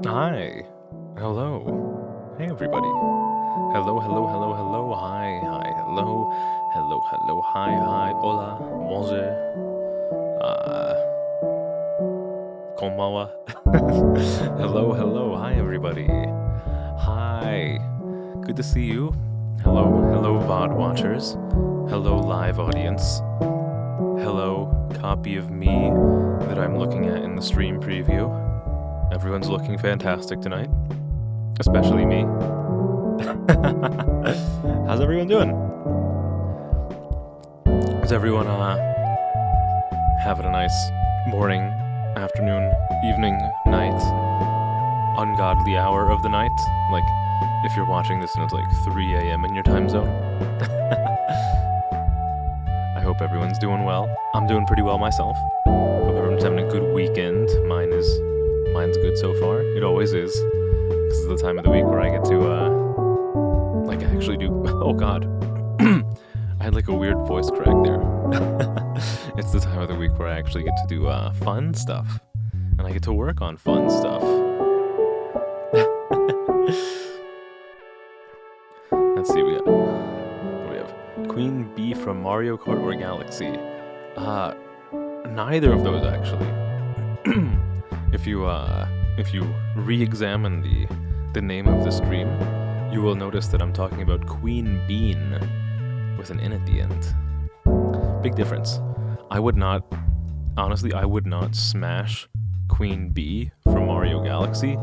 Hi. Hello. Hey, everybody. Hello, hello, hello, hello. Hi, hi, hello. Hello, hello, hi, hi. Hola. Bonjour. Uh, konbanwa. Hello, hello. Hi, everybody. Hi. Good to see you. Hello, hello, VOD watchers. Hello, live audience. Hello, copy of me that I'm looking at in the stream preview. Everyone's looking fantastic tonight. Especially me. How's everyone doing? Is everyone having a nice morning, afternoon, evening, night, ungodly hour of the night? Like, if you're watching this and it's like 3 a.m. in your time zone. I hope everyone's doing well. I'm doing pretty well myself. Hope everyone's having a good weekend. Mine's good so far. It always is. This is the time of the week where I get to actually do. Oh God. I had like a weird voice crack there. It's the time of the week where I actually get to do fun stuff. And I get to work on fun stuff. Let's see, we have Queen Bee from Mario Kart or Galaxy. Neither of those actually. If you re-examine the name of the stream, you will notice that I'm talking about Queen Bean with an N at the end. Big difference. I would not smash Queen Bee from Mario Galaxy,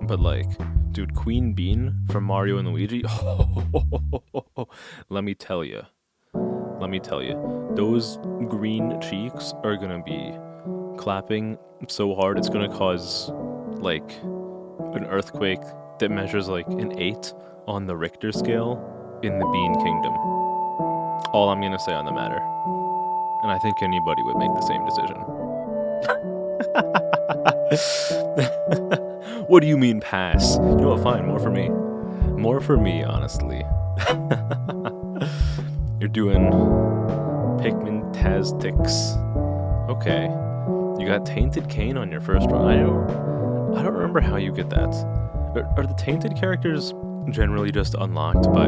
but like, dude, Queen Bean from Mario and Luigi, let me tell you, those green cheeks are gonna be clapping so hard it's gonna cause like an earthquake that measures like an 8 on the Richter scale in the Bean Kingdom. All I'm gonna say on the matter. And I think anybody would make the same decision. What do you mean pass? You know what, fine, more for me. More for me, honestly. You're doing Pigmentastics. Okay. You got Tainted Cane on your first run. I don't remember how you get that. Are the Tainted characters generally just unlocked by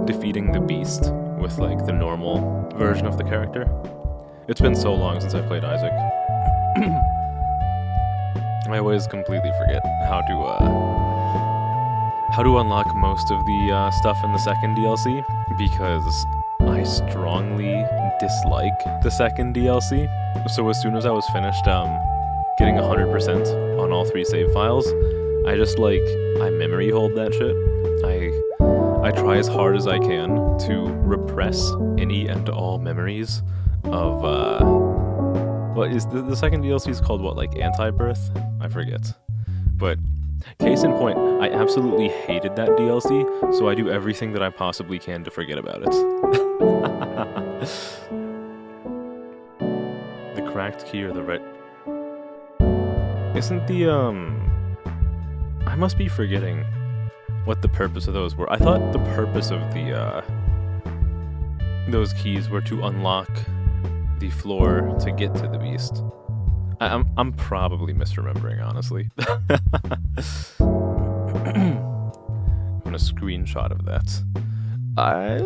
defeating the beast with like the normal version of the character? It's been so long since I've played Isaac. I always completely forget how to unlock most of the stuff in the second DLC, because I strongly dislike the second DLC. So as soon as I was finished getting 100% on all 3 save files, I memory hold that shit. I try as hard as I can to repress any and all memories of what is the second DLC is called, what, like Anti-Birth? I forget. But case in point, I absolutely hated that DLC, so I do everything that I possibly can to forget about it. The cracked key or the red... Isn't the, I must be forgetting what the purpose of those were. I thought the purpose of those keys were to unlock the floor to get to the beast. I'm probably misremembering, honestly. I'm gonna screenshot of that. I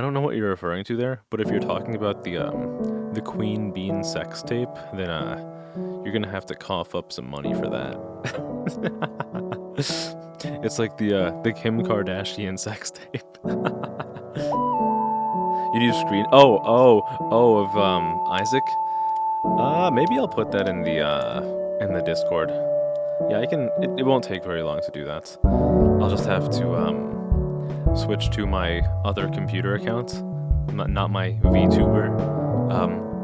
don't know what you're referring to there, but if you're talking about the Queen Bean sex tape, then you're gonna have to cough up some money for that. It's like the Kim Kardashian sex tape. You need a screen. Of Isaac. Maybe I'll put that in the Discord. Yeah, I can. It won't take very long to do that. I'll just have to switch to my other computer account, not my VTuber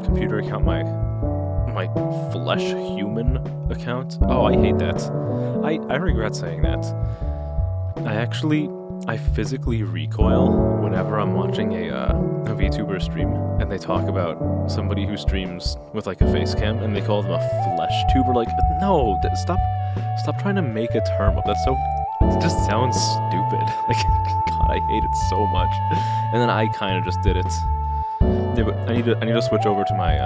computer account, my flesh human account. Oh, I hate that. I regret saying that. I physically recoil whenever I'm watching a VTuber stream and they talk about somebody who streams with like a face cam and they call them a flesh tuber. Like, no, stop trying to make a term up. It just sounds stupid. Like, God, I hate it so much. And then I kind of just did it. Yeah, but I need to switch over to my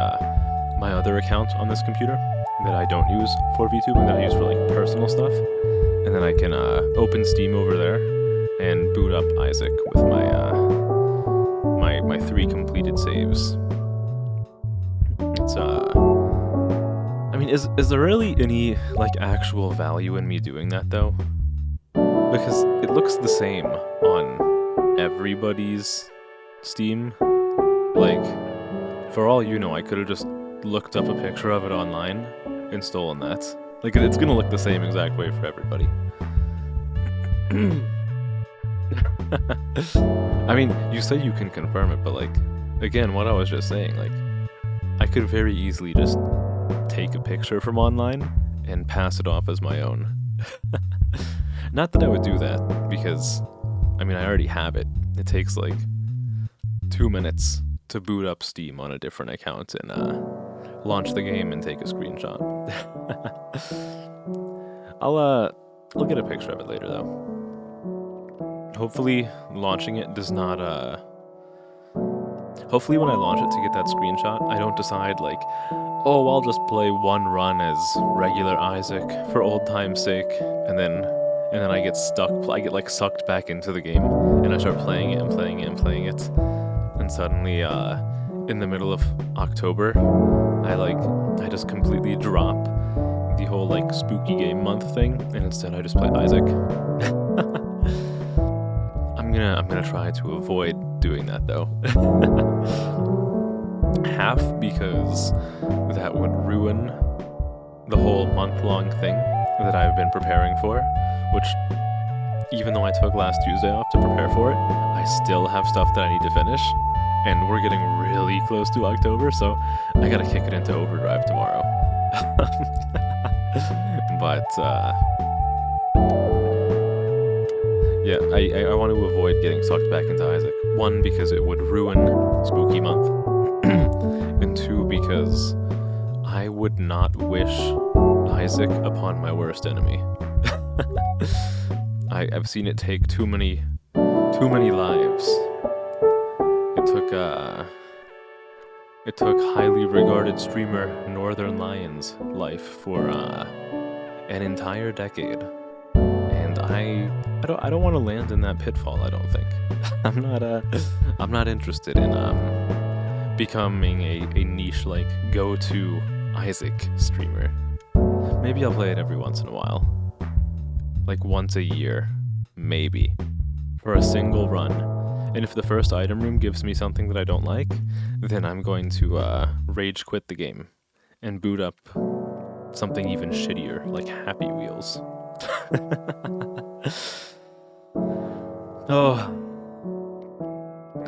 my other account on this computer. that I don't use for VTubing, that I use for like personal stuff, and then I can open Steam over there and boot up Isaac with my 3 completed saves. It's I mean, is there really any like actual value in me doing that though? Because it looks the same on everybody's Steam. Like, for all you know, I could have just looked up a picture of it online and stolen that. Like, it's gonna look the same exact way for everybody. I mean, you say you can confirm it, but like, again, what I was just saying, like, I could very easily just take a picture from online and pass it off as my own. Not that I would do that, because, I mean, I already have it. It takes like 2 minutes to boot up Steam on a different account and launch the game and take a screenshot. I'll get a picture of it later though. Hopefully launching it does not hopefully when I launch it to get that screenshot, I don't decide like, oh, I'll just play one run as regular Isaac for old time's sake, and then I get stuck. I get like sucked back into the game, and I start playing it and playing it and playing it, and suddenly, in the middle of October, I just completely drop the whole like spooky game month thing, and instead I just play Isaac. I'm gonna try to avoid doing that though. Half because that would ruin the whole month-long thing that I've been preparing for, which, even though I took last Tuesday off to prepare for it, I still have stuff that I need to finish, and we're getting really close to October, so I gotta kick it into overdrive tomorrow. But, yeah, I want to avoid getting sucked back into Isaac. 1, because it would ruin Spooky Month, and 2, because I would not wish Isaac upon my worst enemy. I've seen it take too many lives. It took highly regarded streamer Northern Lion's life for an entire decade, and I don't want to land in that pitfall. I don't think. I'm not interested in becoming a niche like go-to Isaac streamer. Maybe I'll play it every once in a while. Like once a year, maybe. For a single run. And if the first item room gives me something that I don't like, then I'm going to rage quit the game and boot up something even shittier, like Happy Wheels.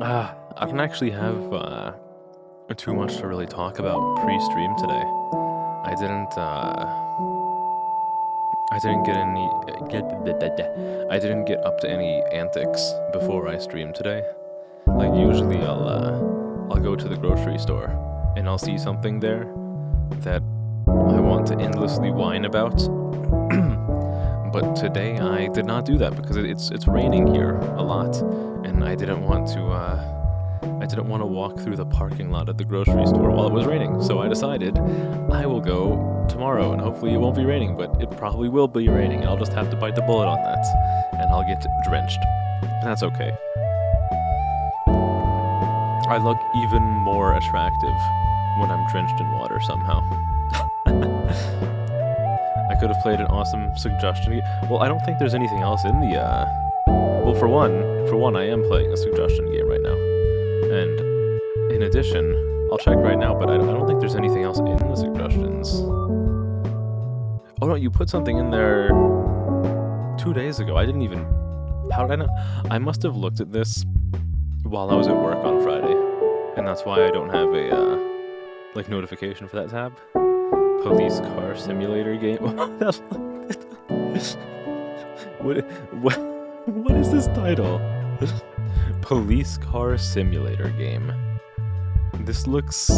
I don't actually have too much to really talk about pre-stream today. I didn't get up to any antics before I streamed today. Like usually I'll go to the grocery store and I'll see something there that I want to endlessly whine about. But today I did not do that because it's raining here a lot, and I didn't want to walk through the parking lot at the grocery store while it was raining. So I decided I will go tomorrow, and hopefully it won't be raining, but it probably will be raining, and I'll just have to bite the bullet on that, and I'll get drenched. And that's okay. I look even more attractive when I'm drenched in water somehow. I could have played an awesome suggestion. Well, I don't think there's anything else in the, well, for one, I am playing a suggestion game right now. And in addition, I'll check right now, but I don't think there's anything else in the suggestions. Oh no, you put something in there 2 days ago. I didn't even... How did I not... I must have looked at this while I was at work on Friday. And that's why I don't have a, like, notification for that tab. Police car simulator game. What is this title? Police car simulator game. This looks...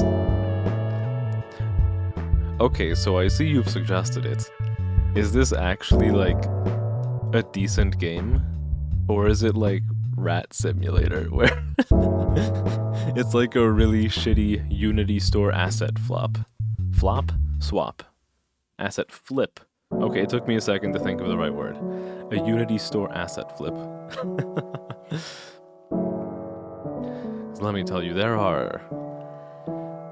Okay, so I see you've suggested it. Is this actually, like, a decent game? Or is it, like, Rat Simulator, where it's like a really shitty Unity store asset flop? Flop? Swap. Asset flip. Okay, it took me a second to think of the right word. A Unity Store asset flip. So let me tell you, there are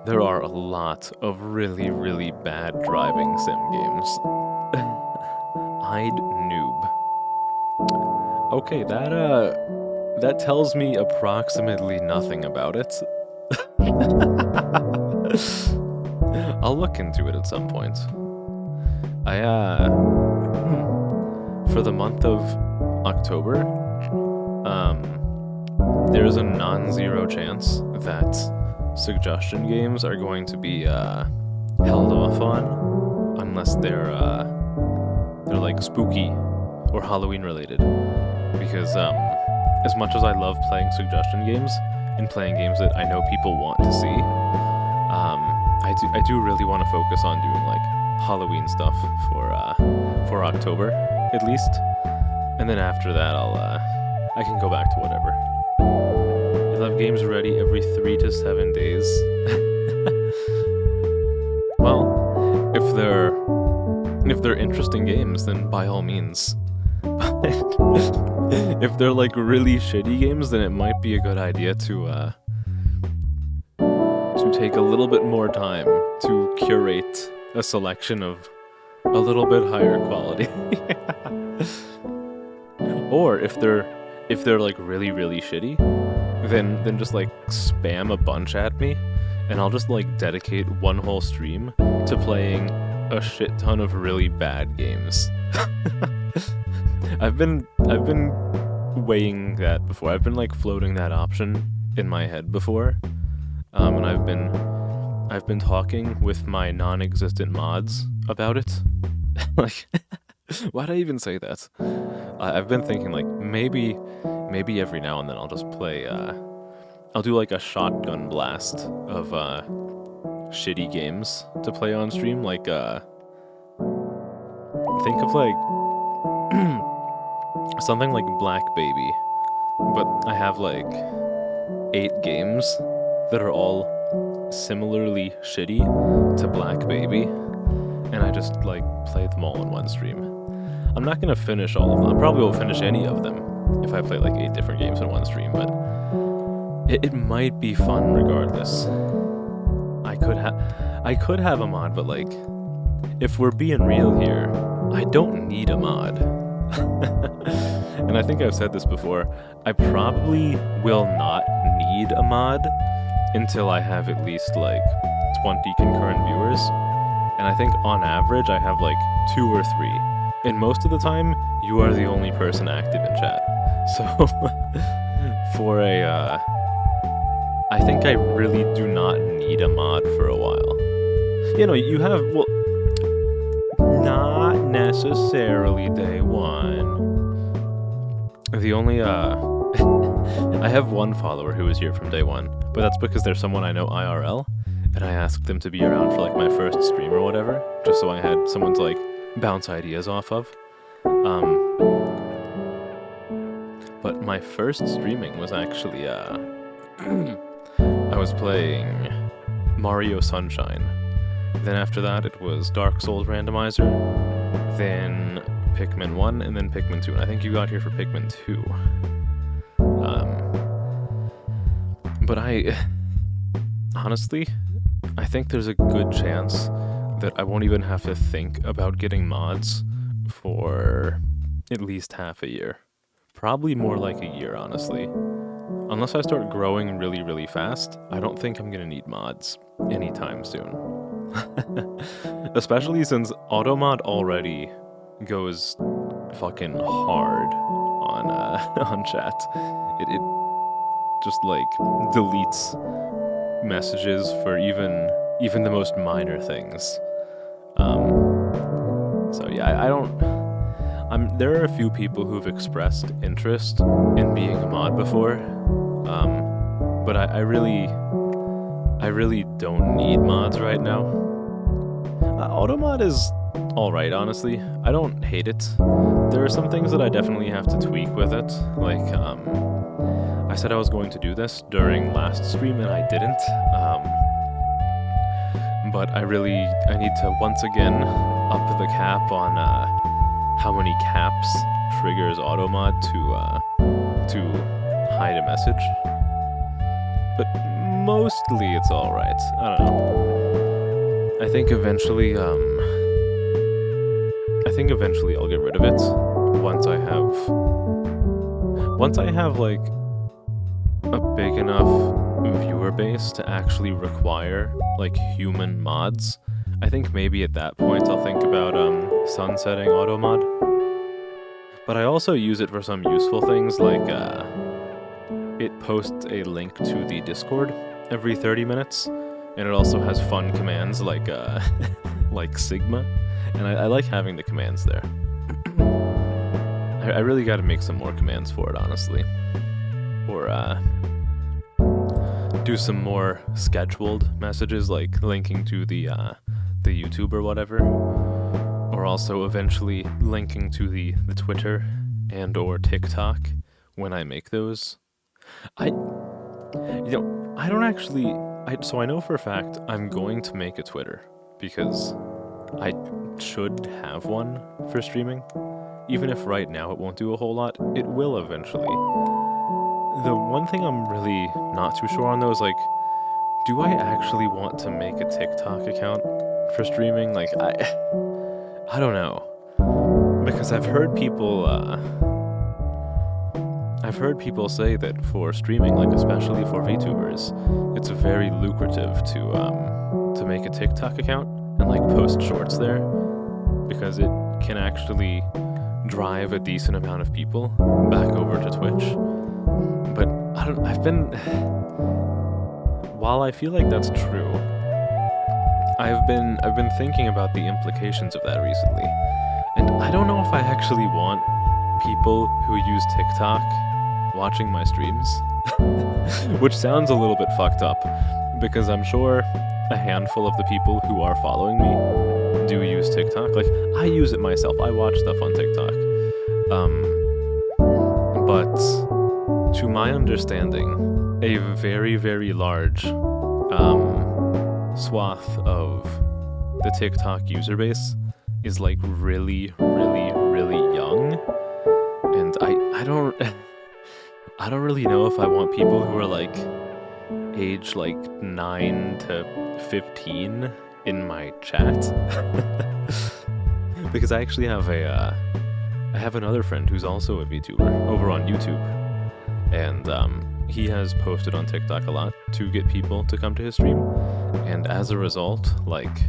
a lot of really, really bad driving sim games. I'd noob. Okay, that tells me approximately nothing about it. I'll look into it at some point. For the month of October, there's a non-zero chance that suggestion games are going to be held off on unless they're like spooky or Halloween related. Because as much as I love playing suggestion games and playing games that I know people want to see, I do really want to focus on doing like Halloween stuff for October at least, and then after that I can go back to whatever. You'll have games ready every 3 to 7 days. Well, if they're interesting games, then by all means. But if they're like really shitty games, then it might be a good idea to take a little bit more time to curate a selection of a little bit higher quality. Or if they're like really, really shitty, then just like spam a bunch at me, and I'll just like dedicate one whole stream to playing a shit ton of really bad games. I've been weighing that before. I've been like floating that option in my head before, and I've been talking with my non-existent mods about it. Like, why'd I even say that? I've been thinking like maybe every now and then I'll just play. I'll do like a shotgun blast of shitty games to play on stream. Like think of like something like Black Baby, but I have like 8 games that are all similarly shitty to Black Baby, and I just like play them all in one stream. I'm not gonna finish all of them. I probably won't finish any of them if I play like 8 different games in one stream, but it might be fun regardless. I could have a mod, but like, if we're being real here, I don't need a mod. And I think I've said this before, I probably will not need a mod until I have at least like 20 concurrent viewers. And I think on average I have like 2 or 3. And most of the time, you are the only person active in chat. So, for I think I really do not need a mod for a while. You know, you have, well, not necessarily day one. The only, I have one follower who was here from day one, but that's because they're someone I know IRL, and I asked them to be around for like my first stream or whatever, just so I had someone to like bounce ideas off of. But my first streaming was actually, I was playing Mario Sunshine. Then after that, it was Dark Souls Randomizer, then Pikmin 1, and then Pikmin 2. And I think you got here for Pikmin 2. But honestly, I think there's a good chance that I won't even have to think about getting mods for at least half a year. Probably more like a year, honestly. Unless I start growing really, really fast, I don't think I'm gonna need mods anytime soon. Especially since Automod already goes fucking hard on on chat. It just like deletes messages for even the most minor things. So yeah, I don't. There are a few people who've expressed interest in being a mod before, but I really don't need mods right now. Automod is alright, honestly. I don't hate it. There are some things that I definitely have to tweak with it. Like, I said I was going to do this during last stream and I didn't. But I need to once again up the cap on how many caps triggers automod to hide a message. But mostly it's all right. I don't know. I think eventually I'll get rid of it once I have like a big enough viewer base to actually require like human mods. I think maybe at that point I'll think about sunsetting automod. But I also use it for some useful things, like it posts a link to the Discord every 30 minutes, and it also has fun commands like like Sigma, and I like having the commands there. I really got to make some more commands for it, honestly, or do some more scheduled messages, like linking to the YouTube or whatever, or also eventually linking to the Twitter and or TikTok when I make those. I know for a fact I'm going to make a Twitter because I should have one for streaming. Even if right now it won't do a whole lot, it will eventually. The one thing I'm really not too sure on though is like, do I actually want to make a TikTok account for streaming? Like, I don't know. Because I've heard people say that for streaming, like especially for VTubers, it's very lucrative to make a TikTok account and like post shorts there, because it can actually drive a decent amount of people back over to Twitch. But while I feel like that's true, I've been thinking about the implications of that recently, and I don't know if I actually want people who use TikTok watching my streams, which sounds a little bit fucked up, because I'm sure a handful of the people who are following me do use TikTok. Like, I use it myself. I watch stuff on TikTok. But to my understanding, a very, very large swath of the TikTok user base is like really, really, really young. And I don't really know if I want people who are like age like 9 to 15 in my chat. Because I actually have I have another friend who's also a VTuber over on YouTube, and he has posted on TikTok a lot to get people to come to his stream, and as a result, like,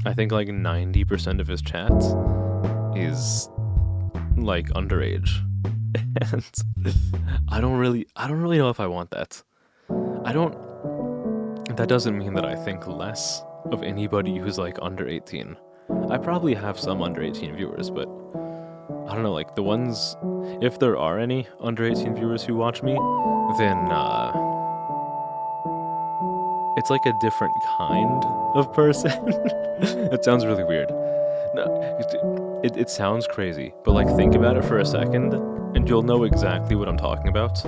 I think like 90% of his chat is like underage, and I don't really know if I want that. That doesn't mean that I think less of anybody who's like under 18. I probably have some under 18 viewers, but I don't know, like the ones, if there are any under 18 viewers who watch me, then it's like a different kind of person. It sounds really weird. No, it sounds crazy, but like think about it for a second and you'll know exactly what I'm talking about.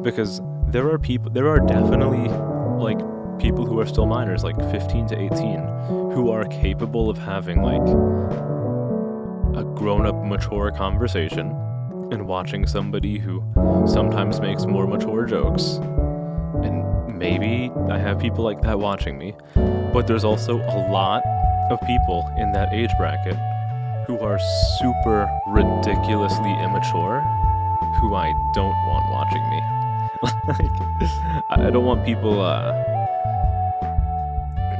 Because there are definitely like people who are still minors, like 15 to 18, who are capable of having like a grown-up, mature conversation and watching somebody who sometimes makes more mature jokes. And maybe I have people like that watching me, but there's also a lot of people in that age bracket who are super ridiculously immature who I don't want watching me. Like, I don't want people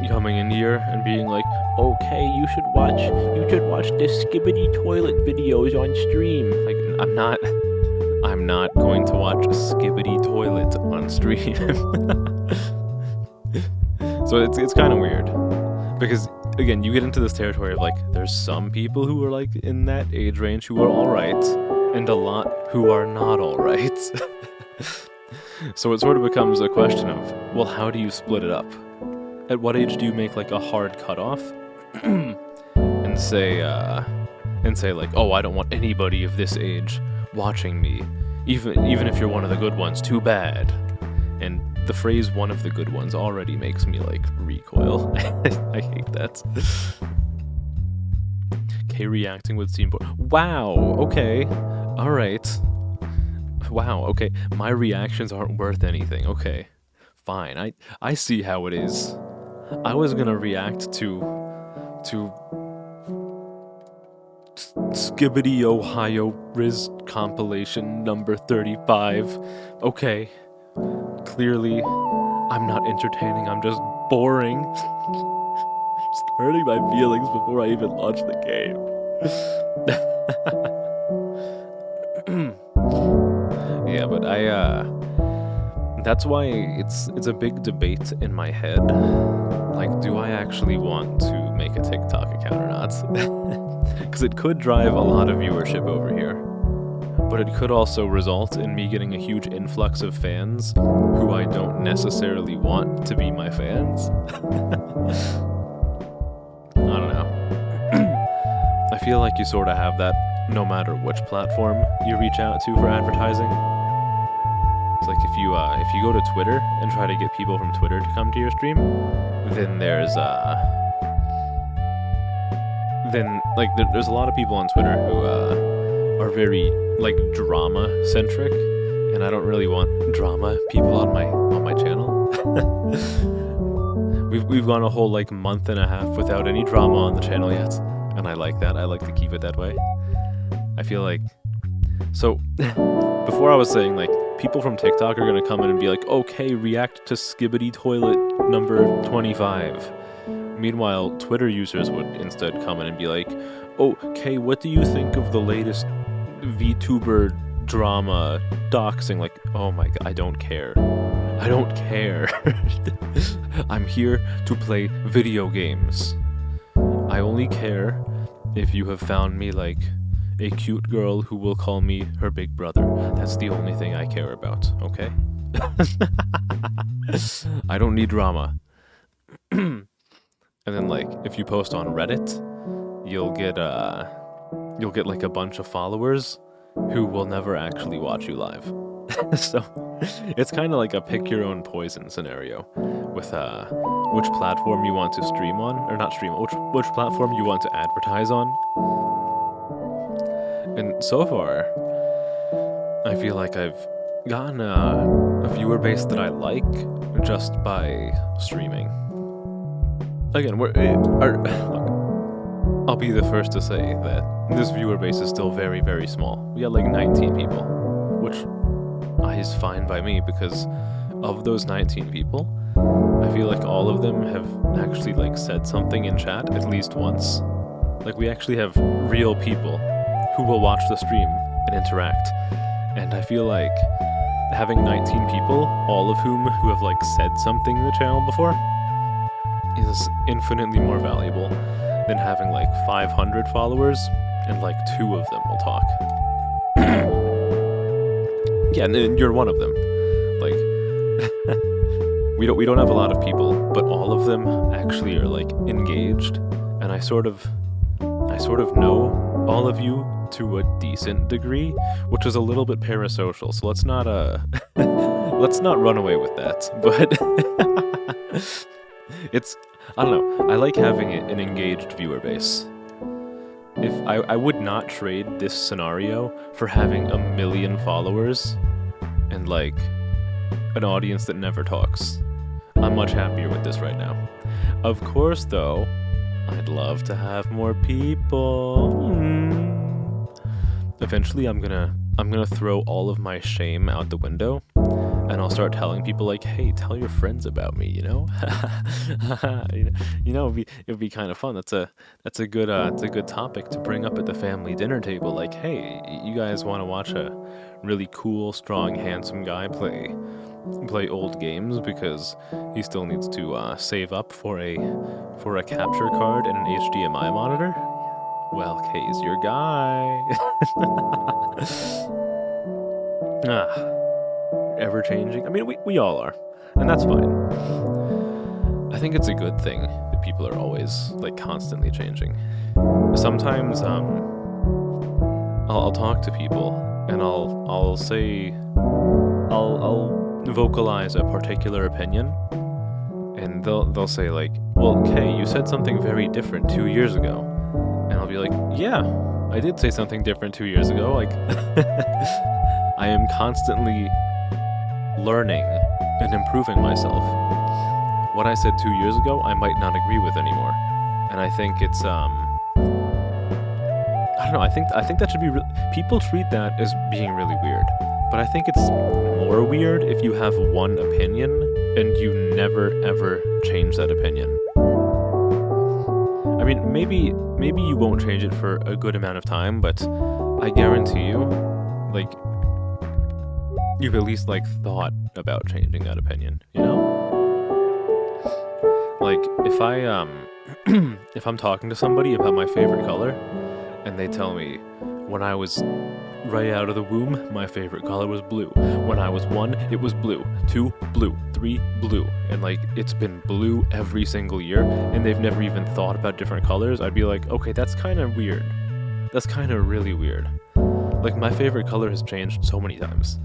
coming in here and being like, okay, you should watch the skibbity toilet videos on stream. Like, I'm not going to watch a skibbity toilet on stream. So it's kind of weird, because again, you get into this territory of like, there's some people who are like in that age range who are alright, and a lot who are not alright. So it sort of becomes a question of, well, how do you split it up? At what age do you make like a hard cutoff and say like, oh, I don't want anybody of this age watching me, even if you're one of the good ones, too bad. And the phrase "one of the good ones" already makes me like recoil. I hate that. K reacting with Steamboat. Wow, okay. Alright. Wow, okay. My reactions aren't worth anything. Okay. Fine. I see how it is. I was gonna react to Skibbity Ohio Riz compilation number 35. Okay. Clearly, I'm not entertaining, I'm just boring. Just hurting my feelings before I even launch the game. Yeah, but that's why it's a big debate in my head. Like, do I actually want to make a TikTok account or not? Because it could drive a lot of viewership over here. But it could also result in me getting a huge influx of fans who I don't necessarily want to be my fans. I don't know. I feel like you sort of have that no matter which platform you reach out to for advertising. It's like if you go to Twitter and try to get people from Twitter to come to your stream, then there's a lot of people on Twitter who are very like drama centric, and I don't really want drama people on my channel. We've gone a whole like month and a half without any drama on the channel yet, and I like that. I like to keep it that way. I feel like so before I was saying like people from TikTok are gonna come in and be like, okay, react to Skibbity Toilet number 25. Meanwhile, Twitter users would instead come in and be like, okay, what do you think of the latest VTuber drama doxing? Like, oh my god, I don't care. I don't care. I'm here to play video games. I only care if you have found me like a cute girl who will call me her big brother. That's the only thing I care about, okay? I don't need drama. And then like if you post on Reddit, you'll get like a bunch of followers who will never actually watch you live. So it's kind of like a pick your own poison scenario with which platform you want to stream on, or not stream, which platform you want to advertise on. And so far, I feel like I've gotten a viewer base that I like just by streaming. Again, look, I'll be the first to say that this viewer base is still very, very small. We got like 19 people, which is fine by me because of those 19 people, I feel like all of them have actually like said something in chat at least once. Like we actually have real people who will watch the stream and interact. And I feel like having 19 people, all of whom who have like said something in the channel before, is infinitely more valuable than having like 500 followers and like 2 of them will talk. Yeah, and you're one of them. Like we don't have a lot of people, but all of them actually are like engaged, and I sort of know all of you to a decent degree, which is a little bit parasocial. So let's not run away with that. But I don't know. I like having an engaged viewer base. If I would not trade this scenario for having 1 million followers and like an audience that never talks. I'm much happier with this right now. Of course, though, I'd love to have more people. Eventually, I'm gonna throw all of my shame out the window, and I'll start telling people like, "Hey, tell your friends about me," you know? It'd be kind of fun. That's a good topic to bring up at the family dinner table. Like, hey, you guys want to watch a really cool, strong, handsome guy play old games because he still needs to save up for a capture card and an HDMI monitor? Well, Kay's your guy. Ever changing. I mean, we all are, and that's fine. I think it's a good thing that people are always like constantly changing. Sometimes I'll talk to people and I'll say I'll vocalize a particular opinion, and they'll say like, "Well, Kay, you said something very different 2 years ago," and I'll I'll be like, yeah, I did say something different 2 years ago. Like, I am constantly learning and improving myself. What I said 2 years ago, I might not agree with anymore. And I think it's, I don't know, I think that should be, people treat that as being really weird. But I think it's more weird if you have one opinion and you never, ever change that opinion. I mean, maybe you won't change it for a good amount of time, but I guarantee you, like, you've at least, like, thought about changing that opinion, you know? Like, if if I'm talking to somebody about my favorite color, and they tell me, when I was right out of the womb, my favorite color was blue. When I was 1, it was blue. 2, blue. 3, blue. And, like, it's been blue every single year, and they've never even thought about different colors. I'd be like, okay, that's kind of weird. That's kind of really weird. Like, my favorite color has changed so many times.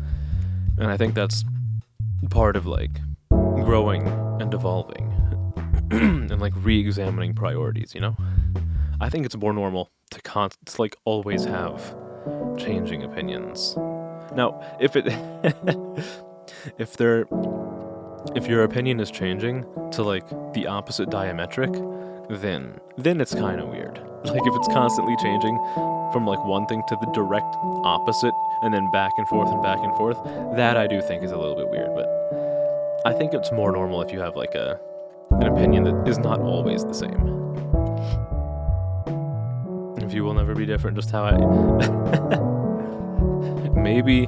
And I think that's part of, like, growing and evolving. And, like, re-examining priorities, you know? I think it's more normal to like, always have changing opinions. Now, if your opinion is changing to, like, the opposite diametric, then it's kind of weird. Like, if it's constantly changing from, like, one thing to the direct opposite and then back and forth, that I do think is a little bit weird, but I think it's more normal if you have, like, an opinion that is not always the same. If you will never be different, just how I... maybe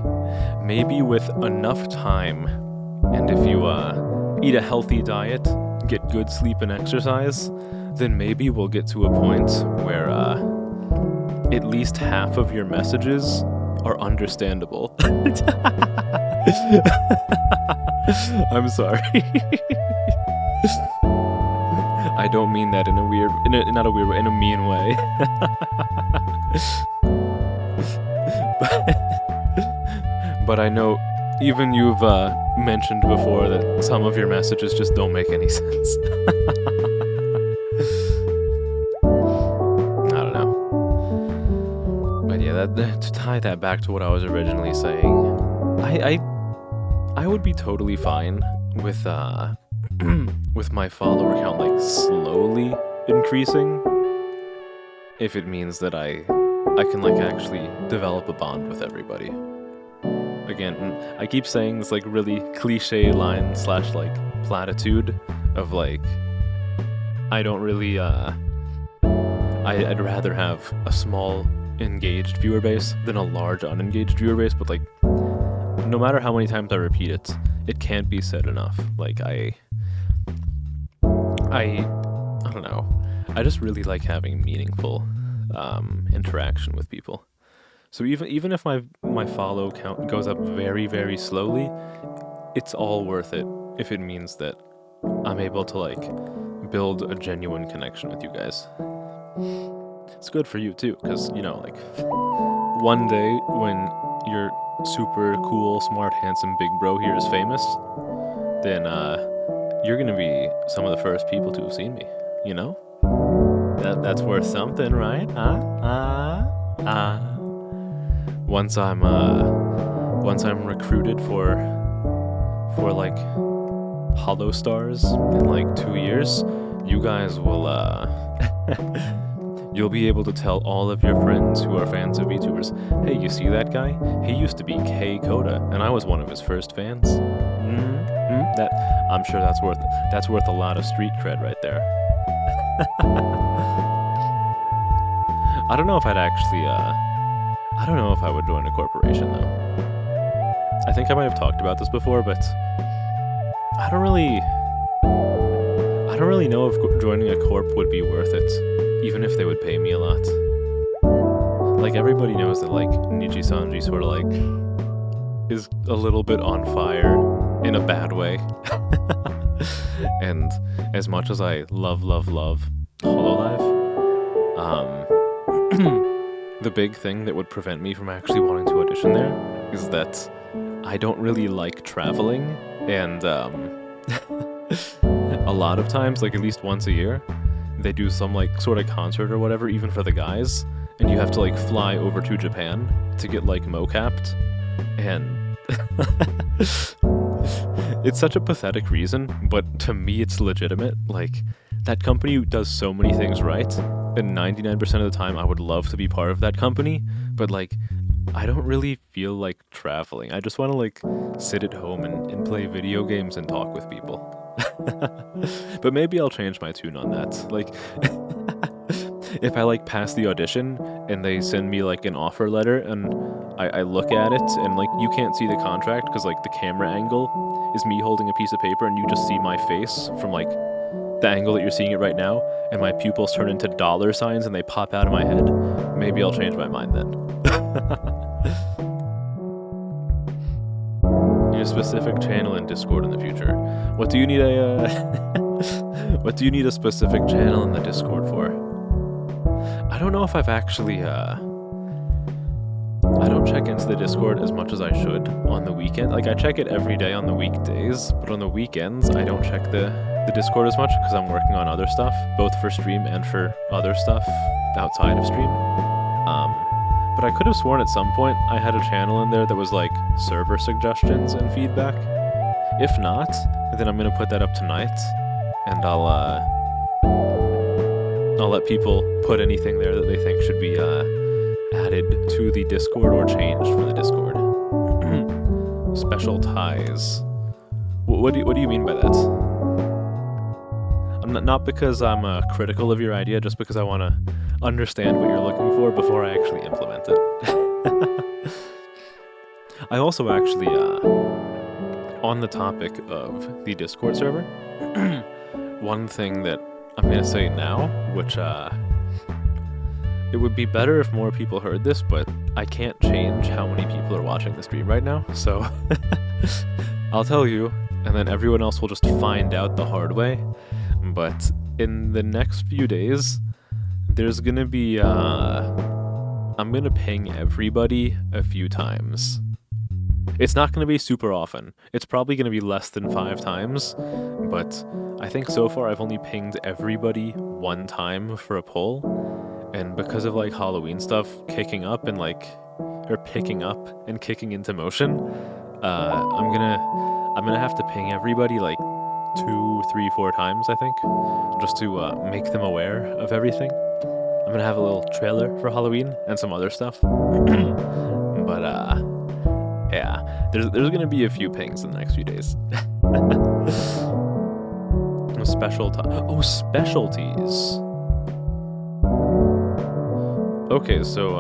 with enough time, and if you eat a healthy diet, get good sleep and exercise, then maybe we'll get to a point where at least half of your messages are understandable. I'm sorry. I don't mean that in a weird, not a weird way, in a mean way. But I know even you've mentioned before that some of your messages just don't make any sense. I don't know. But yeah, to tie that back to what I was originally saying, I would be totally fine with with my follower count, like, slowly increasing, if it means that I can, like, actually develop a bond with everybody. Again, I keep saying this, like, really cliche line / like, platitude of, like, I don't really, I'd rather have a small engaged viewer base than a large unengaged viewer base, but, like, no matter how many times I repeat it, it can't be said enough. Like, I don't know. I just really like having meaningful interaction with people. So even if my follow count goes up very, very slowly, it's all worth it if it means that I'm able to, like, build a genuine connection with you guys. It's good for you too, because, you know, like, one day when your super cool, smart, handsome big bro here is famous, then you're gonna be some of the first people to have seen me, you know? That's worth something, right? Once I'm recruited for like Hollow Stars in, like, 2 years, you guys will you'll be able to tell all of your friends who are fans of VTubers, hey, you see that guy? He used to be K Coda, and I was one of his first fans. That, I'm sure that's worth a lot of street cred right there. I don't know if I'd actually, I don't know if I would join a corporation, though. I think I might have talked about this before, but I don't really know if joining a corp would be worth it, even if they would pay me a lot. Like, everybody knows that, like, Nichi Sanji sort of, like, is a little bit on fire in a bad way. And as much as I love Hololive, the big thing that would prevent me from actually wanting to audition there is that I don't really like traveling, and a lot of times, like, at least once a year, they do some like sort of concert or whatever, even for the guys, and you have to like fly over to Japan to get like mocapped, and it's such a pathetic reason, but to me it's legitimate. Like, that company does so many things right, and 99% of the time I would love to be part of that company, but like, I don't really feel like traveling. I just want to like sit at home and play video games and talk with people. But maybe I'll change my tune on that. Like, if I like pass the audition and they send me like an offer letter and I look at it and like you can't see the contract because like the camera angle is me holding a piece of paper and you just see my face from like the angle that you're seeing it right now, and my pupils turn into dollar signs and they pop out of my head, maybe I'll change my mind then. Need a specific channel in Discord in the future. What do you need a what do you need a specific channel in the Discord for? I don't know if I've actually I don't check into the Discord as much as I should on the weekend. Like, I check it every day on the weekdays, but on the weekends I don't check the Discord as much because I'm working on other stuff, both for stream and for other stuff outside of stream. But I could have sworn at some point I had a channel in there that was like server suggestions and feedback. If not, then I'm gonna put that up tonight, and I'll let people put anything there that they think should be added to the Discord or changed for the Discord. Special ties. What do you mean by that? I'm not because I'm critical of your idea, just because I want to understand what you're looking for before I actually implement it. I also actually, on the topic of the Discord server, one thing that I'm going to say now, which it would be better if more people heard this, but I can't change how many people are watching the stream right now, so I'll tell you, and then everyone else will just find out the hard way. But in the next few days, there's gonna be, I'm gonna ping everybody a few times. It's not gonna be super often. It's probably gonna be less than 5 times, but I think so far I've only pinged everybody 1 time for a poll, and because of like Halloween stuff kicking up and like, or picking up and kicking into motion, I'm gonna have to ping everybody like 2, 3, 4 times, I think, just to make them aware of everything. I'm gonna have a little trailer for Halloween and some other stuff. But yeah, there's gonna be a few pings in the next few days. Specialties. Okay, so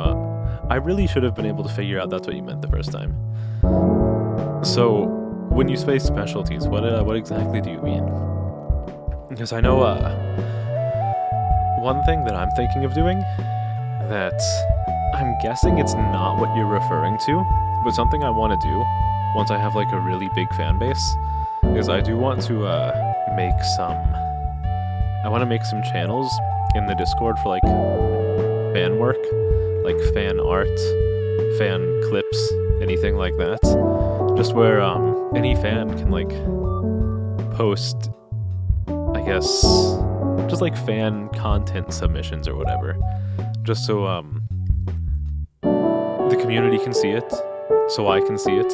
I really should have been able to figure out that's what you meant the first time. So, when you say specialties, what exactly do you mean? Because I know one thing that I'm thinking of doing that I'm guessing it's not what you're referring to, but something I want to do once I have like a really big fan base is I do want to make some channels in the Discord for like fan work, like fan art, fan clips, anything like that. Just where any fan can like post, I guess, just like fan content submissions or whatever. Just so the community can see it, so I can see it,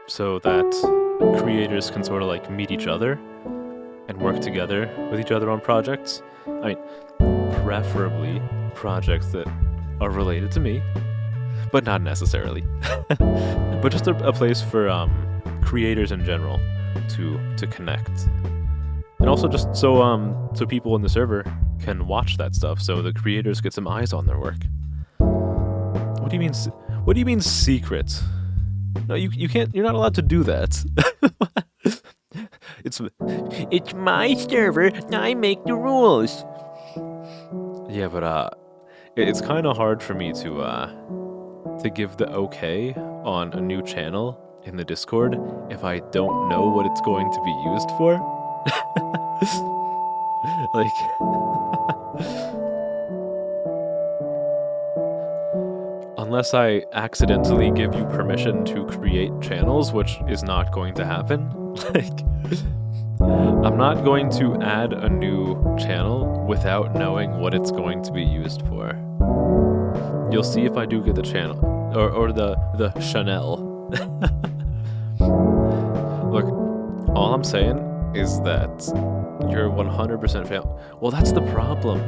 so that creators can sort of like meet each other and work together with each other on projects. I mean, preferably projects that are related to me, but not necessarily. But just a place for creators in general to connect, and also just so people in the server can watch that stuff, so the creators get some eyes on their work. What do you mean? What do you mean secret? No, you can't. You're not allowed to do that. It's my server. I make the rules. Yeah, but it's kind of hard for me to give the okay on a new channel in the Discord if I don't know what it's going to be used for. Like, unless I accidentally give you permission to create channels, which is not going to happen. Like, I'm not going to add a new channel without knowing what it's going to be used for. You'll see if I do get the channel or the Chanel. Look, all I'm saying is that you're 100% family. Well, that's the problem.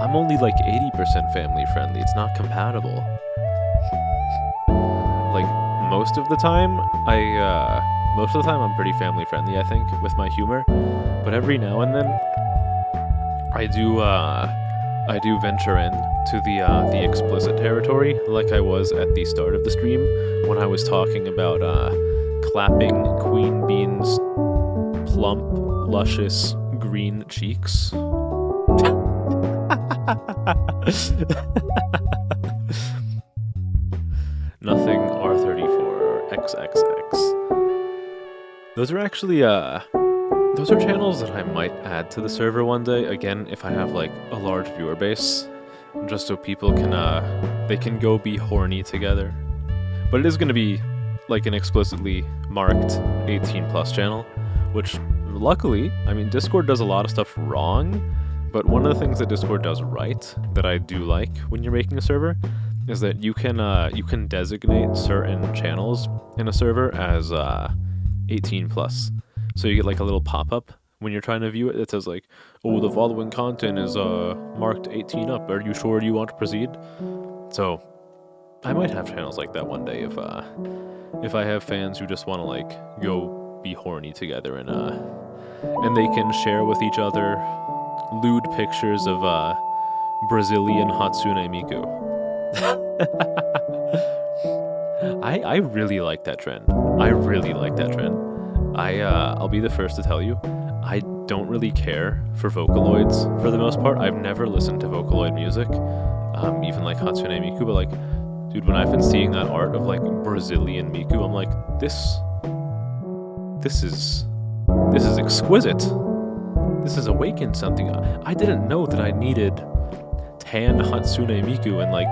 I'm only like 80% family friendly. It's not compatible. Like most of the time, I'm pretty family friendly, I think, with my humor. But every now and then, I do venture in to the explicit territory, like I was at the start of the stream when I was talking about clapping Queen Bean's plump, luscious green cheeks. Nothing R34 or XXX. Those are actually those are channels that I might add to the server one day, again, if I have like a large viewer base, just so people can they can go be horny together. But it is going to be like an explicitly marked 18+ channel, which luckily, I mean, Discord does a lot of stuff wrong, but one of the things that Discord does right that I do like when you're making a server is that you can designate certain channels in a server as 18+. So you get like a little pop-up when you're trying to view it that says like, oh, the following content is marked 18 up. Are you sure you want to proceed? So I might have channels like that one day if I have fans who just want to like go be horny together and they can share with each other lewd pictures of Brazilian Hatsune Miku. I really like that trend. I'll be the first to tell you, I don't really care for Vocaloids for the most part. I've never listened to Vocaloid music, even like Hatsune Miku, but like, dude, when I've been seeing that art of like Brazilian Miku, I'm like, this is exquisite. This has awakened something. I didn't know that I needed tan Hatsune Miku and like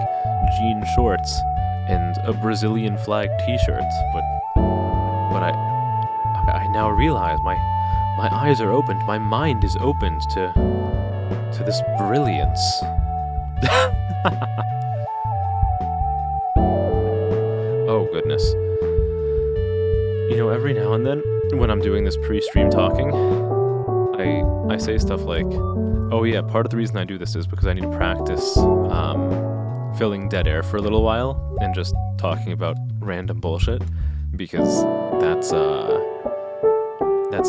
jean shorts and a Brazilian flag t-shirt, but I now realize my eyes are opened, my mind is opened to this brilliance. Oh goodness. You know, every now and then when I'm doing this pre-stream talking, I say stuff like, oh yeah, part of the reason I do this is because I need to practice filling dead air for a little while and just talking about random bullshit, because that's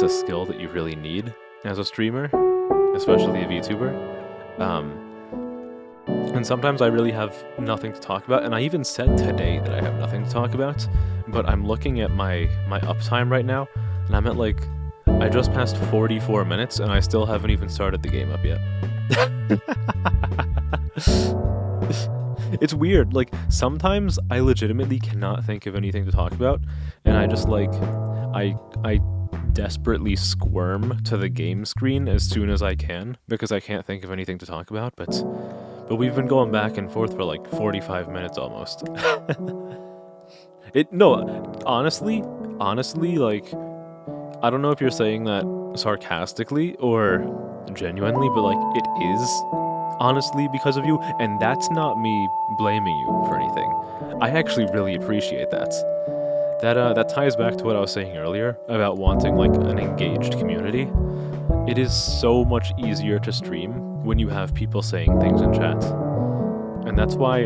a skill that you really need as a streamer, especially a VTuber. And sometimes I really have nothing to talk about, and I even said today that I have nothing to talk about, but I'm looking at my uptime right now, and I'm at like, I just passed 44 minutes, and I still haven't even started the game up yet. It's weird, like, sometimes I legitimately cannot think of anything to talk about, and I just, like, I desperately squirm to the game screen as soon as I can, because I can't think of anything to talk about, but we've been going back and forth for, like, 45 minutes almost. Honestly, like, I don't know if you're saying that sarcastically or genuinely, but, like, it is honestly because of you, and that's not me blaming you for anything. I actually really appreciate that. That ties back to what I was saying earlier about wanting, like, an engaged community. It is so much easier to stream when you have people saying things in chat. And that's why,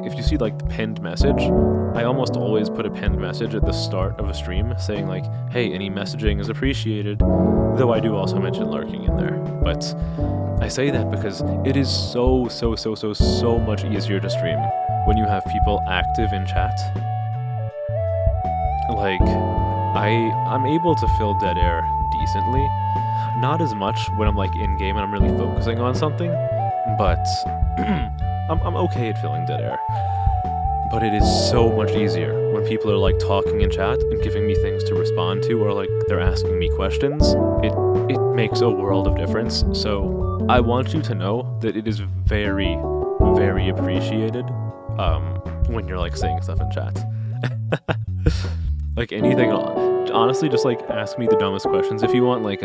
if you see, like, the pinned message, I almost always put a pinned message at the start of a stream saying, like, hey, any messaging is appreciated, though I do also mention lurking in there. But I say that because it is so much easier to stream when you have people active in chat. Like, I'm able to fill dead air decently. Not as much when I'm, like, in-game and I'm really focusing on something, but I'm okay at filling dead air. But it is so much easier when people are, like, talking in chat and giving me things to respond to, or, like, they're asking me questions. It makes a world of difference. So I want you to know that it is very, very appreciated when you're, like, saying stuff in chat. Like anything. Honestly, just like ask me the dumbest questions if you want. Like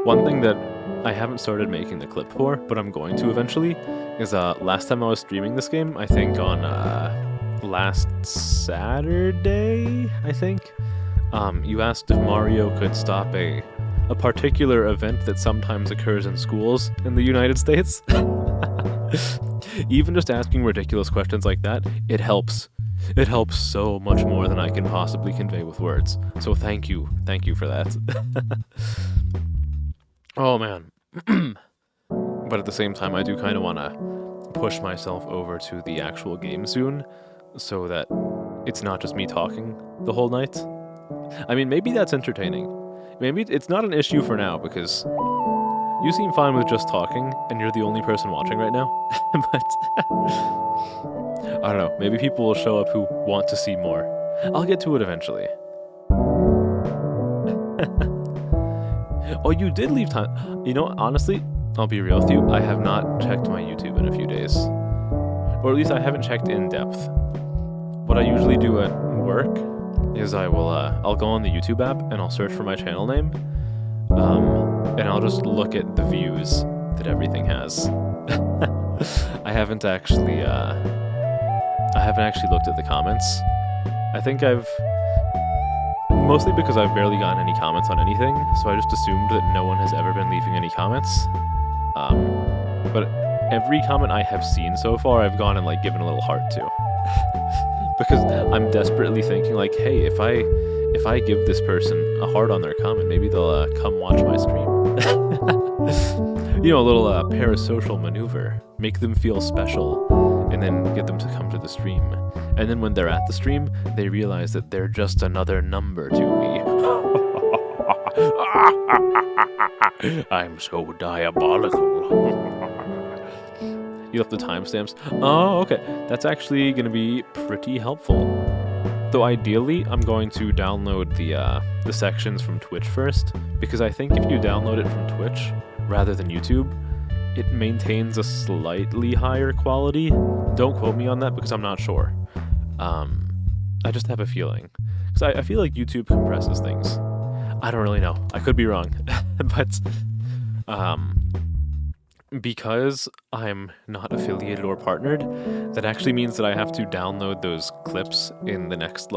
one thing that I haven't started making the clip for, but I'm going to eventually, is last time I was streaming this game, I think on last Saturday, I think, you asked if Mario could stop a particular event that sometimes occurs in schools in the United States. Even just asking ridiculous questions like that, it helps. It helps so much more than I can possibly convey with words. So thank you for that. Oh man. But at the same time, I do kind of want to push myself over to the actual game soon, so that it's not just me talking the whole night. I mean, maybe that's entertaining. Maybe it's not an issue for now, because you seem fine with just talking, and you're the only person watching right now. But I don't know, maybe people will show up who want to see more. I'll get to it eventually. Oh, you did leave time. You know, honestly, I'll be real with you, I have not checked my YouTube in a few days. Or at least I haven't checked in depth. What I usually do at work is I'll go on the YouTube app and I'll search for my channel name, and I'll just look at the views that everything has. I haven't actually looked at the comments. I think mostly because I've barely gotten any comments on anything, so I just assumed that no one has ever been leaving any comments. But every comment I have seen so far, I've gone and like given a little heart to. Because I'm desperately thinking like, hey, if I give this person a heart on their comment, maybe they'll come watch my stream. You know, a little parasocial maneuver. Make them feel special, and then get them to come to the stream. And then when they're at the stream, they realize that they're just another number to me. I'm so diabolical. You left the timestamps? Oh, okay. That's actually going to be pretty helpful. Though ideally, I'm going to download the sections from Twitch first, because I think if you download it from Twitch rather than YouTube, it maintains a slightly higher quality. Don't quote me on that because I'm not sure. I just have a feeling. Because I feel like YouTube compresses things. I don't really know. I could be wrong. But because I'm not affiliated or partnered, that actually means that I have to download those clips in the next,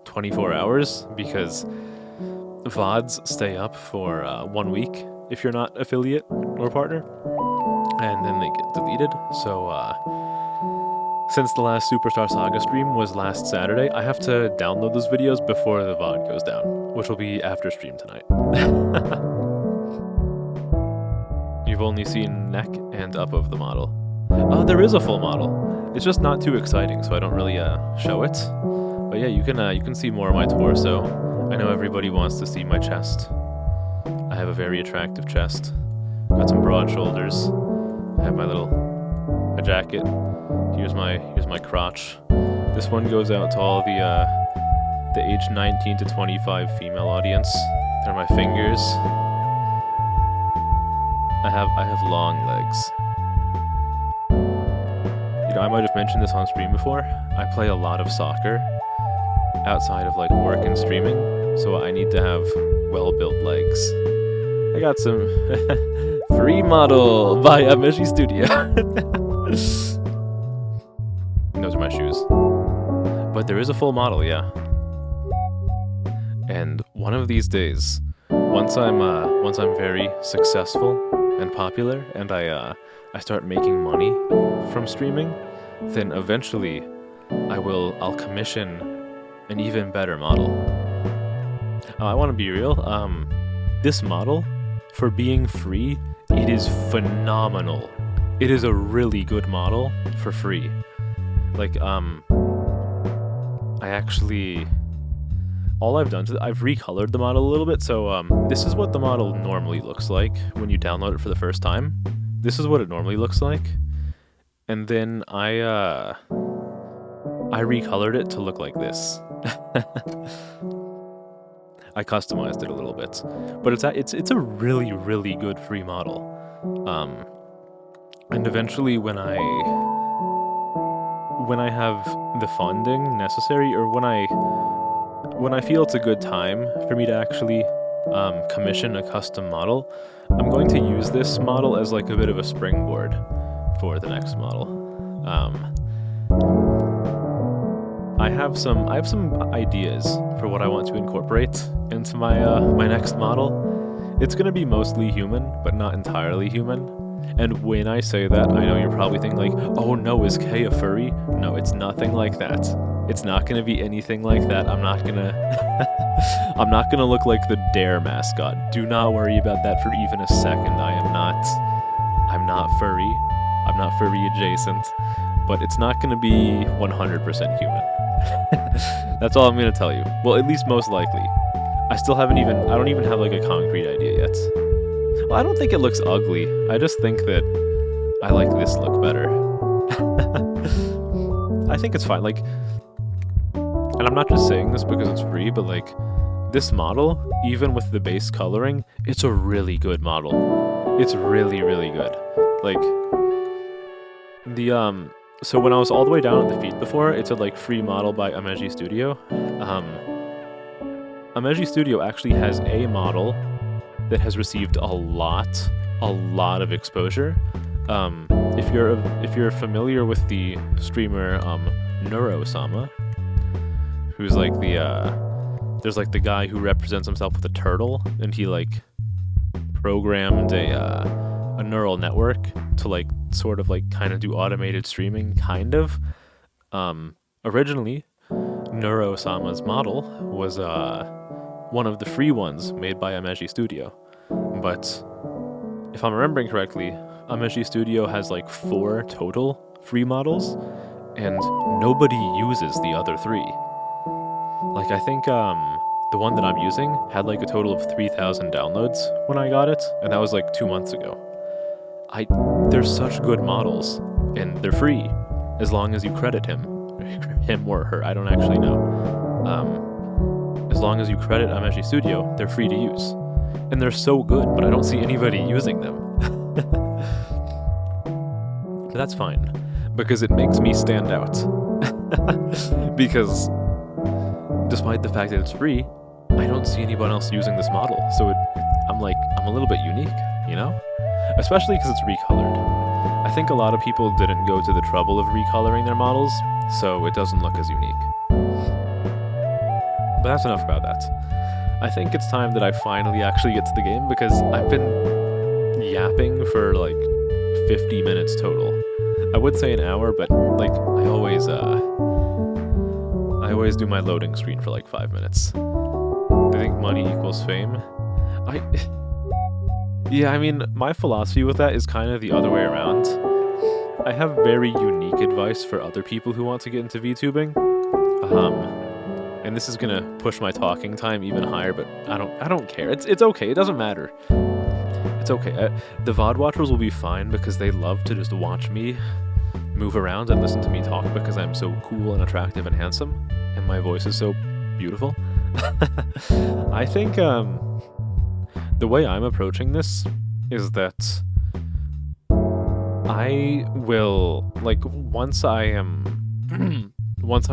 24 hours, because VODs stay up for 1 week if you're not affiliate or partner, and then they get deleted. So, since the last Superstar Saga stream was last Saturday, I have to download those videos before the VOD goes down, which will be after stream tonight. You've only seen neck and up of the model. There is a full model. It's just not too exciting, so I don't really show it. But yeah, you can see more of my torso. I know everybody wants to see my chest. I have a very attractive chest. Got some broad shoulders. I have a jacket. Here's my crotch. This one goes out to all the age 19 to 25 female audience. They're my fingers. I have long legs. You know, I might have mentioned this on stream before. I play a lot of soccer outside of work and streaming, so I need to have well-built legs. I got some free model by Ameshi Studio. Those are my shoes. But there is a full model, yeah. And one of these days, once I'm very successful and popular, and I start making money from streaming, then eventually I'll commission an even better model. I want to be real. This model, for being free, it is phenomenal. It is a really good model for free. All I've done I've recolored the model a little bit, so this is what the model normally looks like when you download it for the first time. This is what it normally looks like. And then I recolored it to look like this. I customized it a little bit, but it's a really, really good free model. And eventually when when I have the funding necessary, or when I feel it's a good time for me to actually commission a custom model, I'm going to use this model as like a bit of a springboard for the next model. I have some ideas for what I want to incorporate into my my next model. It's gonna be mostly human, but not entirely human. And when I say that, I know you're probably thinking like, oh no, is Kay a furry? No, it's nothing like that. It's not gonna be anything like that. I'm not gonna I'm not gonna look like the Dare mascot. Do not worry about that for even a second. I'm not furry. I'm not furry adjacent. But it's not gonna be 100% human. That's all I'm gonna tell you. Well, at least most likely. I don't even have like a concrete idea yet. Well, I don't think it looks ugly. I just think that I like this look better. I think it's fine. Like, and I'm not just saying this because it's free, but like, this model, even with the base coloring, it's a really good model. It's really, really good. Like, so when I was all the way down at the feet before, it said like free model by Ameji Studio. Ameji Studio actually has a model that has received a lot of exposure. If you're familiar with the streamer Neuro-sama, who's like there's like the guy who represents himself with a turtle, and he like programmed a neural network to like sort of like kind of do automated streaming, kind of. Originally, Neuro-sama's model was one of the free ones made by Ameji Studio. But if I'm remembering correctly, Ameji Studio has like 4 total free models, and nobody uses the other 3. Like, I think the one that I'm using had like a total of 3,000 downloads when I got it, and that was like 2 months ago. They're such good models, and they're free, as long as you credit him or her, I don't actually know. As long as you credit Ameji Studio, they're free to use. And they're so good, but I don't see anybody using them. But that's fine, because it makes me stand out. Because despite the fact that it's free, I don't see anyone else using this model. So I'm a little bit unique, you know? Especially because it's recolored. I think a lot of people didn't go to the trouble of recoloring their models, so it doesn't look as unique. But that's enough about that. I think it's time that I finally actually get to the game, because I've been yapping for like 50 minutes total. I would say an hour, but like I always do my loading screen for like 5 minutes. I think money equals fame. Yeah, I mean, my philosophy with that is kind of the other way around. I have very unique advice for other people who want to get into VTubing. And this is gonna push my talking time even higher, but I don't care. It's okay. It doesn't matter. It's okay. The VOD watchers will be fine, because they love to just watch me move around and listen to me talk, because I'm so cool and attractive and handsome, and my voice is so beautiful. I think the way I'm approaching this is that I will, like, once I'm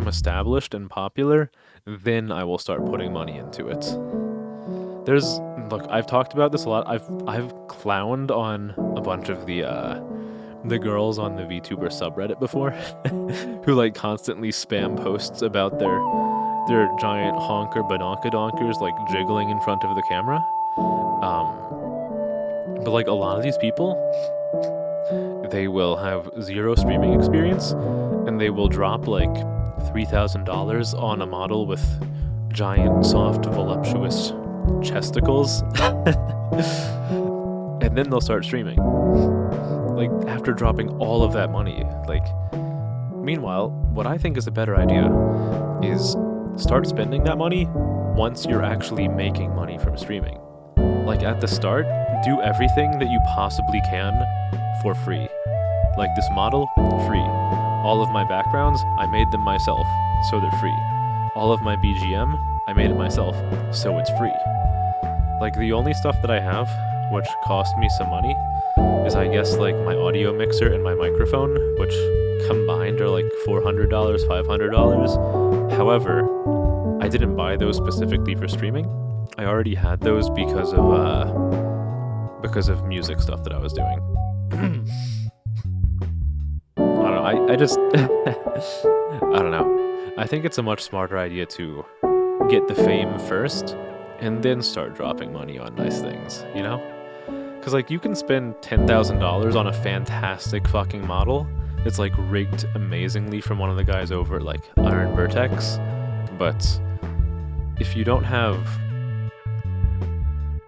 established and popular, then I will start putting money into it. Look, I've talked about this a lot. I've clowned on a bunch of the girls on the VTuber subreddit before, who like constantly spam posts about their giant honker badonkadonks like jiggling in front of the camera. But like a lot of these people, they will have 0 streaming experience, and they will drop like $3,000 on a model with giant, soft, voluptuous chesticles, and then they'll start streaming. Like, after dropping all of that money. Like, meanwhile, what I think is a better idea is start spending that money once you're actually making money from streaming. Like, at the start, do everything that you possibly can for free. Like this model, free. All of my backgrounds, I made them myself, so they're free. All of my BGM, I made it myself, so it's free. Like, the only stuff that I have which cost me some money, is I guess like my audio mixer and my microphone, which combined are like $400, $500. However, I didn't buy those specifically for streaming. I already had those because of music stuff that I was doing. I don't know. I just I don't know. I think it's a much smarter idea to get the fame first and then start dropping money on nice things, you know? Because, like, you can spend $10,000 on a fantastic fucking model that's, like, rigged amazingly from one of the guys over at, like, Iron Vertex, but if you don't have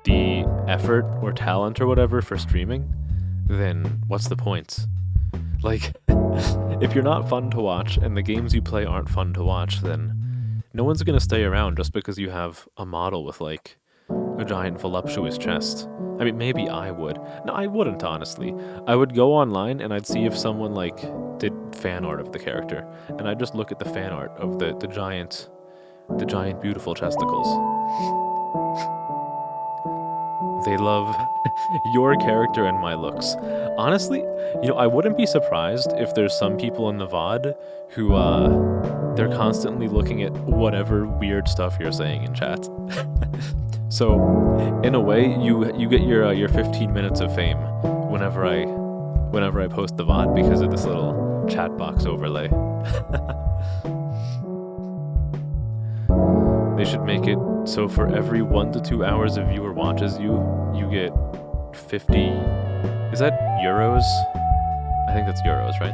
the effort or talent or whatever for streaming, then what's the point? Like, if you're not fun to watch and the games you play aren't fun to watch, then no one's gonna stay around just because you have a model with, like, a giant voluptuous chest. I mean, maybe I would. No, I wouldn't, honestly. I would go online and I'd see if someone, like, did fan art of the character, and I'd just look at the fan art of the giant beautiful chesticles. They love your character and my looks. Honestly, you know, I wouldn't be surprised if there's some people in the VOD who, they're constantly looking at whatever weird stuff you're saying in chat. So, in a way, you get your 15 minutes of fame whenever I post the VOD because of this little chat box overlay. They should make it so for every 1 to 2 hours a viewer watches you, you get 50... Is that euros? I think that's euros, right?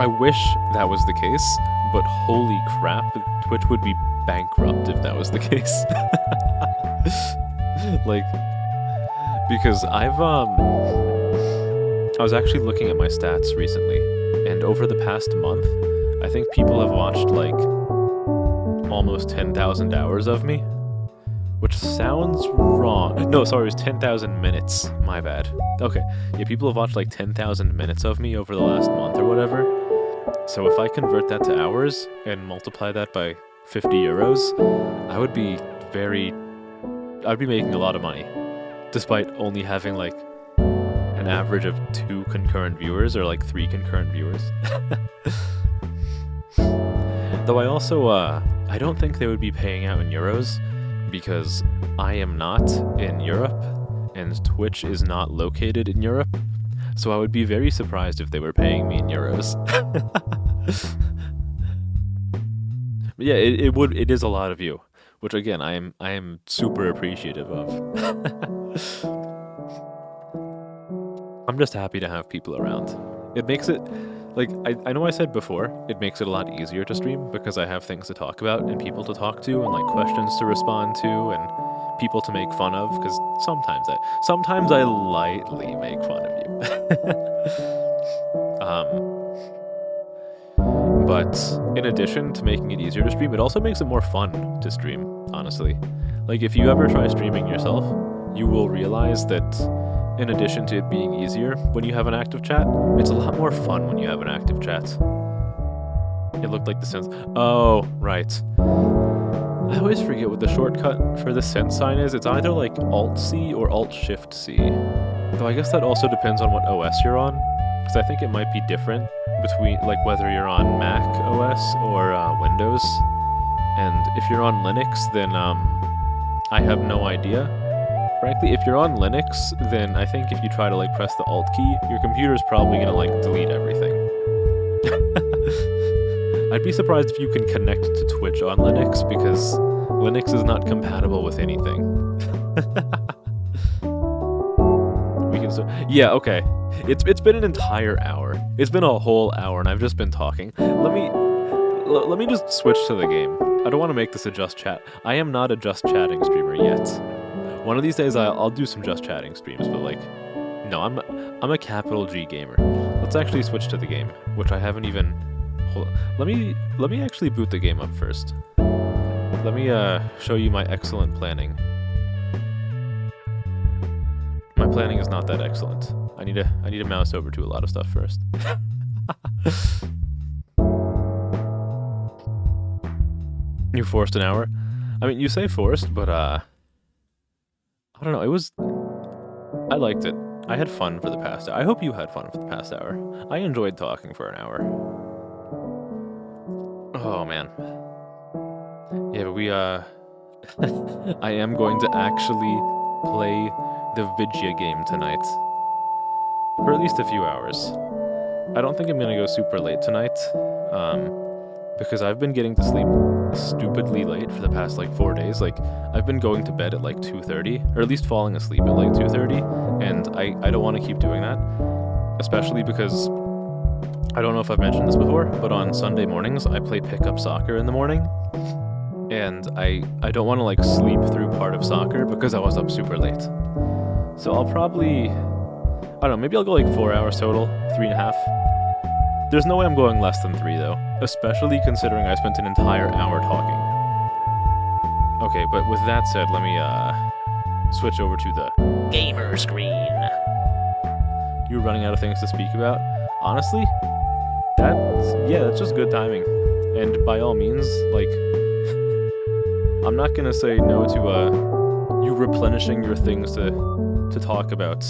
I wish that was the case, but holy crap, Twitch would be bankrupt if that was the case. Like, because I was actually looking at my stats recently, and over the past month, I think people have watched, like, almost 10,000 hours of me, which sounds wrong. No, sorry, it was 10,000 minutes. My bad. Okay, yeah, people have watched, like, 10,000 minutes of me over the last month or whatever. So if I convert that to hours and multiply that by 50 euros, I'd be making a lot of money, despite only having, like, an average of 2 concurrent viewers or, like, 3 concurrent viewers. Though I also, I don't think they would be paying out in euros, because I am not in Europe, and Twitch is not located in Europe, so I would be very surprised if they were paying me in euros. But yeah, it is a lot of you, which again, I am super appreciative of. I'm just happy to have people around. It makes it, like, I know I said before, it makes it a lot easier to stream because I have things to talk about and people to talk to and, like, questions to respond to and people to make fun of, because sometimes I lightly make fun of you. But in addition to making it easier to stream, it also makes it more fun to stream, honestly. Like, if you ever try streaming yourself, you will realize that in addition to it being easier when you have an active chat, it's a lot more fun when you have an active chat. It looked like the sense. Oh, right. I always forget what the shortcut for the send sign is. It's either like Alt-C or Alt-Shift-C. Though I guess that also depends on what OS you're on, because I think it might be different between, like, whether you're on Mac OS or Windows. And if you're on Linux, then I have no idea. Frankly, if you're on Linux, then I think if you try to, like, press the Alt key, your computer's probably gonna, like, delete everything. I'd be surprised if you can connect to Twitch on Linux, because Linux is not compatible with anything. Yeah, okay. It's been an entire hour. It's been a whole hour, and I've just been talking. Let me just switch to the game. I don't want to make this a Just Chat. I am not a Just Chatting streamer yet. One of these days I'll do some Just Chatting streams, but, like, no, I'm a capital G gamer. Let's actually switch to the game, which I haven't even. Hold on. Let me actually boot the game up first. Let me show you my excellent planning. My planning is not that excellent. I need to mouse over to a lot of stuff first. You forced an hour? I mean, you say forced, but I don't know, it was... I liked it. I had fun for the past hour. I hope you had fun for the past hour. I enjoyed talking for an hour. Oh, man. Yeah, but we, I am going to actually play the Vidya game tonight. For at least a few hours. I don't think I'm gonna go super late tonight, because I've been getting to sleep stupidly late for the past, like, 4 days. Like, I've been going to bed at, like, 2:30, or at least falling asleep at, like, 2:30, and I don't want to keep doing that, especially because, I don't know if I've mentioned this before, but on Sunday mornings, I play pickup soccer in the morning, and I don't want to, like, sleep through part of soccer because I was up super late. So I'll probably, I don't know, maybe I'll go, like, 4 hours total, 3.5. There's no way I'm going less than 3, though, especially considering I spent an entire hour talking. Okay, but with that said, let me, switch over to the gamer screen. You're running out of things to speak about? Honestly, that's just good timing. And by all means, like, I'm not gonna say no to, you replenishing your things to talk about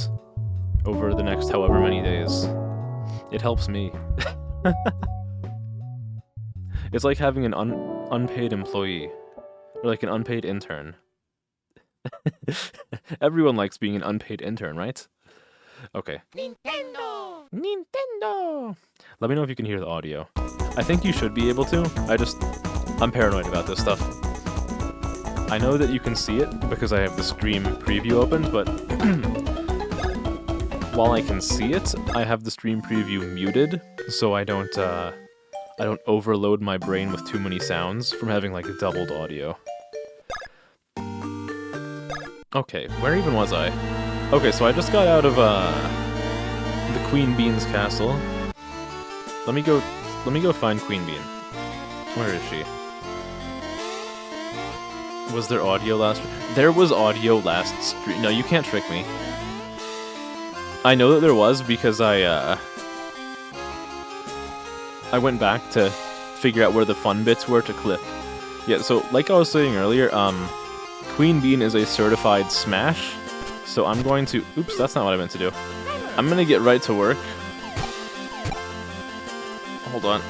over the next however many days. It helps me. It's like having an unpaid employee. Or like an unpaid intern. Everyone likes being an unpaid intern, right? Okay. Nintendo! Nintendo! Let me know if you can hear the audio. I think you should be able to. I'm paranoid about this stuff. I know that you can see it because I have the stream preview opened, but while I can see it, I have the stream preview muted, so I don't overload my brain with too many sounds from having, like, doubled audio. Okay, where even was I? Okay, so I just got out of, the Queen Bean's castle. Let me go find Queen Bean. Where is she? Was there audio last... There was audio last stream. No, you can't trick me. I know that there was because I went back to figure out where the fun bits were to click. Yeah, so like I was saying earlier, Queen Bean is a certified smash, so I'm going to... Oops, that's not what I meant to do. I'm gonna get right to work. Hold on.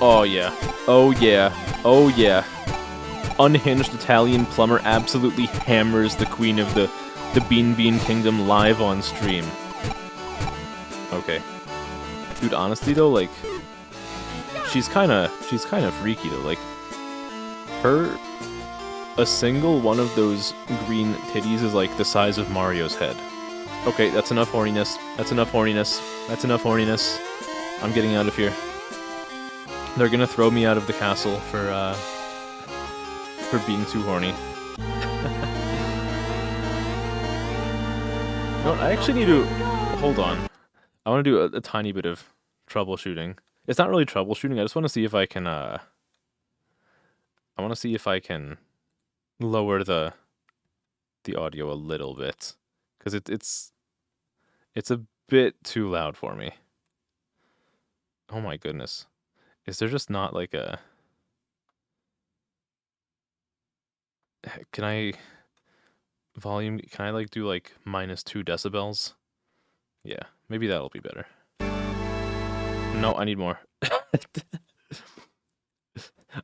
Oh yeah. Oh yeah. Oh yeah. Unhinged Italian plumber absolutely hammers the queen of the Bean Kingdom live on stream. Okay. Dude, honestly though, like, she's kinda freaky though, like, a single one of those green titties is like the size of Mario's head. Okay, that's enough horniness. That's enough horniness. That's enough horniness. I'm getting out of here. They're gonna throw me out of the castle for being too horny. You know what, I actually need to... Hold on. I want to do a tiny bit of troubleshooting. It's not really troubleshooting, I just want to see if I can, I want to see if I can lower the audio a little bit. Because it's a bit too loud for me. Oh my goodness. Is there just not like a... Can I like do like -2 decibels? Yeah, maybe that'll be better. No, I need more.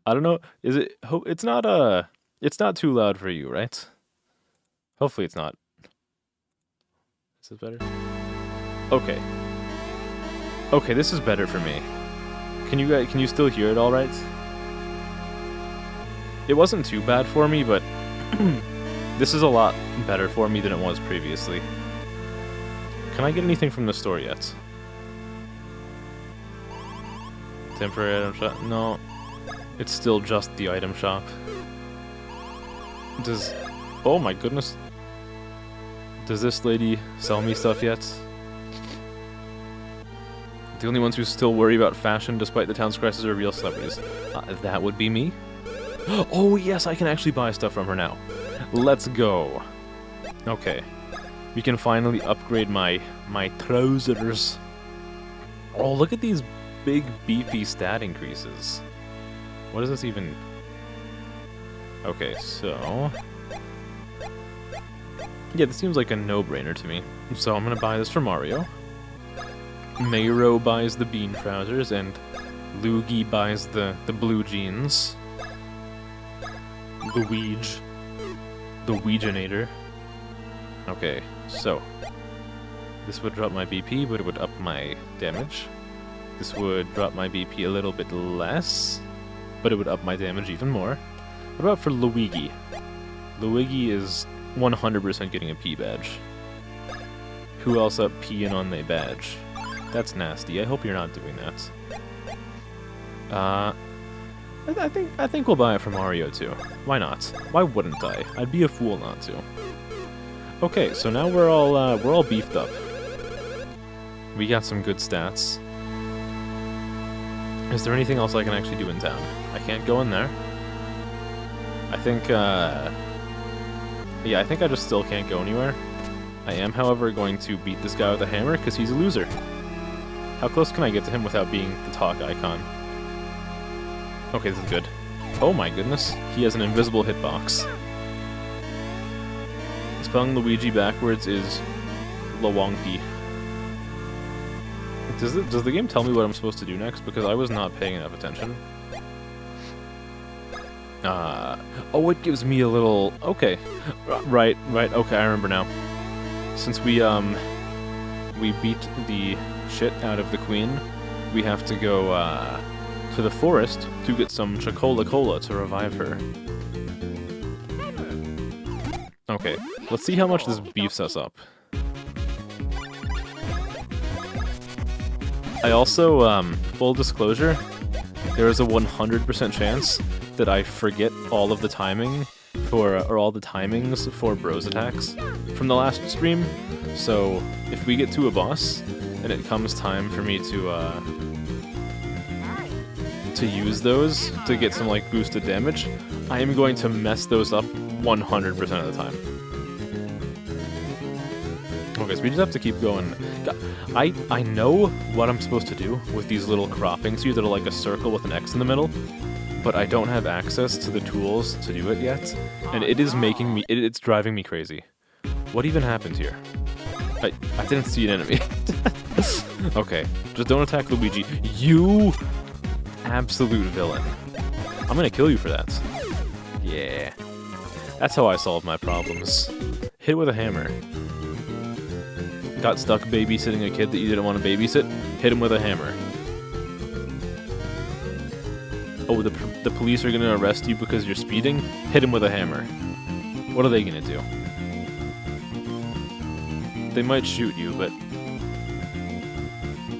I don't know, is it... It's not too loud for you, right? Hopefully it's not. Is this better? Okay. Okay, this is better for me. Can you still hear it all right? It wasn't too bad for me, but this is a lot better for me than it was previously. Can I get anything from the store yet? Temporary item shop? No. It's still just the item shop. Oh my goodness. Does this lady sell me stuff yet? The only ones who still worry about fashion despite the town's crisis are real celebrities. That would be me. Oh yes, I can actually buy stuff from her now. Let's go. Okay. We can finally upgrade my trousers. Oh, look at these big beefy stat increases. What is this even? Okay, so... Yeah, this seems like a no-brainer to me. So I'm gonna buy this for Mario. Mayro buys the bean trousers, and Luigi buys the blue jeans. Luigi. The Ouijanator. Okay, so this would drop my BP, but it would up my damage. This would drop my BP a little bit less, but it would up my damage even more. What about for Luigi? Luigi is 100% getting a P badge. Who else up P'ing on their badge? That's nasty. I hope you're not doing that. I think we'll buy it for Mario too. Why not? Why wouldn't I? I'd be a fool not to. Okay, so now we're all beefed up. We got some good stats. Is there anything else I can actually do in town? I can't go in there. I think, yeah, I think I just still can't go anywhere. I am, however, going to beat this guy with a hammer, because he's a loser. How close can I get to him without being the talk icon? Okay, this is good. Oh my goodness, he has an invisible hitbox. Spelling Luigi backwards is Lawonky. Does the game tell me what I'm supposed to do next? Because I was not paying enough attention. Oh, it gives me a little... Okay. Right, okay, I remember now. Since we beat the shit out of the queen, we have to go, to the forest to get some Chocola Cola to revive her. Okay, let's see how much this beefs us up. I also, full disclosure, there is a 100% chance that I forget all of the timing for, or all the timings for bros attacks from the last stream. So if we get to a boss and it comes time for me to use those to get some like boosted damage, I am going to mess those up 100% of the time. Okay, so we just have to keep going. I know what I'm supposed to do with these little croppings here that are like a circle with an X in the middle, but I don't have access to the tools to do it yet, and it is making me, it's driving me crazy. What even happened here? I didn't see an enemy. Okay, just don't attack Luigi. You absolute villain. I'm gonna kill you for that. Yeah. That's how I solve my problems. Hit with a hammer. Got stuck babysitting a kid that you didn't want to babysit? Hit him with a hammer. Oh, the police are gonna arrest you because you're speeding? Hit him with a hammer. What are they gonna do? They might shoot you, but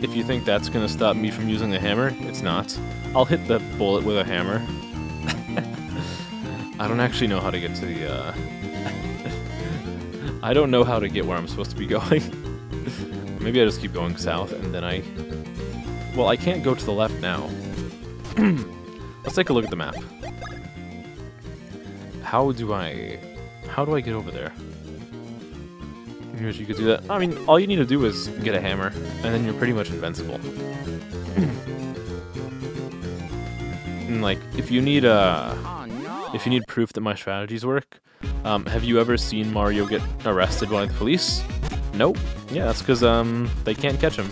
if you think that's gonna stop me from using the hammer, it's not. I'll hit the bullet with a hammer. I don't actually know how to get to the, I don't know how to get where I'm supposed to be going. Maybe I just keep going south, and then well, I can't go to the left now. Let's take a look at the map. How do I get over there? I wish you could do that. I mean, all you need to do is get a hammer, and then you're pretty much invincible. And like, if you need proof that my strategies work, have you ever seen Mario get arrested by the police? Nope. Yeah, that's because they can't catch him.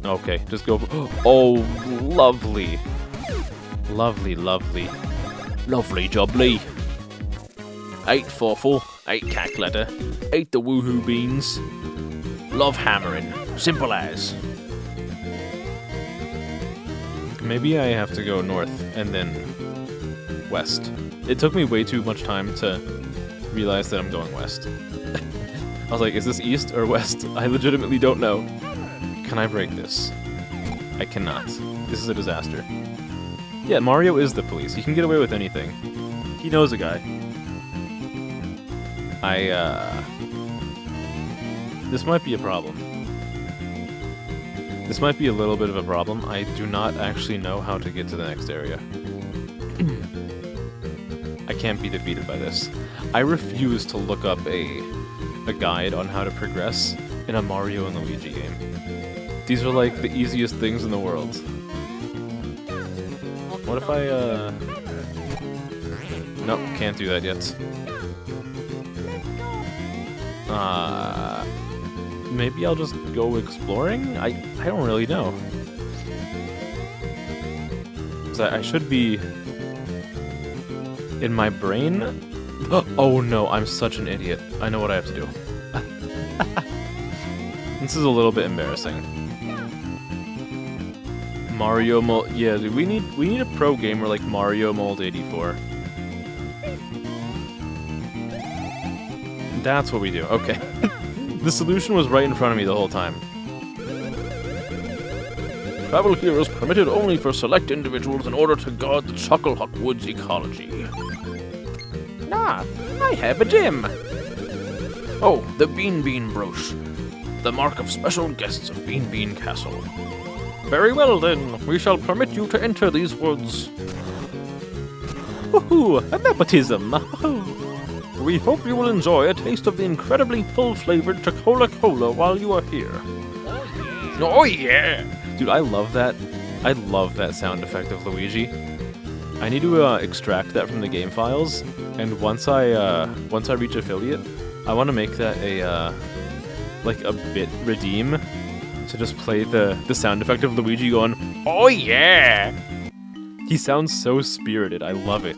Okay, just go. Oh, lovely. Lovely, lovely. Lovely jubbly. 8 fawful, 8 cack letter, 8 the woohoo beans. Love hammering. Simple as. Maybe I have to go north and then west. It took me way too much time to realize that I'm going west. I was like, is this east or west? I legitimately don't know. Can I break this? I cannot. This is a disaster. Yeah, Mario is the police. He can get away with anything. He knows a guy. This might be a problem. This might be a little bit of a problem. I do not actually know how to get to the next area. I can't be defeated by this. I refuse to look up a guide on how to progress in a Mario and Luigi game. These are like the easiest things in the world. What if I, Nope, can't do that yet. Maybe I'll just go exploring? I don't really know. 'Cause I should be... in my brain? Oh no, I'm such an idiot. I know what I have to do. This is a little bit embarrassing. Mario Mold... Yeah, dude, we need a pro gamer like Mario Mold 84. That's what we do. Okay. The solution was right in front of me the whole time. Travel here is permitted only for select individuals in order to guard the Chucklehuck Woods ecology. Ah, I have a gem. Oh, the Bean Bean brooch. The mark of special guests of Bean Bean Castle. Very well then, we shall permit you to enter these woods. Woohoo, a nepotism. We hope you will enjoy a taste of the incredibly full-flavored Chocola Cola while you are here. Oh yeah! Dude, I love that. I love that sound effect of Luigi. I need to extract that from the game files, and once I reach affiliate, I want to make that a like a bit redeem to just play the sound effect of Luigi going, oh yeah! He sounds so spirited. I love it.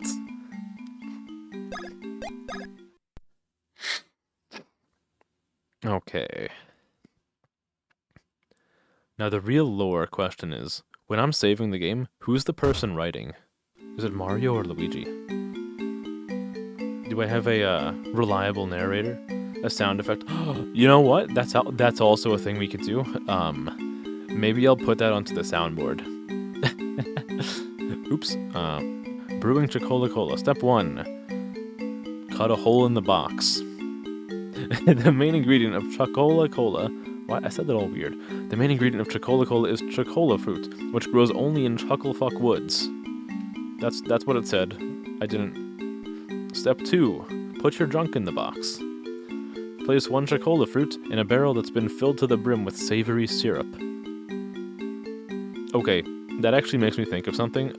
Okay. Now the real lore question is, when I'm saving the game, who's the person writing? Is it Mario or Luigi? Do I have a reliable narrator? A sound effect? You know what? That's also a thing we could do. Maybe I'll put that onto the soundboard. Oops. Brewing Chocola Cola. Step 1. Cut a hole in the box. The main ingredient of Chocola Cola... What? I said that all weird. The main ingredient of Chocola Cola is chocola fruit, which grows only in Chucklefuck Woods. That's what it said. I didn't... Step 2. Put your junk in the box. Place 1 chocola fruit in a barrel that's been filled to the brim with savory syrup. Okay, that actually makes me think of something.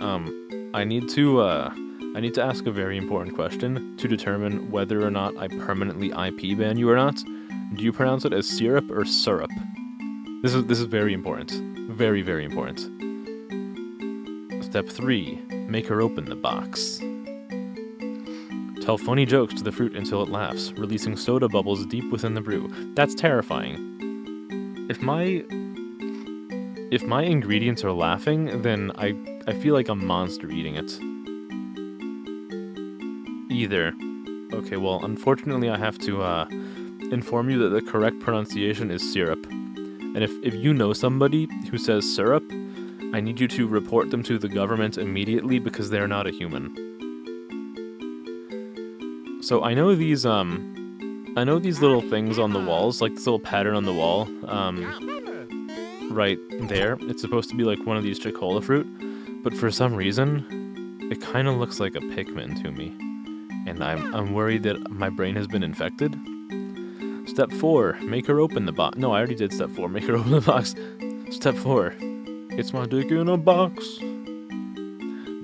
I need to ask a very important question to determine whether or not I permanently IP ban you or not. Do you pronounce it as syrup or syrup? This is very important. Very, very important. Step 3. Make her open the box. Tell funny jokes to the fruit until it laughs, releasing soda bubbles deep within the brew. That's terrifying. If my ingredients are laughing, then I feel like a monster eating it. Either. Okay, well, unfortunately I have to inform you that the correct pronunciation is syrup. And if you know somebody who says syrup, I need you to report them to the government immediately because they're not a human. So I know these little things on the walls, like this little pattern on the wall, right there. It's supposed to be like one of these Chocola fruit, but for some reason, it kind of looks like a Pikmin to me. And I'm worried that my brain has been infected. Step 4, make her open the box. No, I already did step 4, make her open the box. Step 4, it's my dick in a box.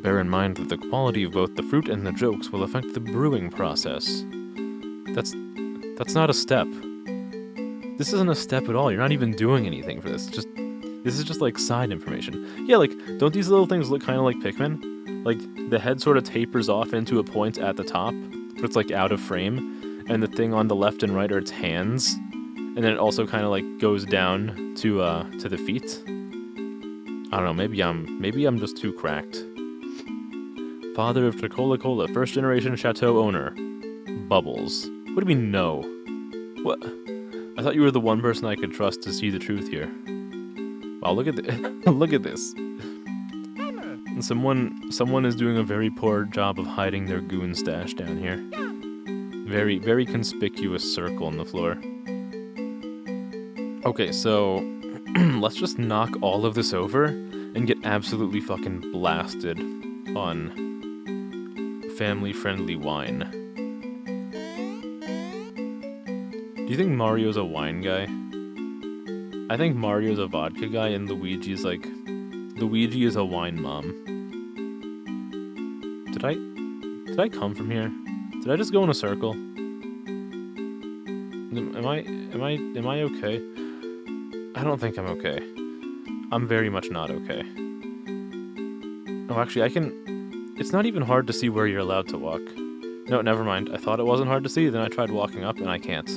Bear in mind that the quality of both the fruit and the jokes will affect the brewing process. That's not a step. This isn't a step at all. You're not even doing anything for this. This is just like side information. Yeah, like, don't these little things look kind of like Pikmin? Like, the head sort of tapers off into a point at the top, but it's like out of frame. And the thing on the left and right are its hands, and then it also kind of like goes down to the feet. I don't know. Maybe I'm just too cracked. Father of Chocola Cola, first generation chateau owner. Bubbles. What do we know? What? I thought you were the one person I could trust to see the truth here. Wow, look at look at this. And someone is doing a very poor job of hiding their goon stash down here. Very, very conspicuous circle on the floor. Okay, so let's just knock all of this over and get absolutely fucking blasted on family-friendly wine. Do you think Mario's a wine guy? I think Mario's a vodka guy and Luigi is a wine mom. Did I come from here? Did I just go in a circle? Am I okay? I don't think I'm okay. I'm very much not okay. Oh, actually, it's not even hard to see where you're allowed to walk. No, never mind. I thought it wasn't hard to see, then I tried walking up, and I can't.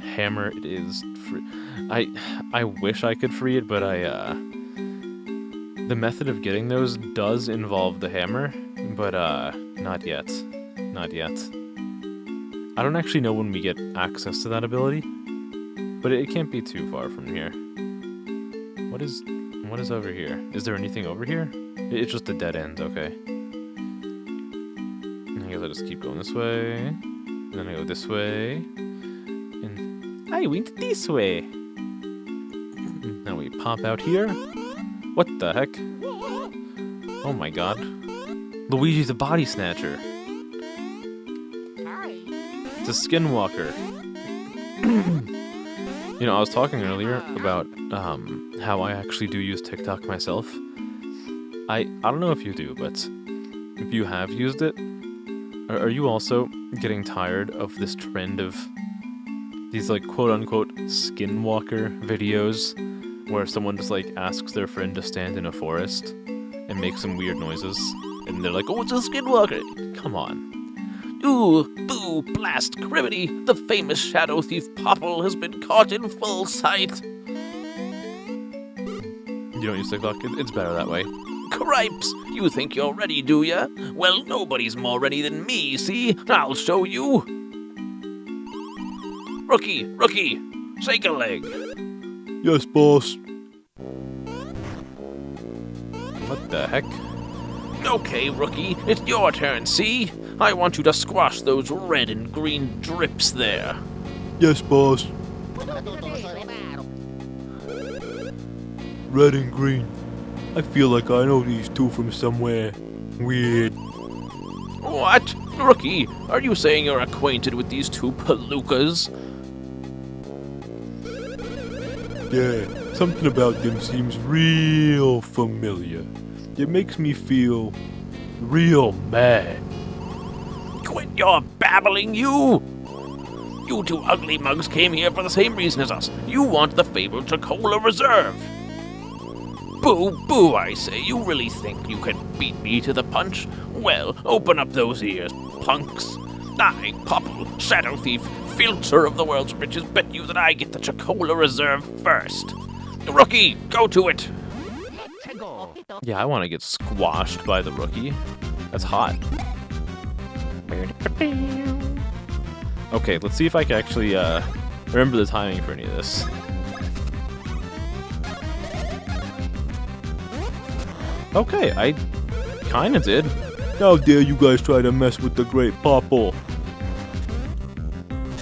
Hammer, it is free. I wish I could free it, but the method of getting those does involve the hammer, but, not yet. Not yet. I don't actually know when we get access to that ability, but it can't be too far from here. What is over here? Is there anything over here? It's just a dead end, okay. I guess I just keep going this way, and then I go this way, and I went this way. Now we pop out here. What the heck? Oh my god. Luigi's a body snatcher. It's a skinwalker. You know, I was talking earlier about how I actually do use TikTok myself. I don't know if you do, but if you have used it, are you also getting tired of this trend of these, like, quote-unquote skinwalker videos where someone just, like, asks their friend to stand in a forest and make some weird noises, and they're like, oh, it's a skinwalker! Come on. Ooh, boo, blast, criminy! The famous shadow thief Popple has been caught in full sight! You don't use TikTok? It's better that way. Cripes! You think you're ready, do ya? Well, nobody's more ready than me, see? I'll show you! Rookie! Shake a leg! Yes, boss. What the heck? Okay, Rookie, it's your turn, see? I want you to squash those red and green drips there. Yes, boss. Red and green. I feel like I know these two from somewhere. Weird. What? Rookie, are you saying you're acquainted with these two palookas? Yeah, something about them seems real familiar. It makes me feel real mad. Quit your babbling, you! You two ugly mugs came here for the same reason as us. You want the fabled Chocola Reserve. Boo, I say. You really think you can beat me to the punch? Well, open up those ears, punks. I, Popple, Shadow Thief, filter of the world's riches, bet you that I get the Chocola Reserve first. Rookie, go to it! Yeah, I want to get squashed by the rookie. That's hot. Okay, let's see if I can actually remember the timing for any of this. Okay, I kinda did. How dare you guys try to mess with the great Popple?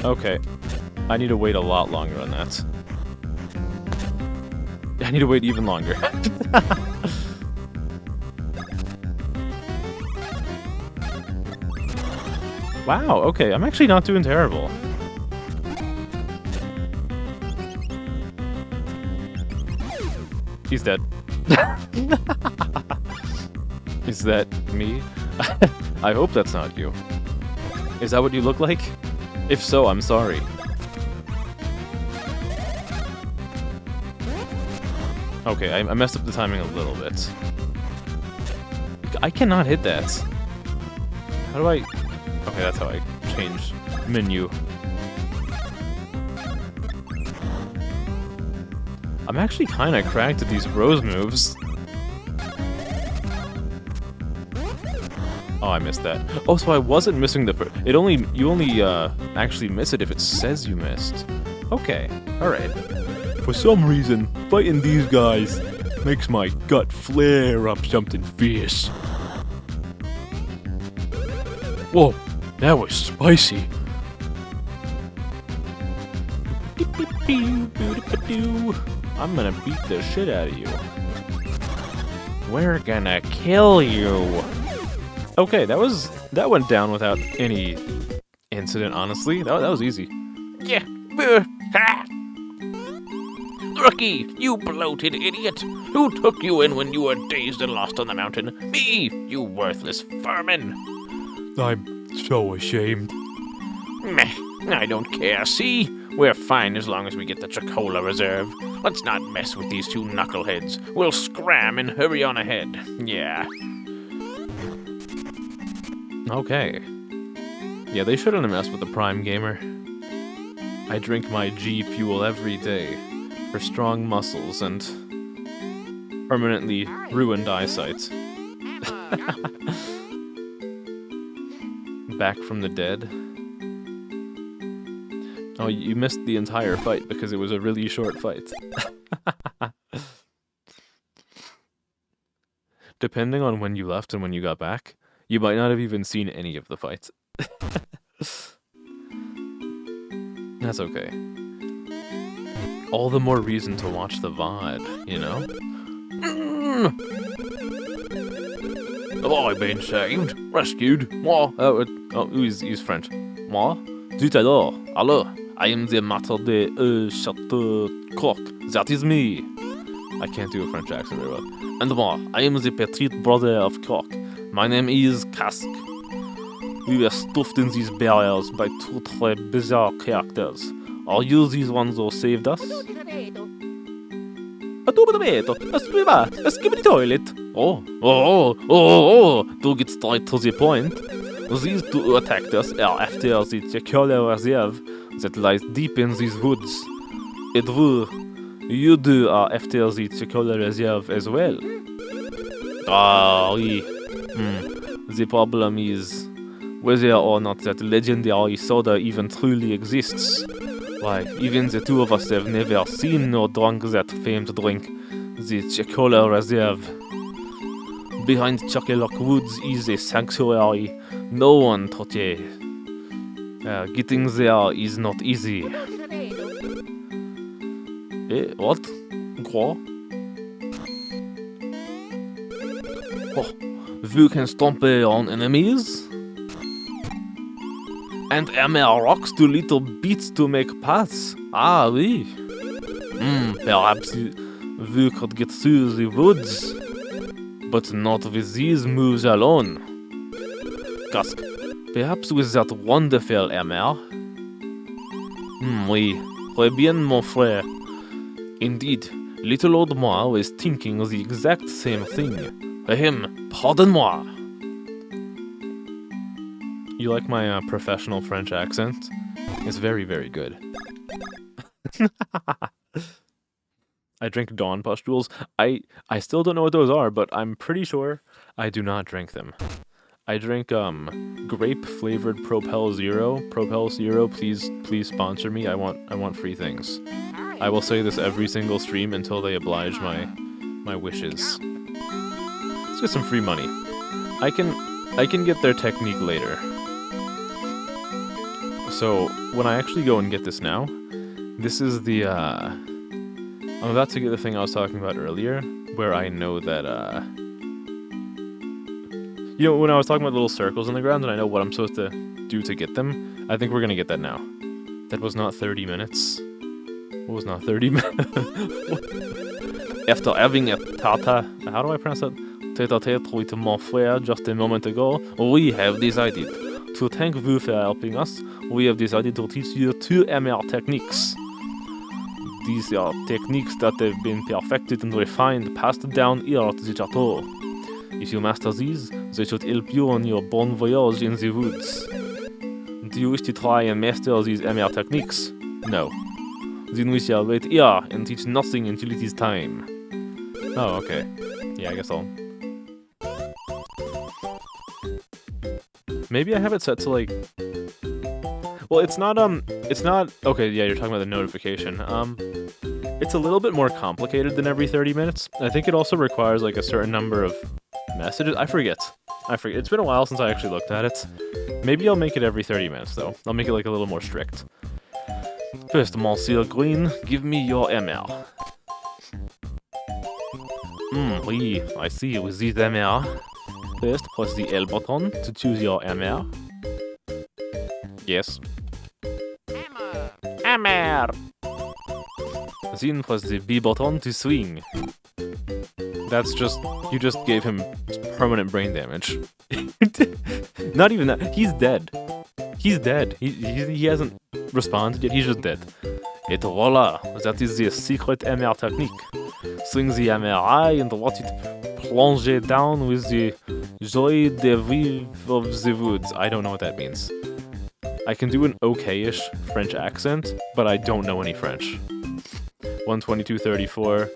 Okay, I need to wait a lot longer on that. I need to wait even longer. Wow, okay, I'm actually not doing terrible. He's dead. Is that me? I hope that's not you. Is that what you look like? If so, I'm sorry. Okay, I messed up the timing a little bit. I cannot hit that. How do I... Okay, that's how I change menu. I'm actually kind of cracked at these Rose moves. Oh, I missed that. Oh, so I wasn't missing the... You only actually miss it if it says you missed. Okay, alright. For some reason, fighting these guys makes my gut flare up something fierce. Whoa, that was spicy. I'm gonna beat the shit out of you. We're gonna kill you. Okay, that went down without any incident, honestly. That was easy. Yeah. Ha! Rookie, you bloated idiot! Who took you in when you were dazed and lost on the mountain? Me, you worthless vermin! I'm so ashamed. Meh, I don't care, see? We're fine as long as we get the Chocola Reserve. Let's not mess with these two knuckleheads. We'll scram and hurry on ahead. Yeah. Okay. Yeah, they shouldn't have messed with the Prime Gamer. I drink my G Fuel every day for strong muscles and permanently ruined eyesight. Back from the dead. Oh, you missed the entire fight because it was a really short fight. Depending on when you left and when you got back, you might not have even seen any of the fights. That's okay. All the more reason to watch the VOD, you know? Have I been saved? Rescued? Moi? He's French. Moi? Tout alors, I am the maître de Château Croc. That is me. I can't do a French accent very well. And moi, I am the petit brother of Croc. My name is Casque. We were stuffed in these barrels by two très bizarre characters. Are you these ones who saved us? A tomato, a squiba, a skibbity toilet. To get straight to the point. These two attacked us are after the Chocola Reserve that lies deep in these woods. Et vous, you two are after the Chocola Reserve as well. Ah, oui. The problem is whether or not that legendary soda even truly exists. Why, even the two of us have never seen nor drunk that famed drink, the Chocola Reserve. Behind Chocolate Woods is a sanctuary no one touches. Getting there is not easy. What? Quoi? Oh, you can stomp on enemies? And hammer rocks to little beats to make paths. Ah, oui. Perhaps you could get through the woods. But not with these moves alone. Casque, perhaps with that wonderful hammer? Oui, très bien, mon frère. Indeed, little old moi was thinking the exact same thing. Pardon-moi. You like my professional French accent? It's very, very good. I drink Dawn pustules. I still don't know what those are, but I'm pretty sure I do not drink them. I drink grape flavored Propel Zero. Propel Zero, please sponsor me. I want free things. I will say this every single stream until they oblige my wishes. Let's get some free money. I can get their technique later. So when I actually go and get this now, this is the I'm about to get the thing I was talking about earlier, where I know that, you know, when I was talking about little circles on the ground and I know what I'm supposed to do to get them, I think we're gonna get that now. That was not 30 minutes. What was not 30 minutes? After having a tata, how do I pronounce that? Tete-a-tete with mon frère just a moment ago, we have decided to thank you for helping us. We have decided to teach you 2 MR techniques. These are techniques that have been perfected and refined, passed down here at the chateau. If you master these, they should help you on your bon voyage in the woods. Do you wish to try and master these MR techniques? No. Then we shall wait here and teach nothing until it is time. Oh, okay. Yeah, I guess I'll... Maybe I have it set to, like... Well, it's not, okay, yeah, you're talking about the notification. It's a little bit more complicated than every 30 minutes. I think it also requires, like, a certain number of messages. I forget. It's been a while since I actually looked at it. Maybe I'll make it every 30 minutes, though. I'll make it, like, a little more strict. First, Monsieur Green, give me your ML. Oui, I see, with this ML. First, press the L button to choose your ML. Yes. Hammer! Then press the B button to swing. That's just... You just gave him permanent brain damage. Not even that. He's dead. He's dead. He hasn't responded yet. He's just dead. Et voila, that is the secret MR technique. Swing the MR high and let it plunge it down with the joie de vivre of the woods. I don't know what that means. I can do an okay-ish French accent, but I don't know any French. 122.34.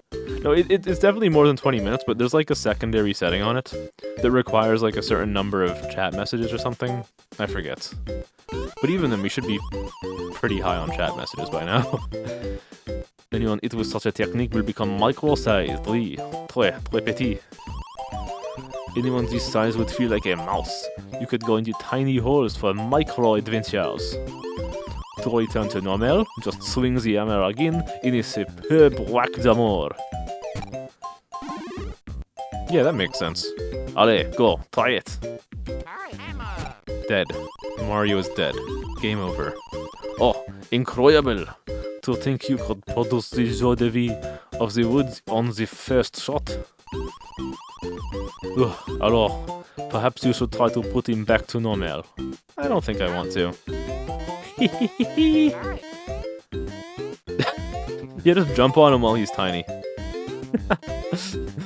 No, it's definitely more than 20 minutes, but there's like a secondary setting on it that requires like a certain number of chat messages or something. I forget. But even then, we should be pretty high on chat messages by now. Anyone it with such a technique will become micro-sized, oui, très petit. Anyone this size would feel like a mouse. You could go into tiny holes for micro-adventures. To return to normal, just swing the hammer again in a superb whack d'amour. Yeah, that makes sense. Allez, go, try it. Dead. Mario is dead. Game over. Oh, incredible! To think you could produce the joie de vie of the woods on the first shot. Alors, perhaps you should try to put him back to normal. I don't think I want to. Yeah, just jump on him while he's tiny.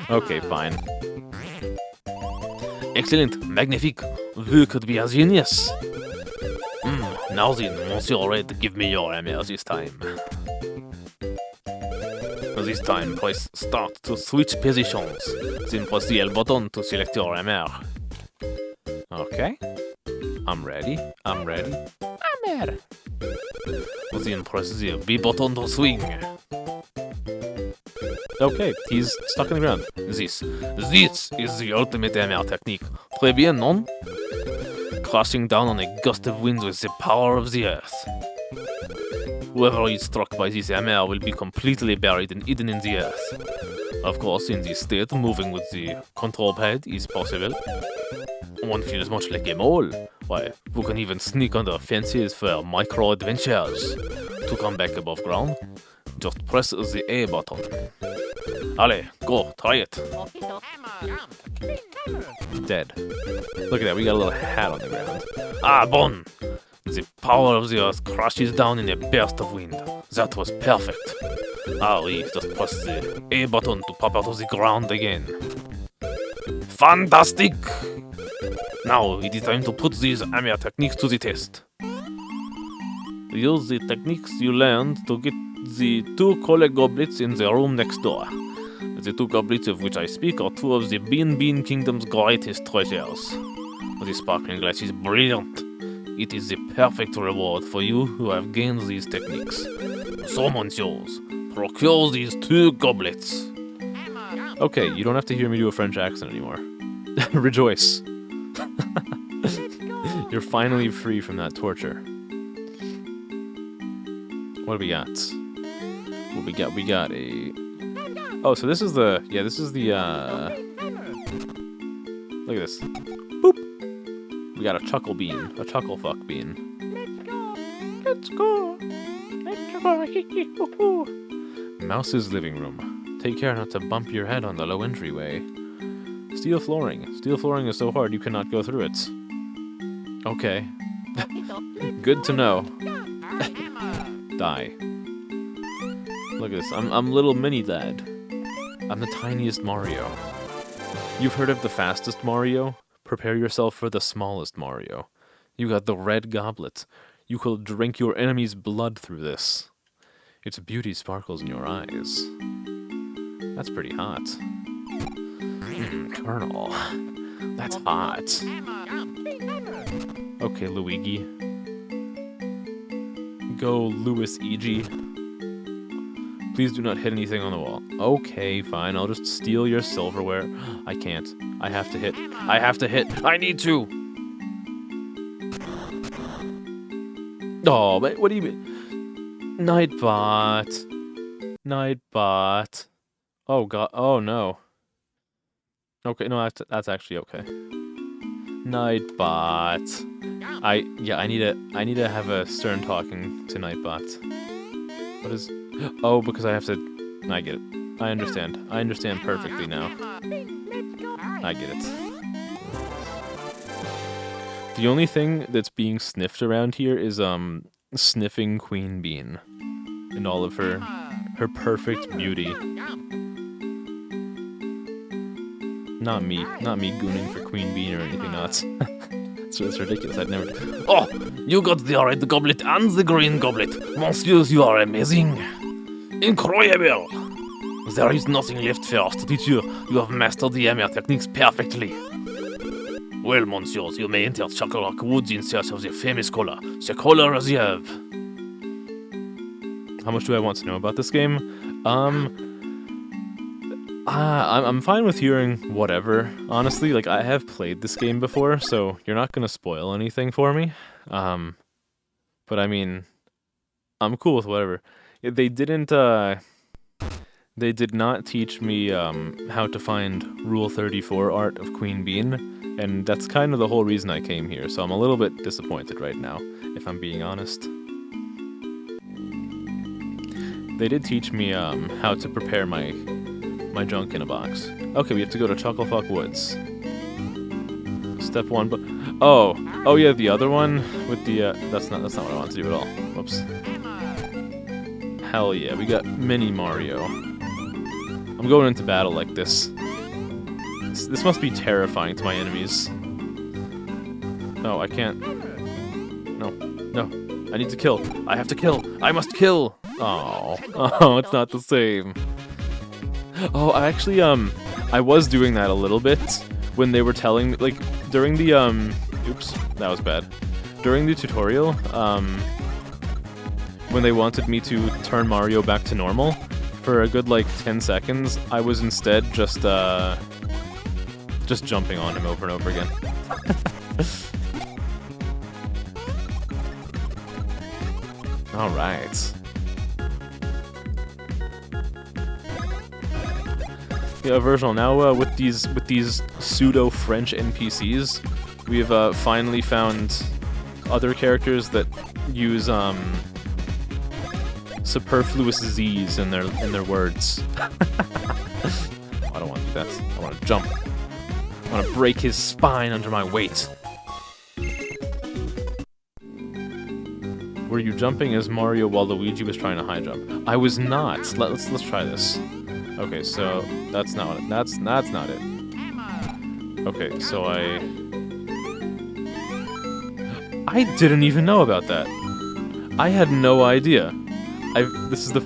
Okay, fine. Excellent, magnifique. Vous could be a genius. Now then, Monsieur Red, give me your hammer this time. This time, press start to switch positions. Then press the L button to select your hammer. Okay. I'm ready. Hammer. Then press the B button to swing. Okay, he's stuck in the ground. This is the ultimate hammer technique. Très bien, non? Crashing down on a gust of wind with the power of the earth. Whoever is struck by this hammer will be completely buried and hidden in the earth. Of course, in this state, moving with the control pad is possible. One feels much like a mole. Why, you can even sneak under fences for micro-adventures. To come back above ground, just press the A button. Allez, go, try it. Dead. Look at that, we got a little hat on the ground. Ah, bon! The power of the earth crashes down in a burst of wind. That was perfect. Ah, oui, just press the A button to pop out of the ground again. Fantastic! Now, it is time to put these hammer techniques to the test. Use the techniques you learned to get the 2 cola goblets in the room next door. The 2 goblets of which I speak are 2 of the Bean Kingdom's greatest treasures. The sparkling glass is brilliant. It is the perfect reward for you who have gained these techniques. So, monsieurs, procure these 2 goblets. Okay, you don't have to hear me do a French accent anymore. Rejoice. You're finally free from that torture. What do we got? We got a... Oh, so this is the... Yeah, this is the, Look at this. Boop! We got a chuckle bean. A chuckle fuck bean. Let's go! Mouse's living room. Take care not to bump your head on the low entryway. Steel flooring. Steel flooring is so hard you cannot go through it. Okay. Good to know. Die. Look at this. I'm little mini dad. I'm the tiniest Mario. You've heard of the fastest Mario? Prepare yourself for the smallest Mario. You got the red goblet. You could drink your enemy's blood through this. Its beauty sparkles in your eyes. That's pretty hot. Colonel. That's hot. Okay, Luigi. Go, Louis E.G. Please do not hit anything on the wall. Okay, fine. I'll just steal your silverware. I can't. I have to hit. I have to hit. I need to! Oh, but what do you mean? Nightbot. Nightbot. Oh, God. Oh, no. Okay, no, that's actually okay. Nightbot. I need to have a stern talking to Nightbot. What is... Oh, because I have to... I get it. I understand. I understand perfectly now. I get it. The only thing that's being sniffed around here is sniffing Queen Bean in all of her perfect beauty. Not me gooning for Queen Bean or anything else. It's ridiculous. I'd never. Oh, you got the red goblet and the green goblet. Monsieurs, you are amazing. Incredible. There is nothing left for us to teach you. You have mastered the hammer techniques perfectly. Well, monsieurs, you may enter Chocolate Woods in search of the famous color, the color reserve. How much do I want to know about this game? I'm fine with hearing whatever, honestly. Like, I have played this game before, so you're not gonna spoil anything for me. But I mean, I'm cool with whatever. They did not teach me how to find Rule 34 art of Queen Bean, and that's kind of the whole reason I came here, so I'm a little bit disappointed right now, if I'm being honest. They did teach me how to prepare my junk in a box. Okay, we have to go to Chucklefuck Woods. Step 1, but oh yeah, the other one with the that's not what I wanted to do at all. Whoops. Hell yeah, we got Mini Mario. I'm going into battle like this. This must be terrifying to my enemies. No, I can't. No, I need to kill. I have to kill. I must kill. Oh, it's not the same. Oh, I actually, I was doing that a little bit when they were telling me, like, during the, oops, that was bad. During the tutorial, when they wanted me to turn Mario back to normal, for a good, like, 10 seconds, I was instead just jumping on him over and over again. Alright. Yeah, Virgil, now with these pseudo-French NPCs, we've finally found other characters that use superfluous Z's in their words. I don't want to do that. I want to jump. I want to break his spine under my weight. Were you jumping as Mario while Luigi was trying to high jump? I was not. Let's try this. Okay, so that's not it. That's not it. Okay, so I didn't even know about that. I had no idea. This is the.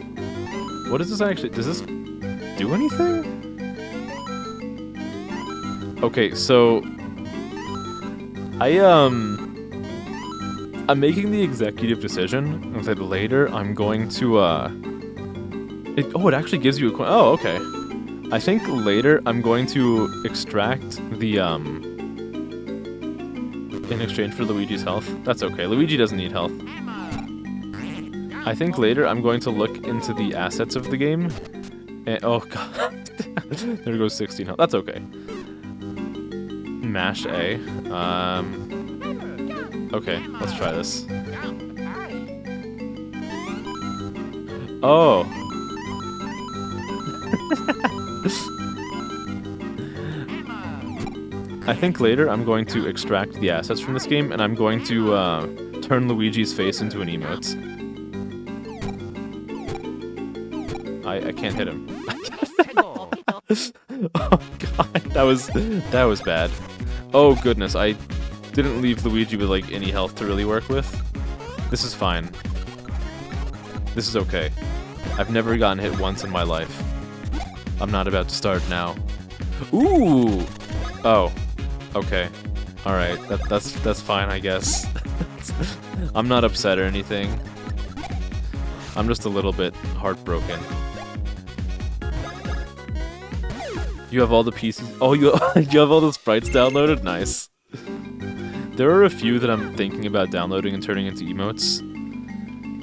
What is this actually? Does this do anything? Okay, so I'm making the executive decision that later I'm going to it actually gives you a coin. Oh, okay. I think later I'm going to extract the in exchange for Luigi's health. That's okay. Luigi doesn't need health. I think later I'm going to look into the assets of the game. And, oh god. There goes 16 health. That's okay. Mash A. Okay, let's try this. Oh. I think later I'm going to extract the assets from this game, and I'm going to turn Luigi's face into an emote. I can't hit him. Oh god, that was bad. Oh goodness, I didn't leave Luigi with like any health to really work with. This is fine. This is okay. I've never gotten hit once in my life. I'm not about to start now. Ooh! Oh. Okay. Alright, that's fine, I guess. I'm not upset or anything. I'm just a little bit heartbroken. You have all the pieces. Oh, you have all the sprites downloaded? Nice. There are a few that I'm thinking about downloading and turning into emotes.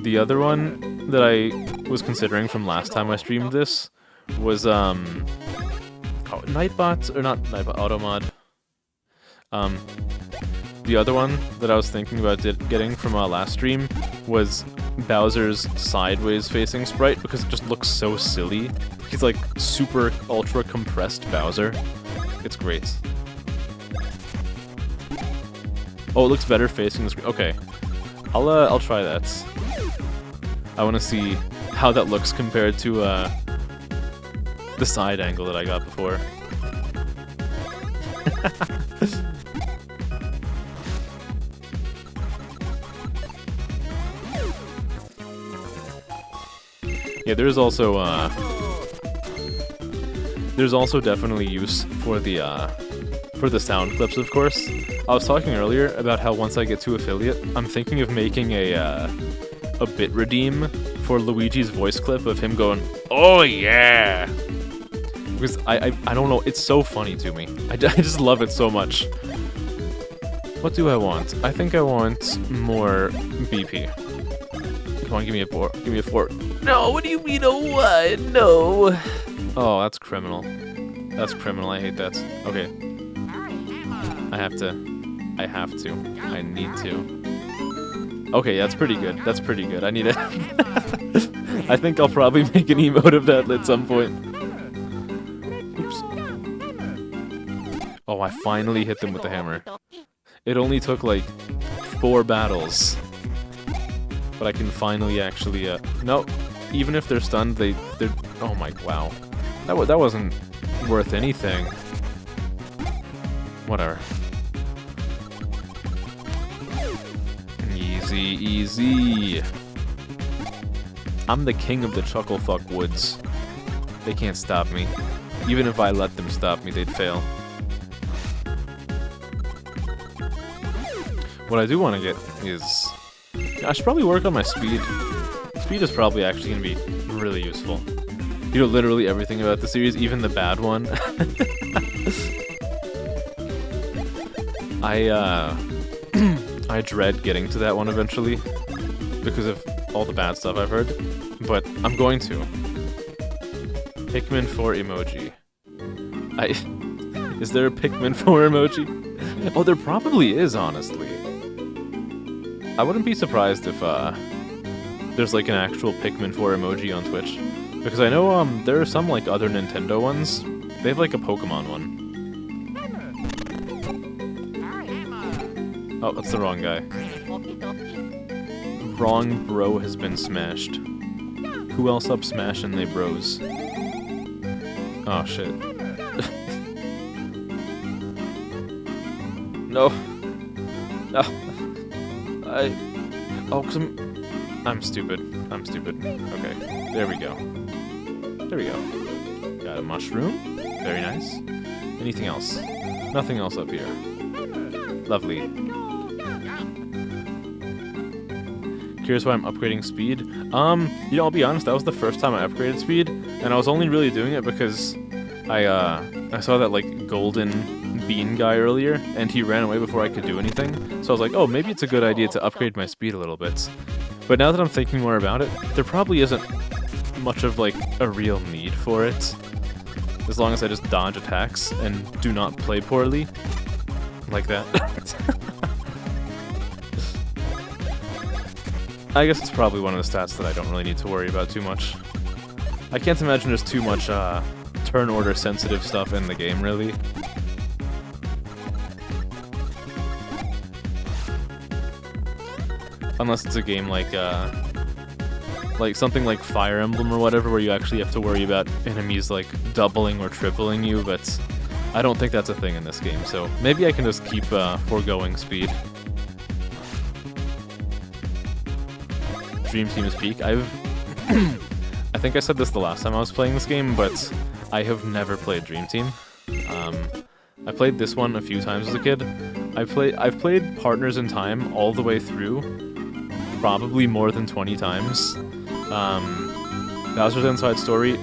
The other one that I was considering from last time I streamed this was, Nightbot, or not Nightbot, Automod. The other one that I was thinking about getting from last stream was Bowser's sideways facing sprite, because it just looks so silly. He's like super ultra compressed Bowser. It's great. Oh, it looks better facing the screen. Okay, I'll try that. I want to see how that looks compared to the side angle that I got before. Yeah, there's also definitely use for the sound clips, of course. I was talking earlier about how once I get to affiliate, I'm thinking of making a bit redeem for Luigi's voice clip of him going, "Oh yeah!" Because I don't know, it's so funny to me. I just love it so much. What do I want? I think I want more BP. Come on, give me a 4. Give me a 4. No, what do you mean, oh what? No. Oh, that's criminal. That's criminal, I hate that. Okay. I have to. I need to. Okay, that's pretty good. That's pretty good. I need it. I think I'll probably make an emote of that at some point. Oops. Oh, I finally hit them with the hammer. It only took like 4 battles. But I can finally actually, no, even if they're stunned, they're, oh my, wow. That wasn't worth anything. Whatever. Easy, easy. I'm the king of the Chucklefuck Woods. They can't stop me. Even if I let them stop me, they'd fail. What I do want to get is... I should probably work on my speed. Speed is probably actually going to be really useful. You know, literally everything about the series, even the bad one. I dread getting to that one eventually because of all the bad stuff I've heard, but I'm going to. Pikmin 4 emoji. Is there a Pikmin 4 emoji? Oh, there probably is, honestly. I wouldn't be surprised if there's like an actual Pikmin 4 emoji on Twitch, because I know there are some like other Nintendo ones. They have like a Pokemon one. Oh, that's the wrong guy. Wrong bro has been smashed. Who else up smashing they bros? Oh shit. No. No. Oh, cause I'm stupid. I'm stupid. Okay, there we go. There we go. Got a mushroom. Very nice. Anything else? Nothing else up here. Lovely. Curious why I'm upgrading speed? You know, I'll be honest, that was the first time I upgraded speed, and I was only really doing it because I saw that, like, golden bean guy earlier, and he ran away before I could do anything, so I was like, oh, maybe it's a good idea to upgrade my speed a little bit. But now that I'm thinking more about it, there probably isn't much of, like, a real need for it, as long as I just dodge attacks and do not play poorly. Like that. I guess it's probably one of the stats that I don't really need to worry about too much. I can't imagine there's too much turn order sensitive stuff in the game, really. Unless it's a game like something like Fire Emblem or whatever, where you actually have to worry about enemies like doubling or tripling you, but I don't think that's a thing in this game, so maybe I can just keep foregoing speed. Dream Team is peak. I think I said this the last time I was playing this game, but I have never played Dream Team. I played this one a few times as a kid. I've played Partners in Time all the way through, probably more than 20 times. Bowser's Inside Story,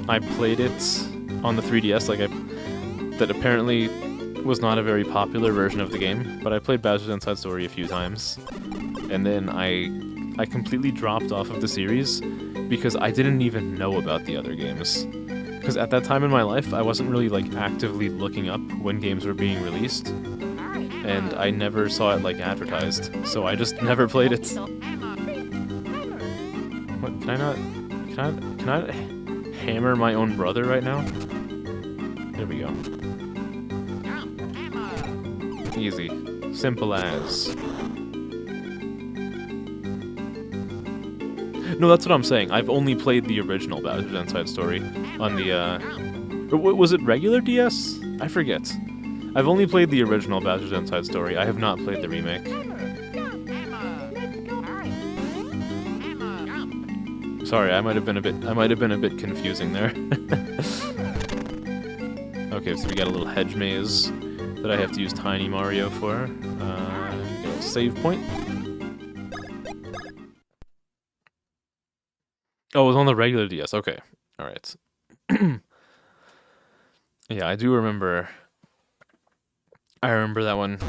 I played it on the 3DS, that apparently was not a very popular version of the game, but I played Bowser's Inside Story a few times, and then I completely dropped off of the series because I didn't even know about the other games. Because at that time in my life, I wasn't really like actively looking up when games were being released, and I never saw it like advertised, so I just never played it. What, can I hammer my own brother right now? There we go. Easy. Simple as. No, that's what I'm saying. I've only played the original Bowser's Inside Story on the, or was it regular DS? I forget. I've only played the original Bowser's Inside Story. I have not played the remake. Sorry, I might have been a bit confusing there. Okay, so we got a little hedge maze that I have to use Tiny Mario for. Get a save point. Oh, it was on the regular DS. Okay, all right. Yeah, I do remember. I remember that one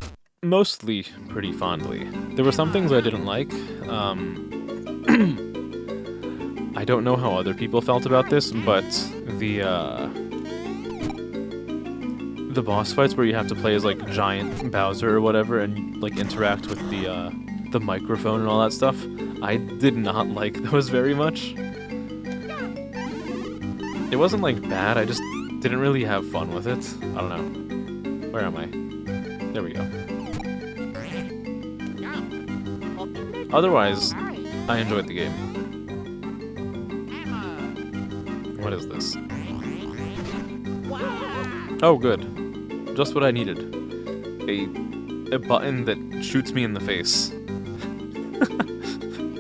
mostly pretty fondly. There were some things I didn't like. I don't know how other people felt about this, but the boss fights where you have to play as like giant Bowser or whatever and like interact with the microphone and all that stuff, I did not like those very much. It wasn't like bad, I just didn't really have fun with it. I don't know. Where am I? There we go. Otherwise, I enjoyed the game. What is this? Oh, good. Just what I needed. A button that shoots me in the face.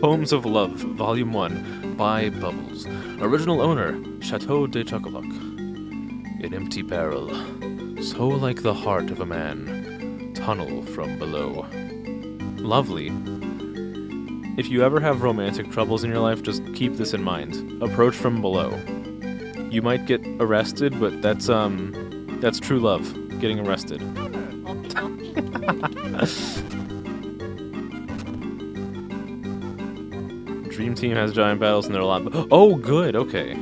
Poems of Love, Volume 1, by Bubbles. Original owner, Chateau de Chocolat. An empty barrel, so like the heart of a man. Tunnel from below. Lovely. If you ever have romantic troubles in your life, just keep this in mind. Approach from below. You might get arrested, but that's true love, getting arrested. Dream Team has giant battles and they're a lot. Oh, good. Okay.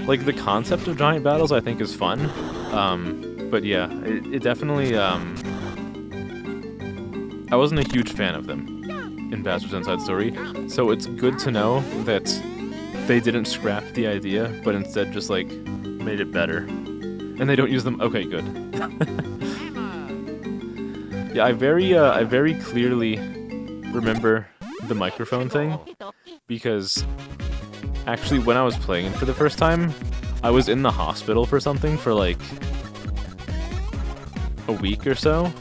Like the concept of giant battles, I think is fun. But yeah, it definitely. I wasn't a huge fan of them in Bowser's Inside Story, so it's good to know that they didn't scrap the idea, but instead just like made it better. And they don't use them. Okay, good. Yeah, I very clearly remember the microphone thing because actually when I was playing it for the first time, I was in the hospital for something for like a week or so,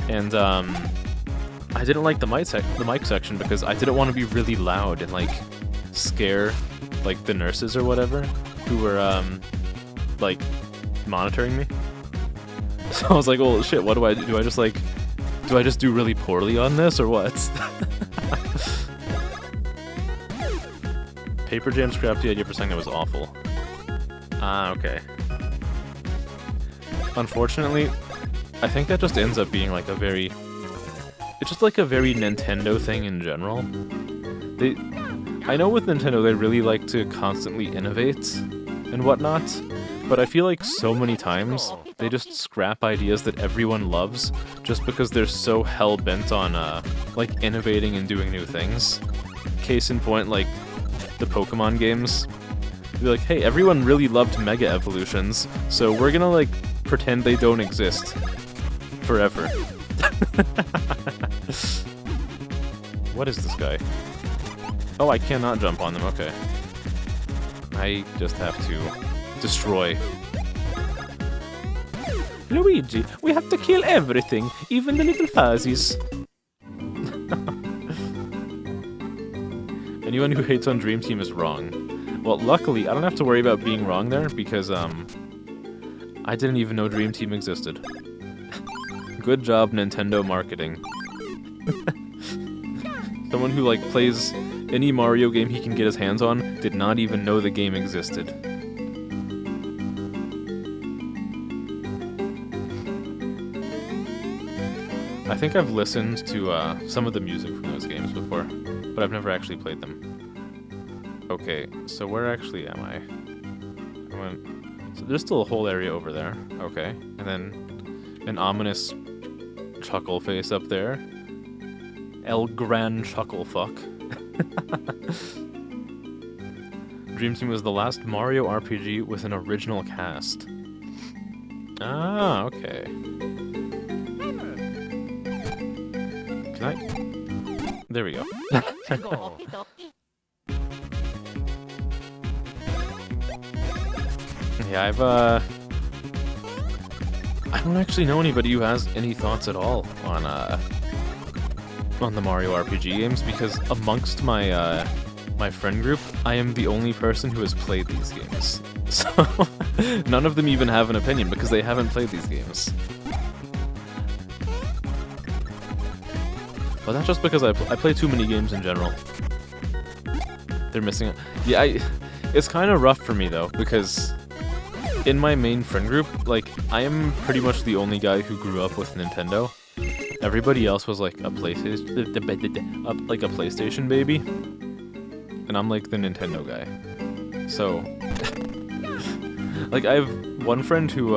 and I didn't like the mic section because I didn't want to be really loud and like scare like the nurses or whatever who were like monitoring me. So I was like, oh shit, what do I do? Do I just do really poorly on this or what? Paper Jam scrapped the idea for something that was awful. Ah, okay. Unfortunately, I think that just ends up being like a very... It's just like a very Nintendo thing in general. I know with Nintendo they really like to constantly innovate and whatnot, but I feel like so many times they just scrap ideas that everyone loves just because they're so hell-bent on like innovating and doing new things. Case in point, like the Pokemon games. They're like, hey, everyone really loved Mega Evolutions, so we're gonna like pretend they don't exist forever. What is this guy? Oh, I cannot jump on them, okay. I just have to destroy. Luigi, we have to kill everything, even the little fuzzies. Anyone who hates on Dream Team is wrong. Well, luckily, I don't have to worry about being wrong there, because, I didn't even know Dream Team existed. Good job, Nintendo marketing. Someone who, like, plays any Mario game he can get his hands on did not even know the game existed. I think I've listened to, some of the music from those games before, but I've never actually played them. Okay, so where actually am I? So there's still a whole area over there. Okay, and then an ominous chuckle face up there. El Gran Chucklefuck. Dream Team was the last Mario RPG with an original cast. Ah, okay. There we go. Yeah, I don't actually know anybody who has any thoughts at all on the Mario RPG games, because amongst my my friend group, I am the only person who has played these games. So none of them even have an opinion because they haven't played these games. But that's just because I play too many games in general. They're missing. Yeah, it's kind of rough for me though, because in my main friend group, like, I am pretty much the only guy who grew up with Nintendo. Everybody else was like a PlayStation baby, and I'm like the Nintendo guy. So, like, I have one friend who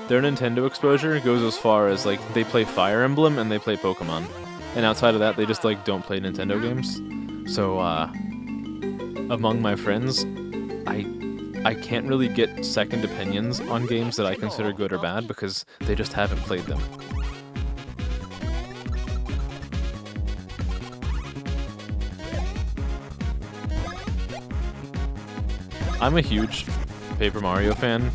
their Nintendo exposure goes as far as like they play Fire Emblem and they play Pokemon, and outside of that, they just like don't play Nintendo games. So, among my friends, I can't really get second opinions on games that I consider good or bad because they just haven't played them. I'm a huge Paper Mario fan,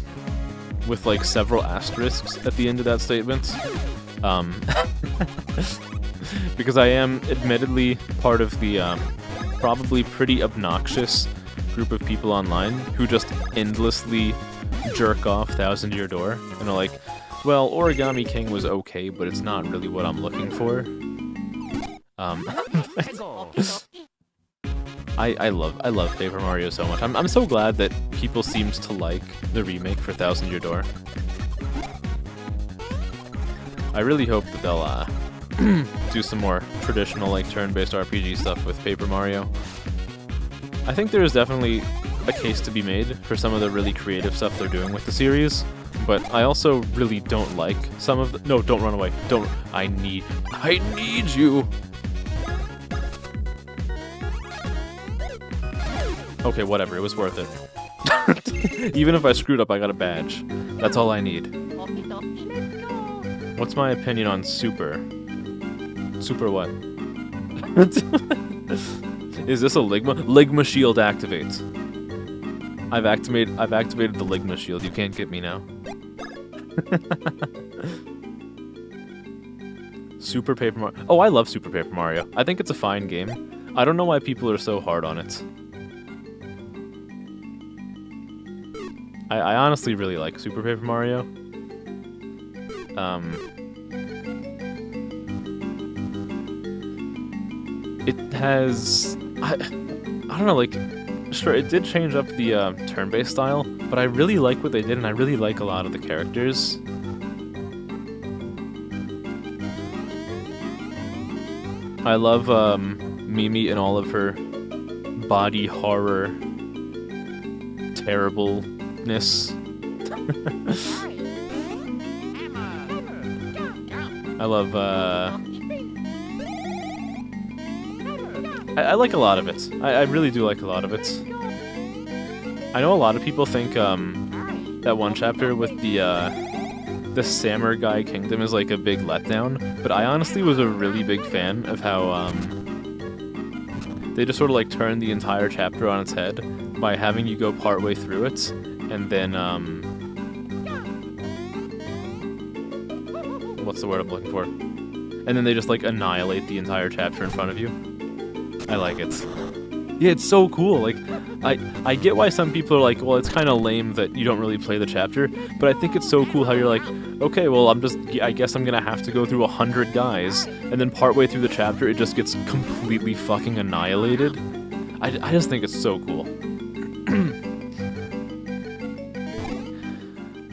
with like several asterisks at the end of that statement. Because I am admittedly part of the probably pretty obnoxious group of people online who just endlessly jerk off Thousand Year Door and are like, well, Origami King was okay, but it's not really what I'm looking for. I love Paper Mario so much. I'm so glad that people seemed to like the remake for Thousand Year Door. I really hope that they'll do some more traditional like turn-based RPG stuff with Paper Mario. I think there is definitely a case to be made for some of the really creative stuff they're doing with the series, but I also really don't like some of the— No, don't run away. Don't— I need you! Okay, whatever, it was worth it. Even if I screwed up, I got a badge. That's all I need. What's my opinion on Super? Super what? Is this a Ligma? Ligma shield activates. I've activated the Ligma shield. You can't get me now. Super Paper Mario. Oh, I love Super Paper Mario. I think it's a fine game. I don't know why people are so hard on it. I honestly really like Super Paper Mario. It has— I don't know, like, sure, it did change up the turn-based style, but I really like what they did, and I really like a lot of the characters. I love Mimi and all of her body horror terribleness. I love I like a lot of it. I really do like a lot of it. I know a lot of people think that one chapter with the Samurai Kingdom is like a big letdown, but I honestly was a really big fan of how they just sort of like turned the entire chapter on its head by having you go partway through it, and then what's the word I'm looking for? And then they just like annihilate the entire chapter in front of you. I like it. Yeah, it's so cool. Like, I get why some people are like, well, it's kind of lame that you don't really play the chapter, but I think it's so cool how you're like, okay, well, I guess I'm gonna have to go through 100 guys, and then partway through the chapter, it just gets completely fucking annihilated. I just think it's so cool.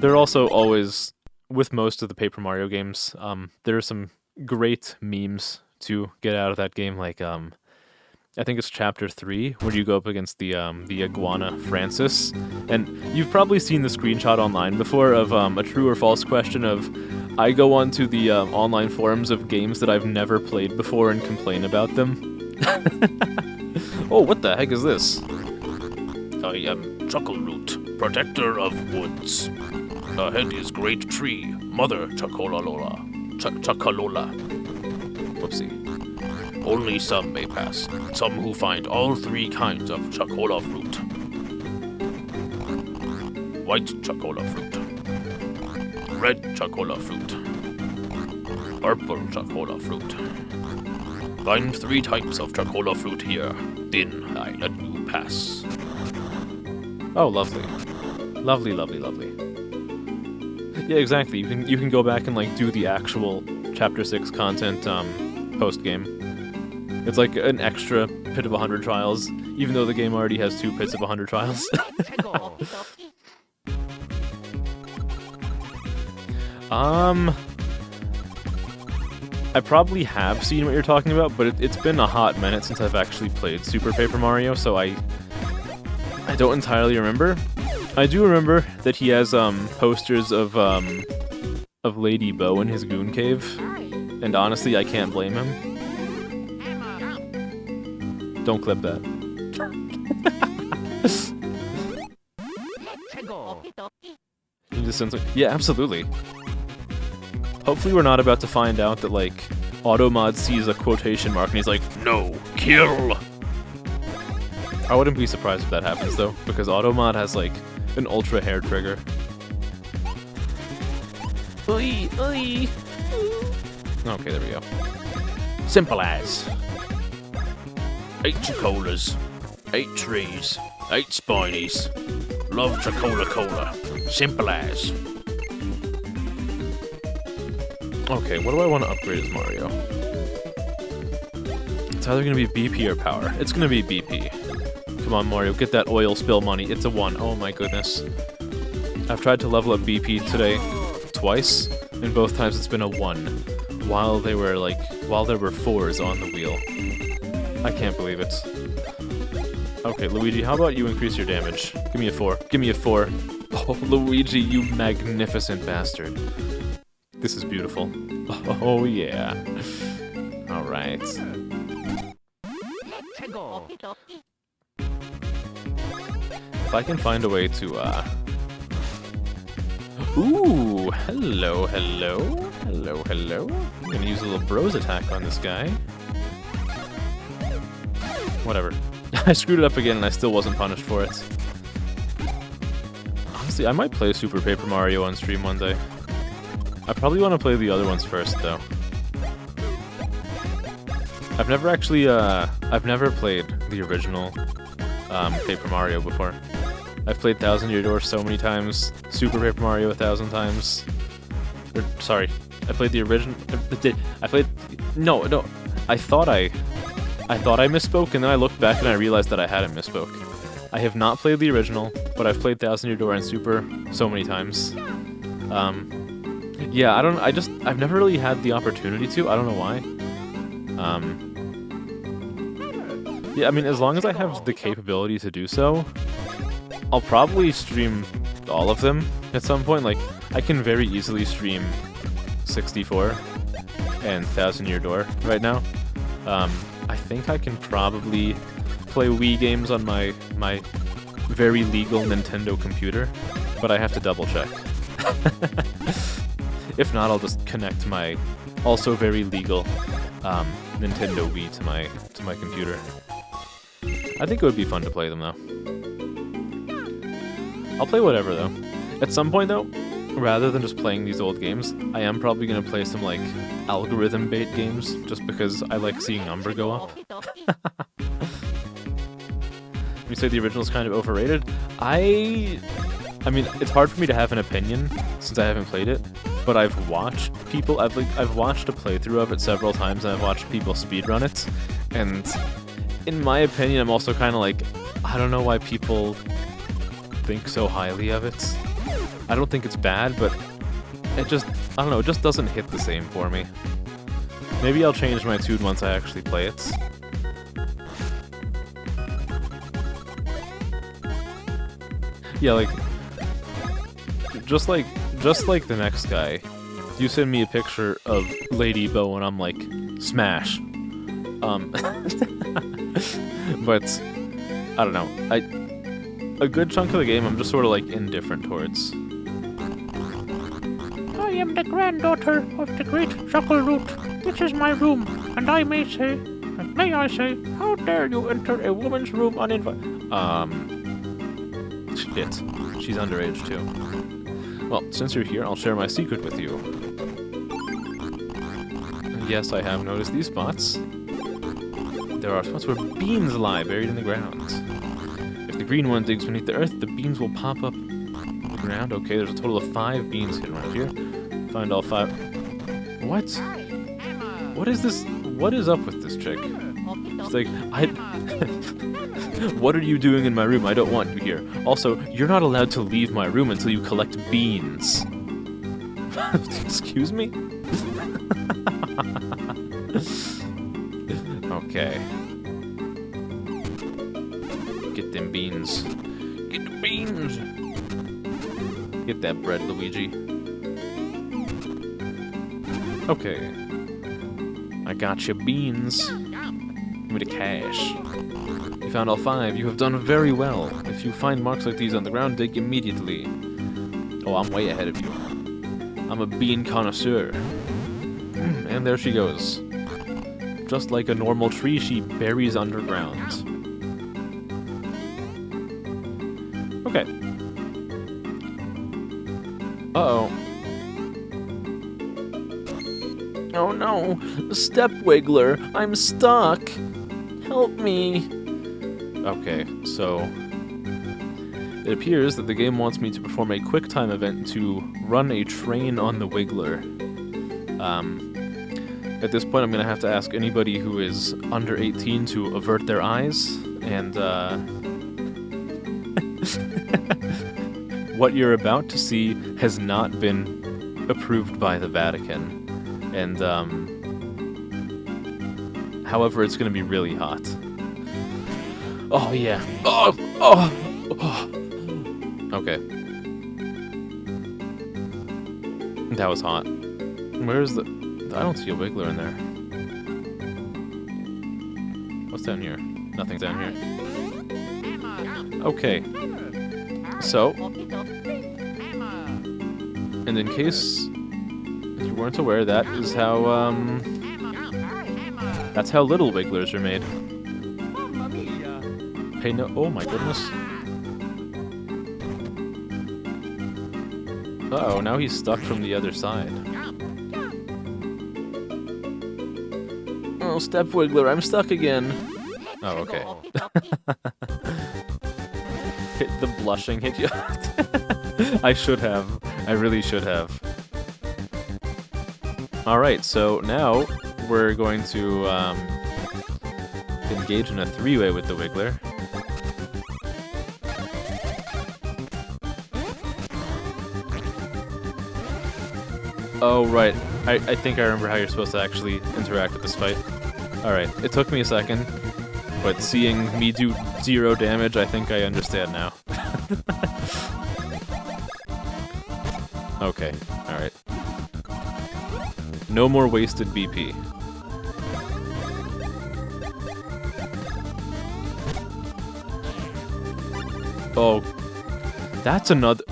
There are also always, with most of the Paper Mario games, there are some great memes to get out of that game, like, I think it's Chapter 3, where you go up against the iguana Francis, and you've probably seen the screenshot online before of a true or false question of, I go onto the online forums of games that I've never played before and complain about them. Oh, what the heck is this? I am Chuckleroot, protector of woods. Ahead is great tree, Mother Chakolola. Chakalola. Whoopsie. Only some may pass. Some who find all 3 kinds of chocola fruit. White chocola fruit. Red chocola fruit. Purple chocola fruit. Find 3 types of chocola fruit here. Then I let you pass. Oh, lovely. Lovely, lovely, lovely. Yeah, exactly. You can go back and like do the actual Chapter 6 content post game. It's like an extra pit of 100 trials, even though the game already has 2 pits of 100 trials. I probably have seen what you're talking about, but it's been a hot minute since I've actually played Super Paper Mario, so I don't entirely remember. I do remember that he has posters of Lady Bo in his goon cave, and honestly, I can't blame him. Don't clip that. He just sounds like, yeah, absolutely. Hopefully we're not about to find out that, like, Automod sees a quotation mark and he's like, no, kill! I wouldn't be surprised if that happens, though, because Automod has, like, an ultra hair trigger. Oi, oi. Okay, there we go. Simple as. 8 chocolas, 8 trees, 8 spinies. Love chocola cola. Simple as. Okay, what do I want to upgrade as Mario? It's either going to be BP or power. It's going to be BP. Come on, Mario, get that oil spill money. It's a 1. Oh my goodness. I've tried to level up BP today twice, and both times it's been a 1. While there were 4s on the wheel. I can't believe it. Okay, Luigi, how about you increase your damage? Give me a 4. Give me a 4. Oh, Luigi, you magnificent bastard. This is beautiful. Oh, yeah. Alright. If I can find a way to, Ooh! Hello, hello. Hello, hello. I'm gonna use a little bros attack on this guy. Whatever. I screwed it up again and I still wasn't punished for it. Honestly, I might play Super Paper Mario on stream one day. I probably want to play the other ones first, though. I've never actually, I've never played the original, Paper Mario before. I've played Thousand Year Door so many times, Super Paper Mario 1,000 times. Or, sorry, I played the original, no, I thought I misspoke, and then I looked back and I realized that I hadn't misspoke. I have not played the original, but I've played Thousand Year Door and Super so many times. Yeah, I've never really had the opportunity to, I don't know why. Yeah, I mean, as long as I have the capability to do so, I'll probably stream all of them at some point. Like, I can very easily stream 64 and Thousand Year Door right now. I think I can probably play Wii games on my very legal Nintendo computer, but I have to double check. If not, I'll just connect my also very legal Nintendo Wii to my computer. I think it would be fun to play them, though. I'll play whatever, though. At some point, though, rather than just playing these old games, I am probably going to play some, like, algorithm bait games, just because I like seeing Umber go up. You say the original's kind of overrated? I mean, it's hard for me to have an opinion, since I haven't played it, but I've watched people, I've watched a playthrough of it several times, and I've watched people speedrun it, and in my opinion, I'm also kind of like, I don't know why people think so highly of it. I don't think it's bad, but it just, I don't know, it just doesn't hit the same for me. Maybe I'll change my tune once I actually play it. Yeah, like, just like the next guy, you send me a picture of Lady Bo and I'm like, smash. But, I don't know, a good chunk of the game I'm just sort of like indifferent towards. I am the granddaughter of the great Chuckle Root. This is my room, and I may say, May I say, how dare you enter a woman's room uninvited? Shit. She's underage, too. Well, since you're here, I'll share my secret with you. Yes, I have noticed these spots. There are spots where beans lie buried in the ground. If the green one digs beneath the earth, the beans will pop up from the ground. Okay, there's a total of 5 beans hidden around here. Find all 5. What? What is this? What is up with this chick? It's like, what are you doing in my room? I don't want you here. Also, you're not allowed to leave my room until you collect beans. Excuse me? Okay. Get them beans. Get the beans. Get that bread, Luigi. Okay. I got your beans. Give me the cash. You found all 5. You have done very well. If you find marks like these on the ground, dig immediately. Oh, I'm way ahead of you. I'm a bean connoisseur. And there she goes. Just like a normal tree, she buries underground. Okay. Uh-oh. Oh no, Step Wiggler, I'm stuck. Help me. Okay, so it appears that the game wants me to perform a quick time event to run a train on the Wiggler. At this point, I'm going to have to ask anybody who is under 18 to avert their eyes, and what you're about to see has not been approved by the Vatican. And, however, it's going to be really hot. Oh, yeah. Oh! Okay. That was hot. Where's the... I don't see a Wiggler in there. What's down here? Nothing's down here. Okay. So... And in case you weren't aware, that is how, that's how little Wigglers are made. Hey, no... Oh my goodness. Uh-oh, now he's stuck from the other side. Oh, Step Wiggler, I'm stuck again. Oh, okay. Hit the blushing hit you. I should have. I really should have. Alright, so now we're going to engage in a 3-way with the Wiggler. Oh, right. I think I remember how you're supposed to actually interact with this fight. Alright, it took me a second, but seeing me do 0 damage, I think I understand now. Okay, alright. No more wasted BP. Oh, that's another...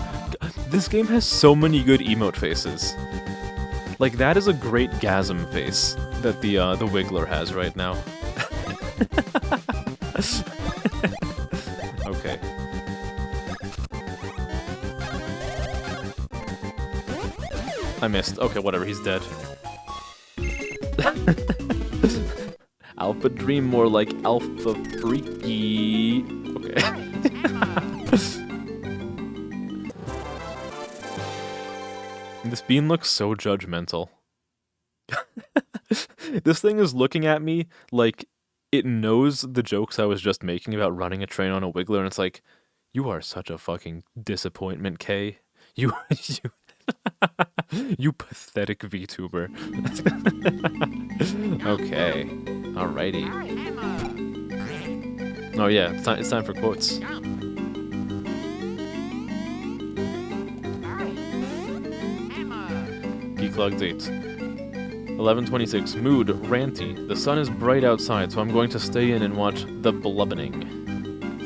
This game has so many good emote faces. Like, that is a great gasm face that the Wiggler has right now. Okay. I missed. Okay, whatever, he's dead. Alpha Dream, more like Alpha Freaky. Okay. This bean looks so judgmental. This thing is looking at me like it knows the jokes I was just making about running a train on a Wiggler, and it's like, you are such a fucking disappointment, Kay. You you pathetic VTuber. Okay. Alrighty. Oh yeah, it's time for quotes. Geeklog date. 11:26. Mood, ranty. The sun is bright outside, so I'm going to stay in and watch The Blubbening.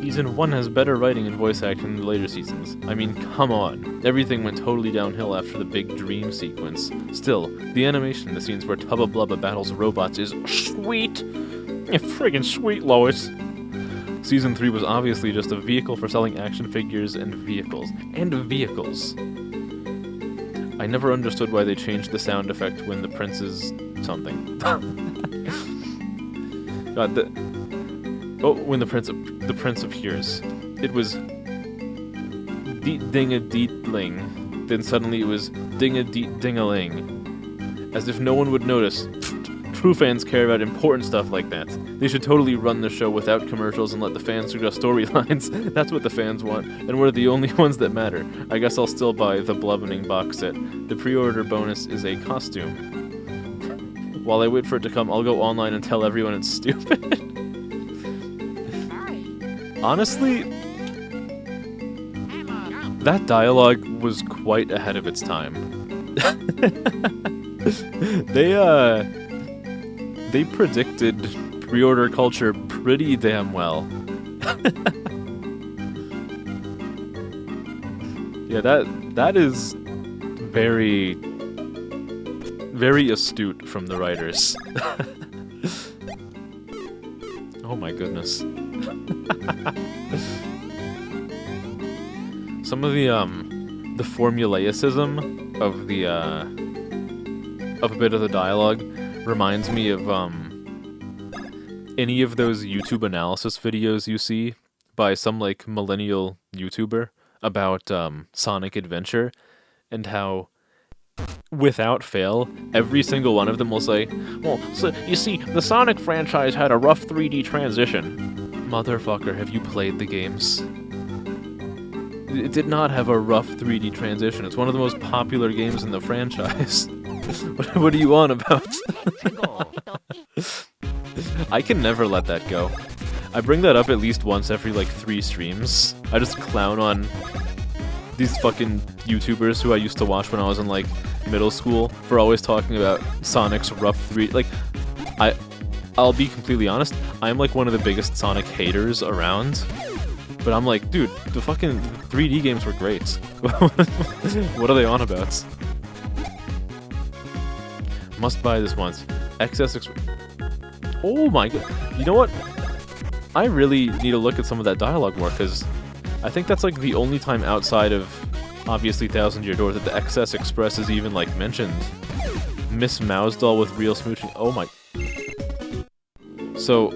Season 1 has better writing and voice acting than the later seasons. I mean, come on. Everything went totally downhill after the big dream sequence. Still, the animation in the scenes where Tubba Blubba battles robots is sweet. Yeah, friggin' sweet, Lois. Season 3 was obviously just a vehicle for selling action figures and vehicles. And vehicles. I never understood why they changed the sound effect when the prince is something. God, when the prince appears. It was deet-ding-a-deet-ling. Then suddenly it was ding-a-deet-ding-a-ling. As if no one would notice. True fans care about important stuff like that. They should totally run the show without commercials and let the fans suggest storylines. That's what the fans want, and we're the only ones that matter. I guess I'll still buy the Blubbening box set. The pre-order bonus is a costume. While I wait for it to come, I'll go online and tell everyone it's stupid. Honestly, that dialogue was quite ahead of its time. They predicted pre-order culture pretty damn well. Yeah, that is very, very astute from the writers. Oh my goodness. Some of the formulaicism of a bit of the dialogue reminds me of any of those YouTube analysis videos you see by some like millennial YouTuber about Sonic Adventure, and how without fail every single one of them will say, well, so you see, the Sonic franchise had a rough 3D transition. Motherfucker, have you played the games? It did not have a rough 3D transition. It's one of the most popular games in the franchise. What are you on about? I can never let that go. I bring that up at least once every like 3 streams. I just clown on these fucking YouTubers who I used to watch when I was in like middle school for always talking about Sonic's rough 3D. Like, I'll be completely honest, I'm like one of the biggest Sonic haters around. But I'm like, dude, the fucking 3D games were great. What are they on about? Must buy this once. Oh my god. You know what? I really need to look at some of that dialogue more, because I think that's like the only time outside of, obviously, 1000 Year Door that the XS Express is even, like, mentioned. Miss Mousdoll with real smooching. Oh my... So...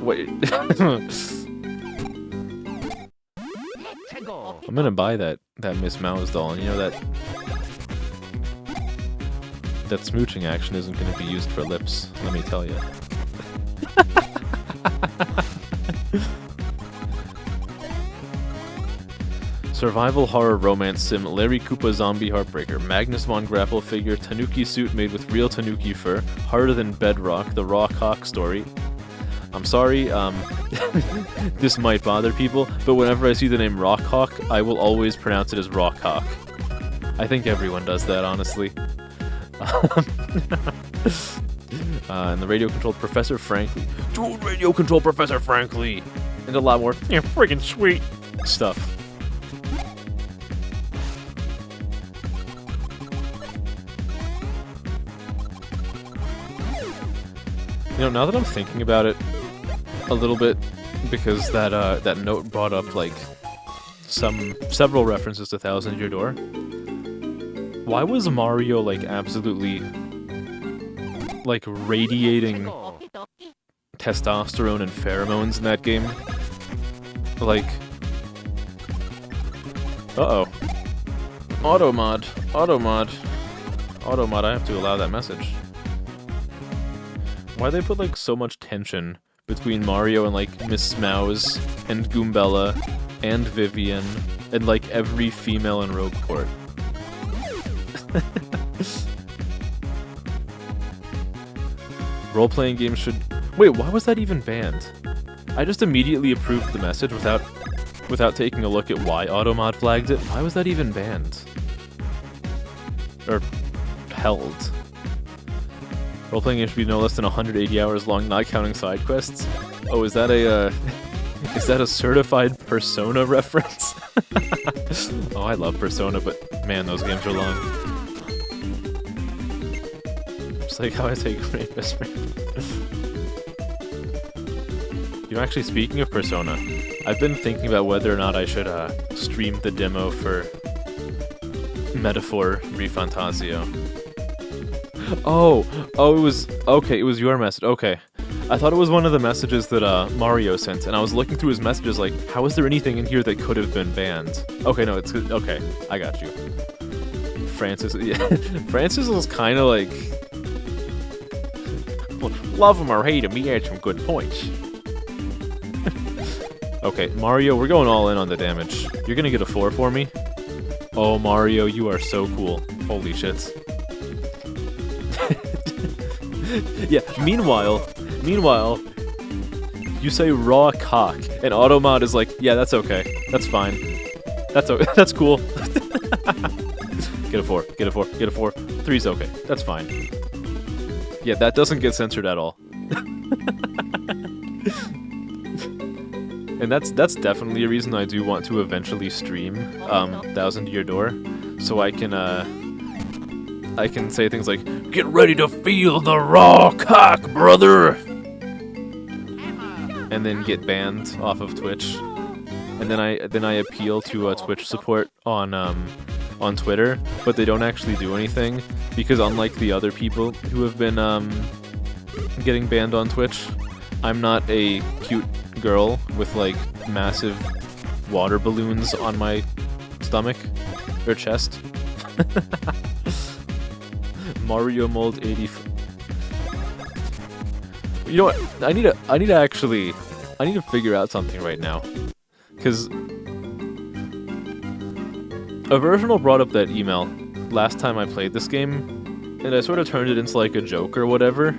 Wait... I'm gonna buy that Miss Mousdoll, and you know that smooching action isn't gonna be used for lips, let me tell you. Survival horror romance sim, Larry Koopa zombie heartbreaker, Magnus Von Grapple figure, Tanuki suit made with real Tanuki fur, harder than bedrock, the Raw Cock story. I'm sorry, this might bother people, but whenever I see the name Rockhawk, I will always pronounce it as Rockhawk. I think everyone does that, honestly. And the radio-controlled Professor Frankly. Dude, radio-controlled Professor Frankly! And a lot more friggin' sweet stuff. You know, now that I'm thinking about it a little bit, because that note brought up like several references to 1000 Year Door. Why was Mario like absolutely like radiating testosterone and pheromones in that game? Like, Automod, I have to allow that message. Why they put like so much tension between Mario and like Miss Mouse and Goombella and Vivian and like every female in Rogue Port? Role-playing games should... Wait, why was that even banned? I just immediately approved the message without taking a look at why Automod flagged it. Why was that even banned? Or held? Role-playing games should be no less than 180 hours long, not counting side quests. Oh, is that a certified Persona reference? Oh, I love Persona, but man, those games are long. Just like how I say Great Best Friend. You know, actually, speaking of Persona, I've been thinking about whether or not I should stream the demo for Metaphor Refantasio. Oh, it was okay. It was your message. Okay, I thought it was one of the messages that Mario sent, and I was looking through his messages like, how is there anything in here that could have been banned? Okay, no, it's okay. I got you. Francis, yeah, Francis was kind of like, well, love him or hate him, he had some good points. Okay, Mario, we're going all in on the damage. You're gonna get a 4 for me? Oh, Mario, you are so cool. Holy shit. Yeah, meanwhile, you say raw cock, and Automod is like, yeah, that's okay. That's fine. That's okay. That's cool. Get a 4, get a 4, get a 4. 3's okay. That's fine. Yeah, that doesn't get censored at all. And that's definitely a reason I do want to eventually stream 1000 Year Door, so I can say things like, Get ready to feel the raw cock, brother! and then get banned off of Twitch, and then I appeal to Twitch support on Twitter, but they don't actually do anything because unlike the other people who have been getting banned on Twitch, I'm not a cute girl with like massive water balloons on my stomach or chest. Mario Mold 80. You know what? I need to figure out something right now, because Aversional brought up that email last time I played this game, and I sort of turned it into like a joke or whatever.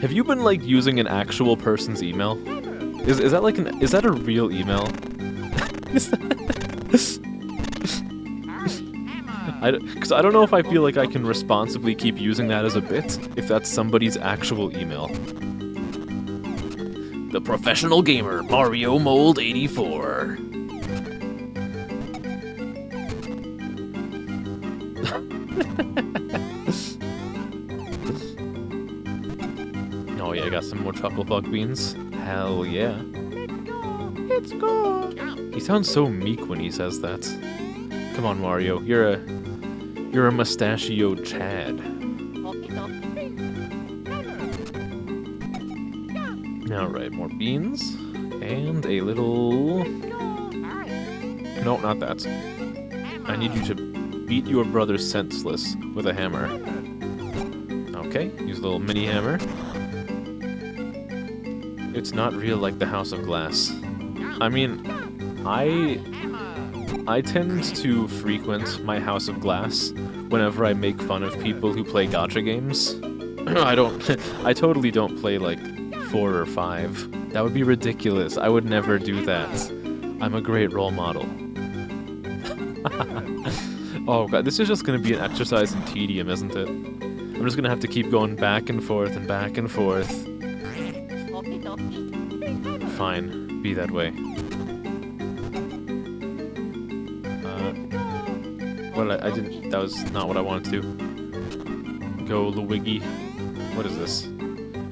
Have you been like using an actual person's email? Is that a real email? Because I don't know if I feel like I can responsibly keep using that as a bit if that's somebody's actual email. The professional gamer, Mario Mold 84. Oh yeah, I got some more Chucklefuck beans. Hell yeah. Let's go. He sounds so meek when he says that. Come on, Mario. You're a mustachioed Chad. Alright, more beans. And a little... No, not that. I need you to beat your brother senseless with a hammer. Okay, use a little mini hammer. It's not real like the House of Glass. I mean, I tend to frequent my House of Glass whenever I make fun of people who play gacha games. I totally don't play like 4 or 5. That would be ridiculous. I would never do that. I'm a great role model. Oh god, this is just gonna be an exercise in tedium, isn't it? I'm just gonna have to keep going back and forth and back and forth. Fine, be that way. Well, I didn't. That was not what I wanted to do. Go, Luigi. What is this?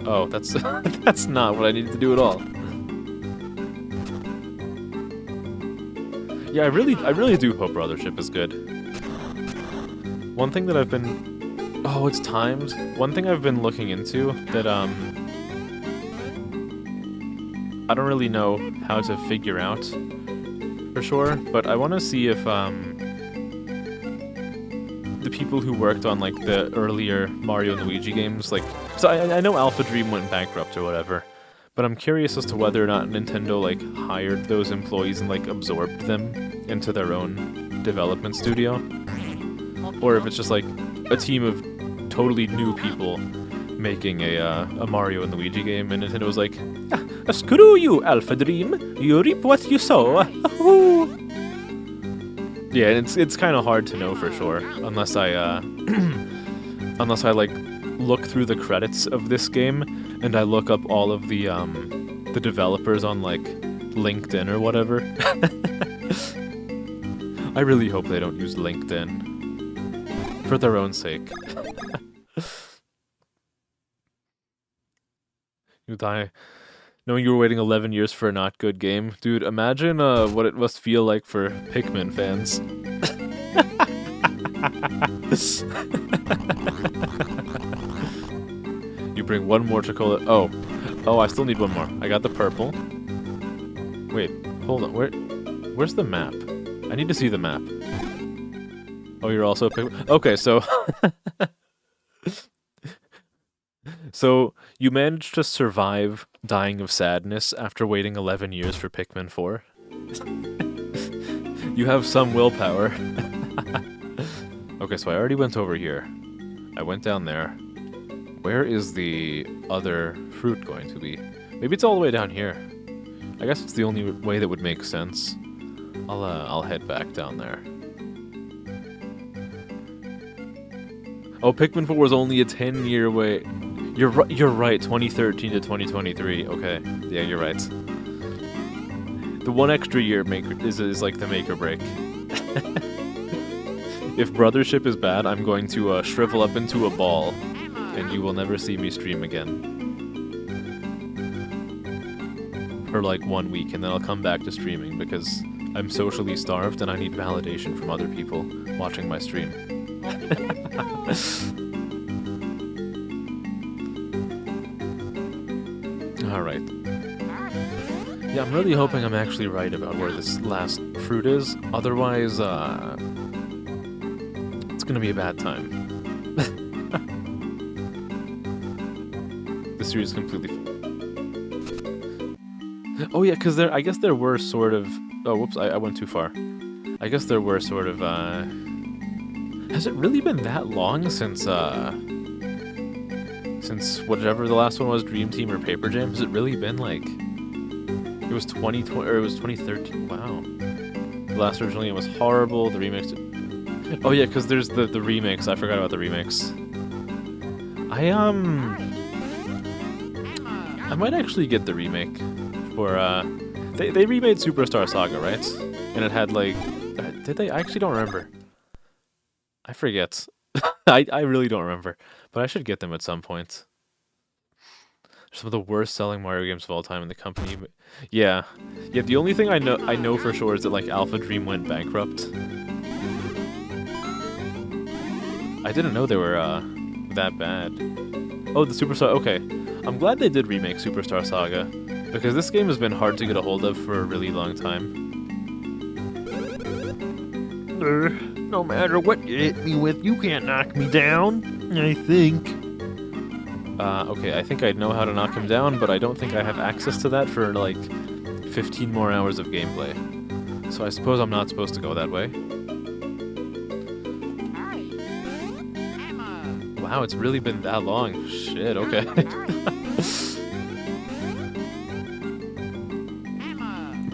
Oh, that's that's not what I needed to do at all. Yeah, I really do hope Brothership is good. One thing that I've been... Oh, it's timed. One thing I've been looking into that, I don't really know how to figure out for sure, but I want to see if, the people who worked on, like, the earlier Mario and Luigi games, like... So I know Alpha Dream went bankrupt or whatever, but I'm curious as to whether or not Nintendo, like, hired those employees and, like, absorbed them into their own development studio. Or if it's just, like, a team of totally new people making a Mario and Luigi game, and Nintendo was like, screw you, Alpha Dream! You reap what you sow! Yeah, and it's kind of hard to know for sure, unless I, like, look through the credits of this game, and I look up all of the developers on, like, LinkedIn or whatever. I really hope they don't use LinkedIn. For their own sake. You die Knowing you were waiting 11 years for a not good game. Dude, imagine what it must feel like for Pikmin fans. You bring one more chocolate. Oh. Oh, I still need one more. I got the purple. Wait, hold on. Where's the map? I need to see the map. Oh, you're also a Pikmin? Okay, so... So, you managed to survive dying of sadness after waiting 11 years for Pikmin 4? You have some willpower. Okay, so I already went over here. I went down there. Where is the other fruit going to be? Maybe it's all the way down here. I guess it's the only way that would make sense. I'll head back down there. Oh, Pikmin 4 was only a 10-year wait. You're right, 2013 to 2023. Okay, yeah, you're right. The one extra year is like the make or break. If brothership is bad, I'm going to shrivel up into a ball, and you will never see me stream again. For like 1 week, and then I'll come back to streaming because I'm socially starved and I need validation from other people watching my stream. Alright. Yeah, I'm really hoping I'm actually right about where this last fruit is. Otherwise, it's gonna be a bad time. The series is completely... Oh yeah, because I guess there were sort of... Oh, whoops, I went too far. I guess there were sort of, Has it really been that long since whatever the last one was, Dream Team or Paper Jam? Has it really been like... It was 2020, or it was 2013, wow. The last original game was horrible, the remix... Oh yeah, because there's the remix, I forgot about the remix. I might actually get the remake for, They remade Superstar Saga, right? And it had like... Did they? I actually don't remember. I forget. I really don't remember. But I should get them at some point. Some of the worst selling Mario games of all time in the company. Yeah. Yeah, the only thing I know for sure is that like Alpha Dream went bankrupt. I didn't know they were that bad. Oh, the Superstar... Okay. I'm glad they did remake Superstar Saga, because this game has been hard to get a hold of for a really long time. No matter what you hit me with, you can't knock me down, I think. Okay, I think I know how to knock him down, but I don't think I have access to that for, like, 15 more hours of gameplay. So I suppose I'm not supposed to go that way. Wow, it's really been that long. Shit, okay.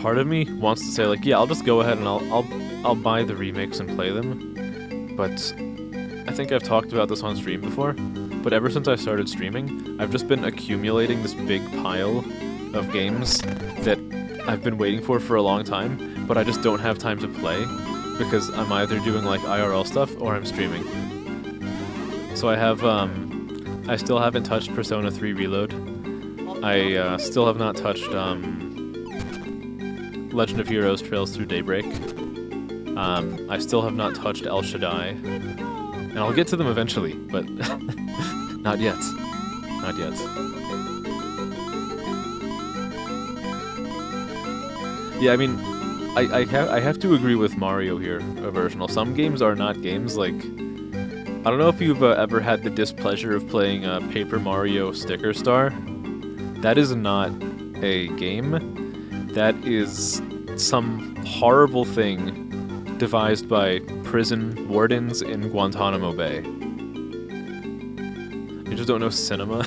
Part of me wants to say, like, yeah, I'll just go ahead and I'll buy the remakes and play them. But I think I've talked about this on stream before. But ever since I started streaming, I've just been accumulating this big pile of games that I've been waiting for a long time, but I just don't have time to play because I'm either doing like IRL stuff or I'm streaming. So I have, I still haven't touched Persona 3 Reload. I still have not touched Legend of Heroes Trails Through Daybreak. I still have not touched El Shaddai. And I'll get to them eventually, but not yet. Not yet. Yeah, I mean, I have to agree with Mario here, Versional. Some games are not games, like... I don't know if you've ever had the displeasure of playing Paper Mario Sticker Star. That is not a game. That is some horrible thing devised by prison wardens in Guantanamo Bay. You just don't know cinema?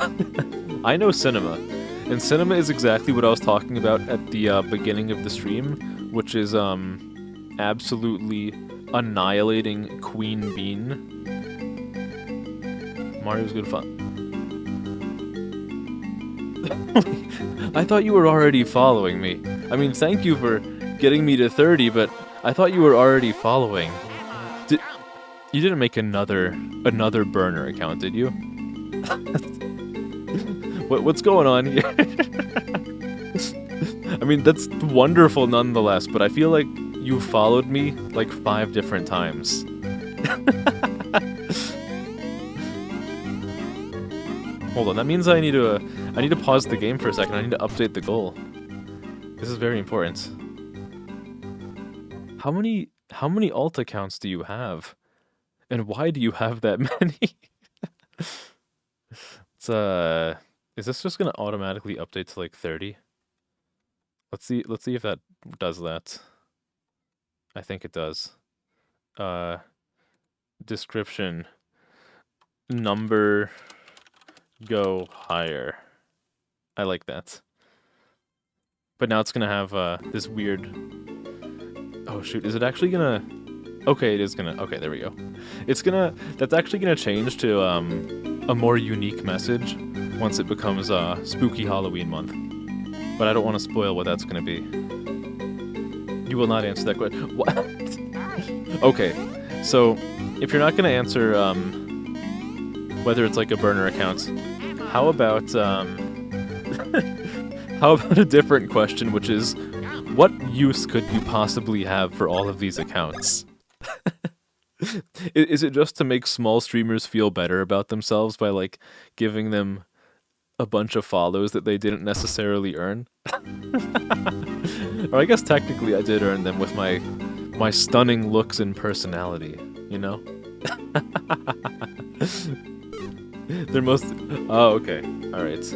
I know cinema. And cinema is exactly what I was talking about at the beginning of the stream, which is absolutely annihilating Queen Bean. Mario's good fun. I thought you were already following me. I mean, thank you for getting me to 30, but I thought you were already following. You didn't make another burner account, did you? What's going on here? mean, that's wonderful nonetheless, but I feel like you followed me like 5 different times. Hold on, that means I need to pause the game for a second. I need to update the goal. This is very important. How many alt accounts do you have? And why do you have that many? It's is this just gonna automatically update to like 30? Let's see if that does that. I think it does. Description. Number go higher. I like that. But now it's gonna have this weird... Oh shoot, is it actually gonna... Okay, it is gonna... Okay, there we go. It's gonna... That's actually gonna change to a more unique message once it becomes Spooky Halloween month. But I don't want to spoil what that's gonna be. You will not answer that question. What? Okay, so if you're not gonna answer whether it's like a burner account, how about how about a different question, which is, what use could you possibly have for all of these accounts? Is it just to make small streamers feel better about themselves by, like, giving them a bunch of follows that they didn't necessarily earn? Or I guess technically I did earn them with my stunning looks and personality, you know? They're most... Oh, okay. Alright.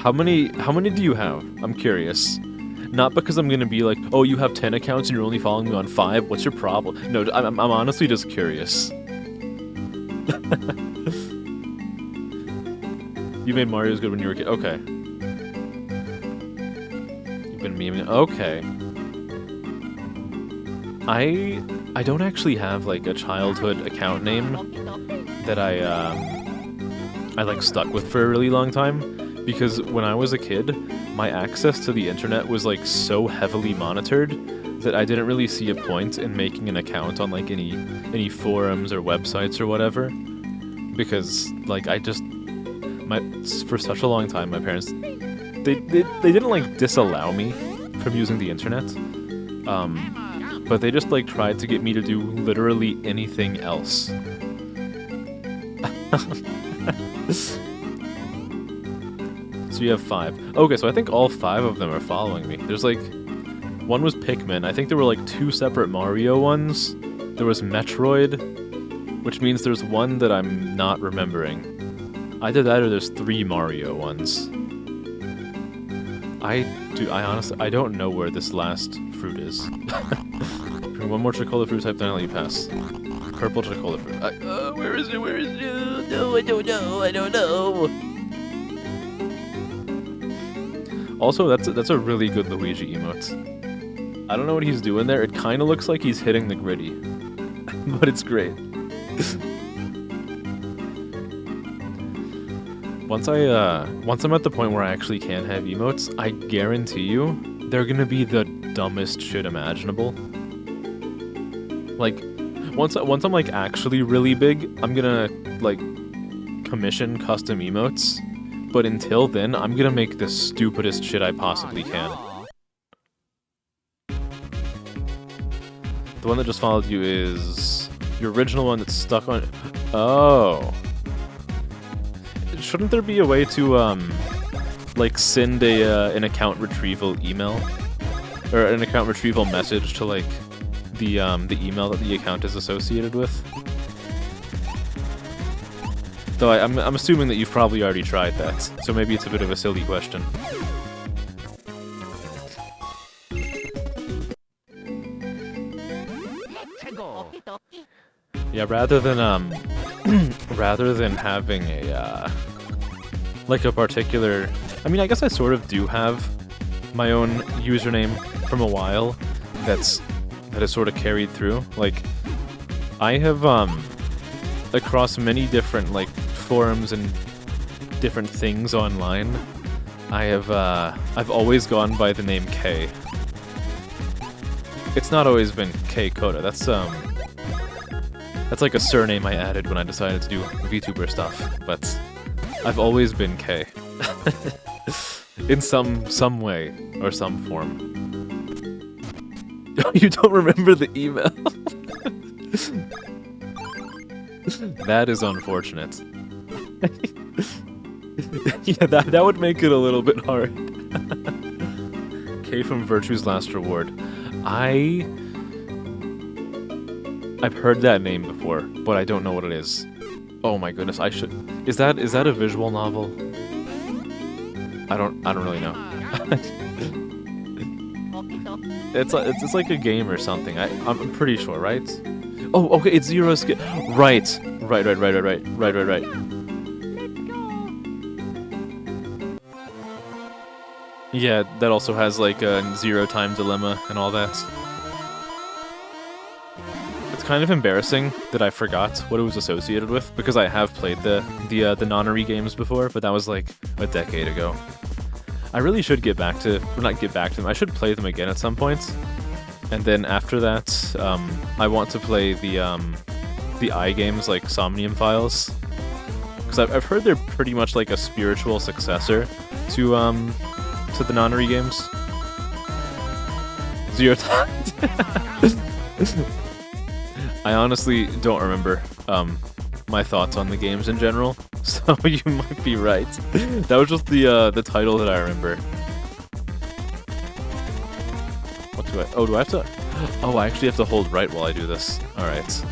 How many do you have? I'm curious. Not because I'm gonna be like, oh, you have 10 accounts and you're only following me on 5? What's your problem? No, I'm honestly just curious. You made Mario's good when you were a kid. Okay. You've been memeing. Okay. I don't actually have like a childhood account name that I like stuck with for a really long time, because when I was a kid, my access to the internet was like so heavily monitored that I didn't really see a point in making an account on like any forums or websites or whatever, because like for such a long time my parents they didn't like disallow me from using the internet, but they just like tried to get me to do literally anything else. So you have 5. Okay, so I think all 5 of them are following me. There's like... One was Pikmin. I think there were like 2 separate Mario ones. There was Metroid, which means there's one that I'm not remembering. Either that or there's 3 Mario ones. I honestly... I don't know where this last fruit is. One more Chocola fruit type, then I'll let you pass. Purple Chocola fruit. Where is it? Where is it? No, I don't know. I don't know. Also, that's a really good Luigi emote. I don't know what he's doing there. It kind of looks like he's hitting the gritty, but it's great. Once I'm at the point where I actually can have emotes, I guarantee you they're gonna be the dumbest shit imaginable. Like, once I'm like actually really big, I'm gonna like commission custom emotes. But until then, I'm gonna make the stupidest shit I possibly can. The one that just followed you is your original one that's stuck on... Oh. Shouldn't there be a way to, like, send an account retrieval email? Or an account retrieval message to, like, the email that the account is associated with? Though I'm assuming that you've probably already tried that, so maybe it's a bit of a silly question. Yeah, rather than having a like a particular... I mean, I guess I sort of do have my own username from a while that is sort of carried through. Like, I have across many different like forums and different things online, I've always gone by the name K. It's not always been K Koda. That's like a surname I added when I decided to do VTuber stuff, but I've always been K. In some way or some form. You don't remember the email? That is unfortunate. Yeah, that would make it a little bit hard. K from Virtue's Last Reward. I've heard that name before, but I don't know what it is. Oh my goodness, I should. Is that a visual novel? I don't really know. It's like a game or something. I'm pretty sure, right? Oh, okay, it's Zero Escape. Right. Yeah, that also has like a zero time dilemma and all that. It's kind of embarrassing that I forgot what it was associated with because I have played the Nonary games before, but that was like a decade ago. I really should get back to, well, not get back to them. I should play them again at some point, and then after that, I want to play the I games like Somnium Files, because I've heard they're pretty much like a spiritual successor to the Nonary games. Zero time. I honestly don't remember my thoughts on the games in general, so you might be right. That was just the title that I remember. What do I? Oh, do I have to? Oh, I actually have to hold right while I do this. All right.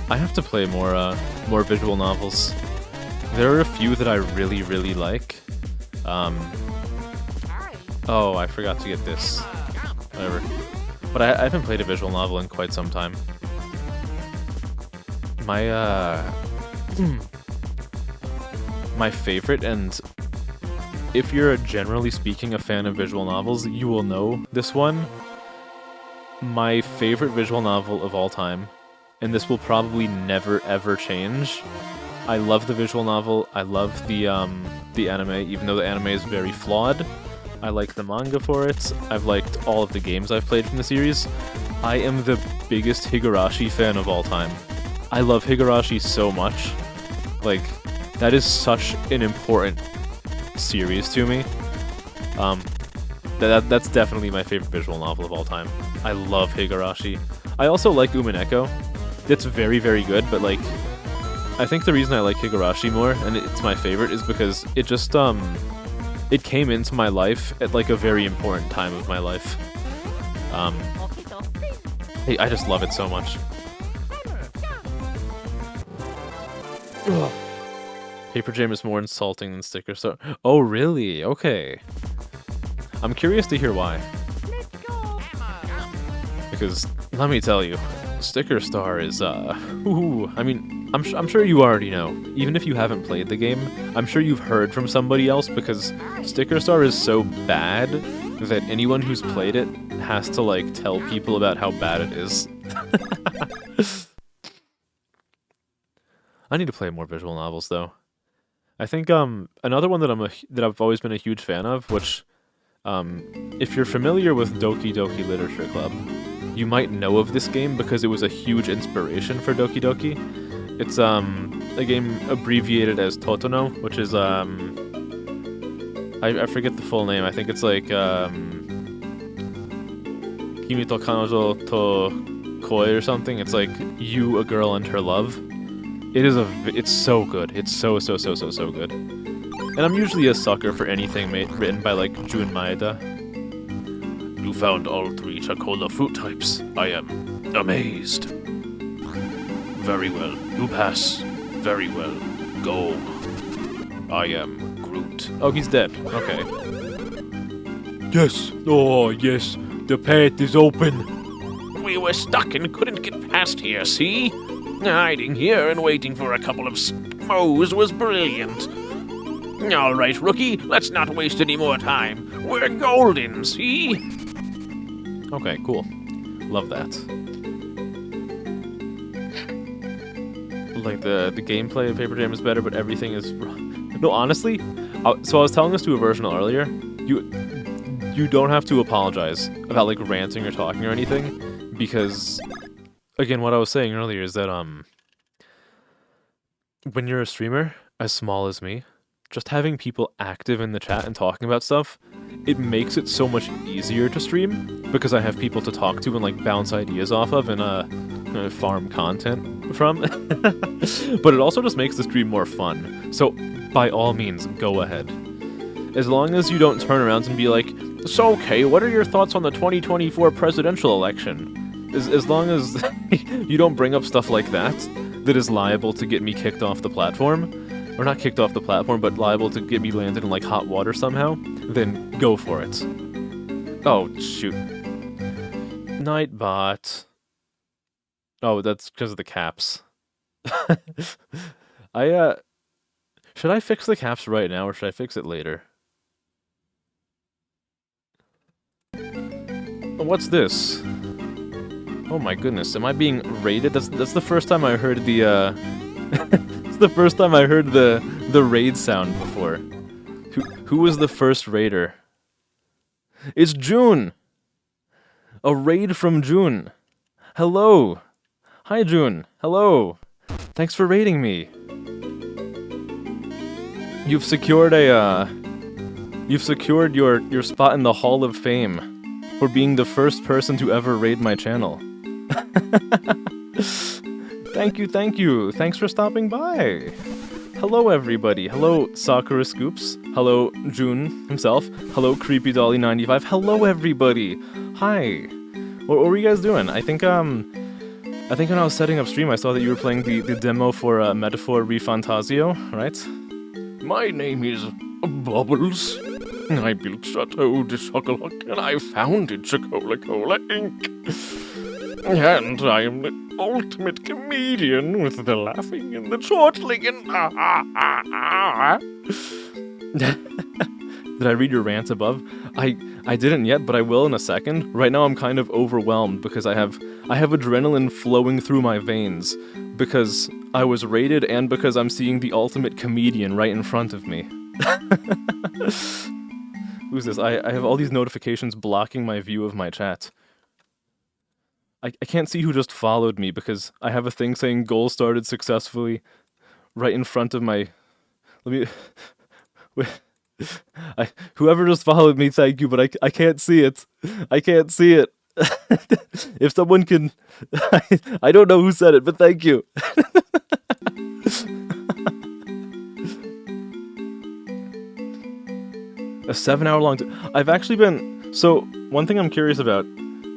I have to play more visual novels. There are a few that I really like. Oh, I forgot to get this. Whatever. But I haven't played a visual novel in quite some time. My favorite, and if you're generally speaking a fan of visual novels, you will know this one. My favorite visual novel of all time, and this will probably never ever change. I love the visual novel. I love the anime, even though the anime is very flawed. I like the manga for it. I've liked all of the games I've played from the series. I am the biggest Higurashi fan of all time. I love Higurashi so much. Like, that is such an important series to me. That's definitely my favorite visual novel of all time. I love Higurashi. I also like Umineko. It's very good, but like, I think the reason I like Higurashi more, and it's my favorite, is because it just, it came into my life at like a very important time of my life. Hey, I just love it so much. Ugh. Paper Jam is more insulting than Sticker Star. Oh, really? Okay. I'm curious to hear why. Because, let me tell you, Sticker Star is, ooh, I mean, I'm sure you already know. Even if you haven't played the game, I'm sure you've heard from somebody else, because Sticker Star is so bad that anyone who's played it has to, like, tell people about how bad it is. I need to play more visual novels, though. I think, another one that I've always been a huge fan of, which, if you're familiar with Doki Doki Literature Club, you might know of this game because it was a huge inspiration for Doki Doki. It's a game abbreviated as Totono, which is I forget the full name. I think it's like Kimi to Kanojo to Koi or something. It's like You, a Girl, and Her Love. It's so good. It's so good. And I'm usually a sucker for anything written by like Jun Maeda. You found all 3 Chocola fruit types. I am amazed. Very well. You pass. Very well. Go. I am Groot. Oh, he's dead. Okay. Yes. Oh, yes. The path is open. We were stuck and couldn't get past here, see? Hiding here and waiting for a couple of schmoes was brilliant. All right, rookie, let's not waste any more time. We're golden, see? Okay, cool. Love that. Like, the gameplay of Paper Jam is better, but everything is... No, honestly, so I was telling this to a version earlier, you don't have to apologize about, like, ranting or talking or anything, because, again, what I was saying earlier is that, when you're a streamer as small as me, just having people active in the chat and talking about stuff, it makes it so much easier to stream because I have people to talk to and like bounce ideas off of and farm content from. But it also just makes the stream more fun. So by all means, go ahead. As long as you don't turn around and be like, "So okay, what are your thoughts on the 2024 presidential election?" As long as you don't bring up stuff like that is liable to get me kicked off the platform, or not kicked off the platform, but liable to get me landed in like hot water somehow, then go for it. Oh, shoot. Nightbot. Oh, that's because of the caps. Should I fix the caps right now, or should I fix it later? What's this? Oh my goodness, am I being raided? That's the first time I heard the, it's the first time I heard the raid sound before. Who was the first raider? It's June! A raid from June. Hello! Hi, June. Hello! Thanks for raiding me. You've secured your spot in the Hall of Fame for being the first person to ever raid my channel. Thank you. Thanks for stopping by. Hello, everybody. Hello, Sakura Scoops. Hello, June himself. Hello, Creepy Dolly 95. Hello, everybody. Hi. What were you guys doing? I think when I was setting up stream, I saw that you were playing the demo for Metaphor Refantasio, right? My name is Bubbles. I built Chateau de Chocolat and I founded Chocola Inc. And I am the ultimate comedian with the laughing and the chortling and Did I read your rant above? I didn't yet, but I will in a second. Right now I'm kind of overwhelmed because I have adrenaline flowing through my veins because I was raided and because I'm seeing the ultimate comedian right in front of me. Who's this? I have all these notifications blocking my view of my chat. I can't see who just followed me because I have a thing saying goal started successfully right in front of my... Let me... Wait. Whoever just followed me, thank you, but I can't see it. I can't see it. If someone can... I don't know who said it, but thank you. A 7-hour-long... I've actually been... So, one thing I'm curious about.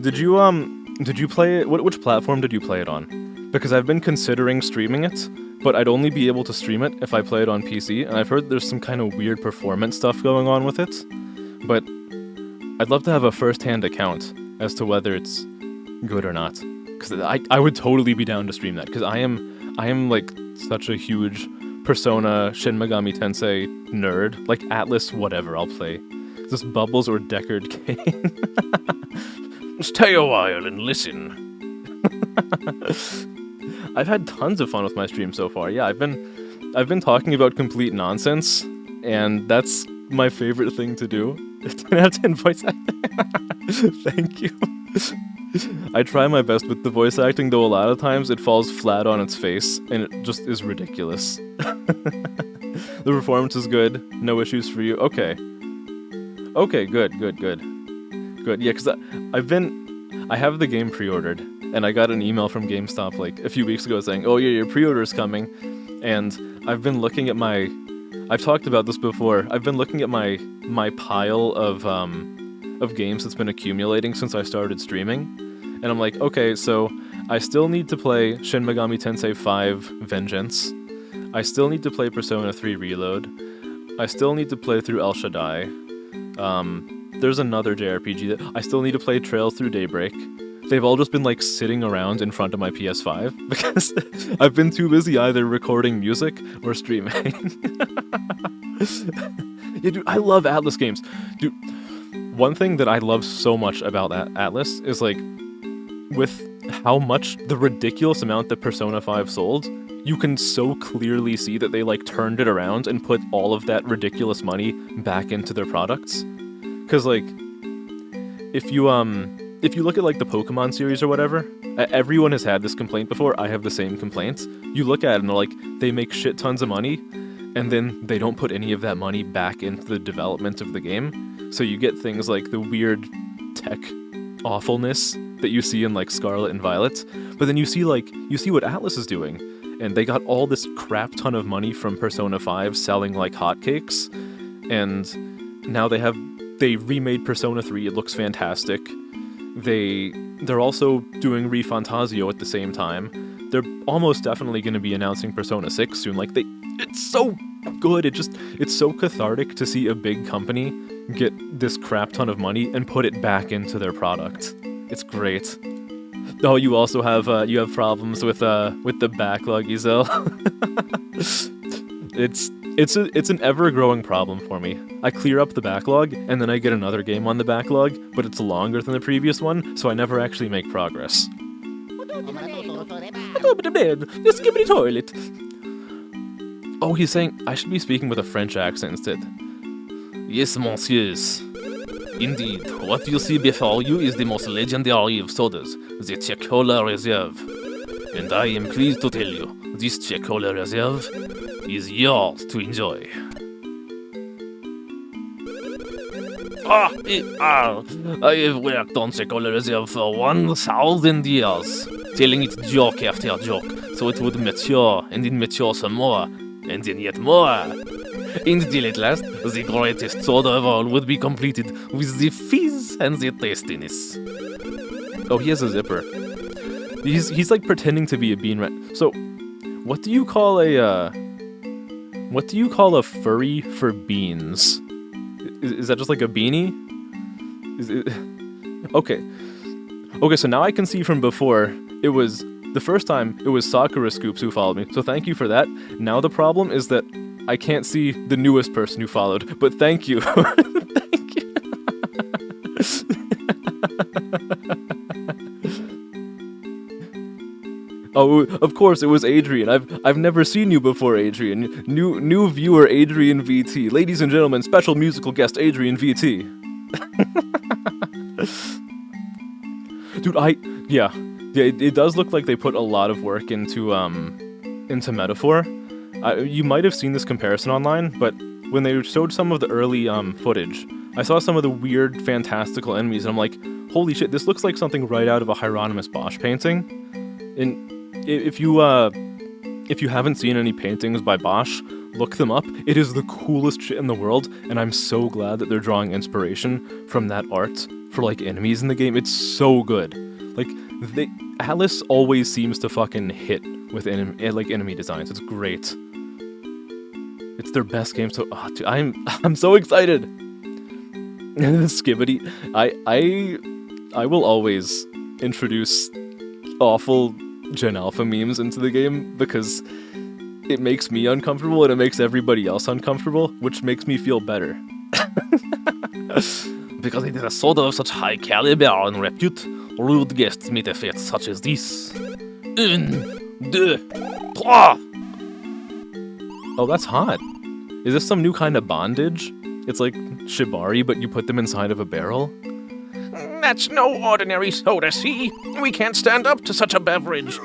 Did you play it... Which platform did you play it on? Because I've been considering streaming it, but I'd only be able to stream it if I play it on PC, and I've heard there's some kind of weird performance stuff going on with it. But I'd love to have a first-hand account as to whether it's good or not. Because I would totally be down to stream that, because I am like such a huge Persona Shin Megami Tensei nerd. Like Atlas, whatever, I'll play. Is this Bubbles or Deckard Kane? Stay a while and listen. I've had tons of fun with my stream so far. Yeah, I've been talking about complete nonsense, and that's my favorite thing to do. 10 out of 10 voice acting. Thank you. I try my best with the voice acting, though a lot of times it falls flat on its face, and it just is ridiculous. The performance is good. No issues for you. Okay. Okay, good. Yeah, because I have the game pre-ordered, and I got an email from GameStop like a few weeks ago saying, "Oh yeah, your pre-order is coming," and I've been looking at I've talked about this before. I've been looking at my pile of games that's been accumulating since I started streaming, and I'm like, okay, so I still need to play Shin Megami Tensei 5 Vengeance. I still need to play Persona 3 Reload. I still need to play through El Shaddai. There's another JRPG that I still need to play Trails Through Daybreak. They've all just been like sitting around in front of my PS5 because I've been too busy either recording music or streaming. Yeah, dude, I love Atlas games. Dude, one thing that I love so much about Atlas is like, with how much the ridiculous amount that Persona 5 sold, you can so clearly see that they like turned it around and put all of that ridiculous money back into their products. Cause like, if you look at like the Pokemon series or whatever, everyone has had this complaint before. I have the same complaints. You look at it and they're like, they make shit tons of money, and then they don't put any of that money back into the development of the game. So you get things like the weird tech awfulness that you see in like Scarlet and Violet, but then you see what Atlas is doing, and they got all this crap ton of money from Persona 5 selling like hotcakes, and now they remade Persona 3. It looks fantastic. They're also doing ReFantazio at the same time. They're almost definitely going to be announcing Persona 6 soon. Like it's so good. It's so cathartic to see a big company get this crap ton of money and put it back into their product. It's great. Oh, you also have problems with the backlog, Isel. It's an ever-growing problem for me. I clear up the backlog, and then I get another game on the backlog, but it's longer than the previous one, so I never actually make progress. Just give me the toilet. Oh, he's saying I should be speaking with a French accent instead. Yes, monsieurs. Indeed, what you see before you is the most legendary of sodas, the Chocolat Reserve. And I am pleased to tell you, this Chocolat Reserve is yours to enjoy. I have worked on Chocolat Reserve for 1,000 years, telling it joke after joke, so it would mature, and then mature some more, and then yet more. Until at last, the greatest soda of all would be completed with the fizz and the tastiness. Oh, he has a zipper. He's like pretending to be a bean rat. So, what do you call a furry for beans? Is that just like a beanie? Okay, so now I can see from before, the first time, it was Sakura Scoops who followed me, so thank you for that. Now the problem is that I can't see the newest person who followed, but thank you. Thank you. Oh, of course, it was Adrian. I've never seen you before, Adrian. New viewer, Adrian VT. Ladies and gentlemen, special musical guest, Adrian VT. Dude, it does look like they put a lot of work into Metaphor. You might have seen this comparison online, but when they showed some of the early footage, I saw some of the weird, fantastical enemies, and I'm like, holy shit, this looks like something right out of a Hieronymus Bosch painting. And if you haven't seen any paintings by Bosch, look them up. It is the coolest shit in the world, and I'm so glad that they're drawing inspiration from that art for like enemies in the game. It's so good. Like Atlas always seems to fucking hit with enemy designs. It's great. It's their best game. So dude, I'm so excited. Skibbity. I will always introduce awful Gen Alpha memes into the game because it makes me uncomfortable and it makes everybody else uncomfortable, which makes me feel better. Because it is a soda of such high caliber and repute, rude guests meet a fate such as this. 1, 2, 3. Oh, that's hot. Is this some new kind of bondage? It's like shibari, but you put them inside of a barrel? That's no ordinary soda, see? We can't stand up to such a beverage.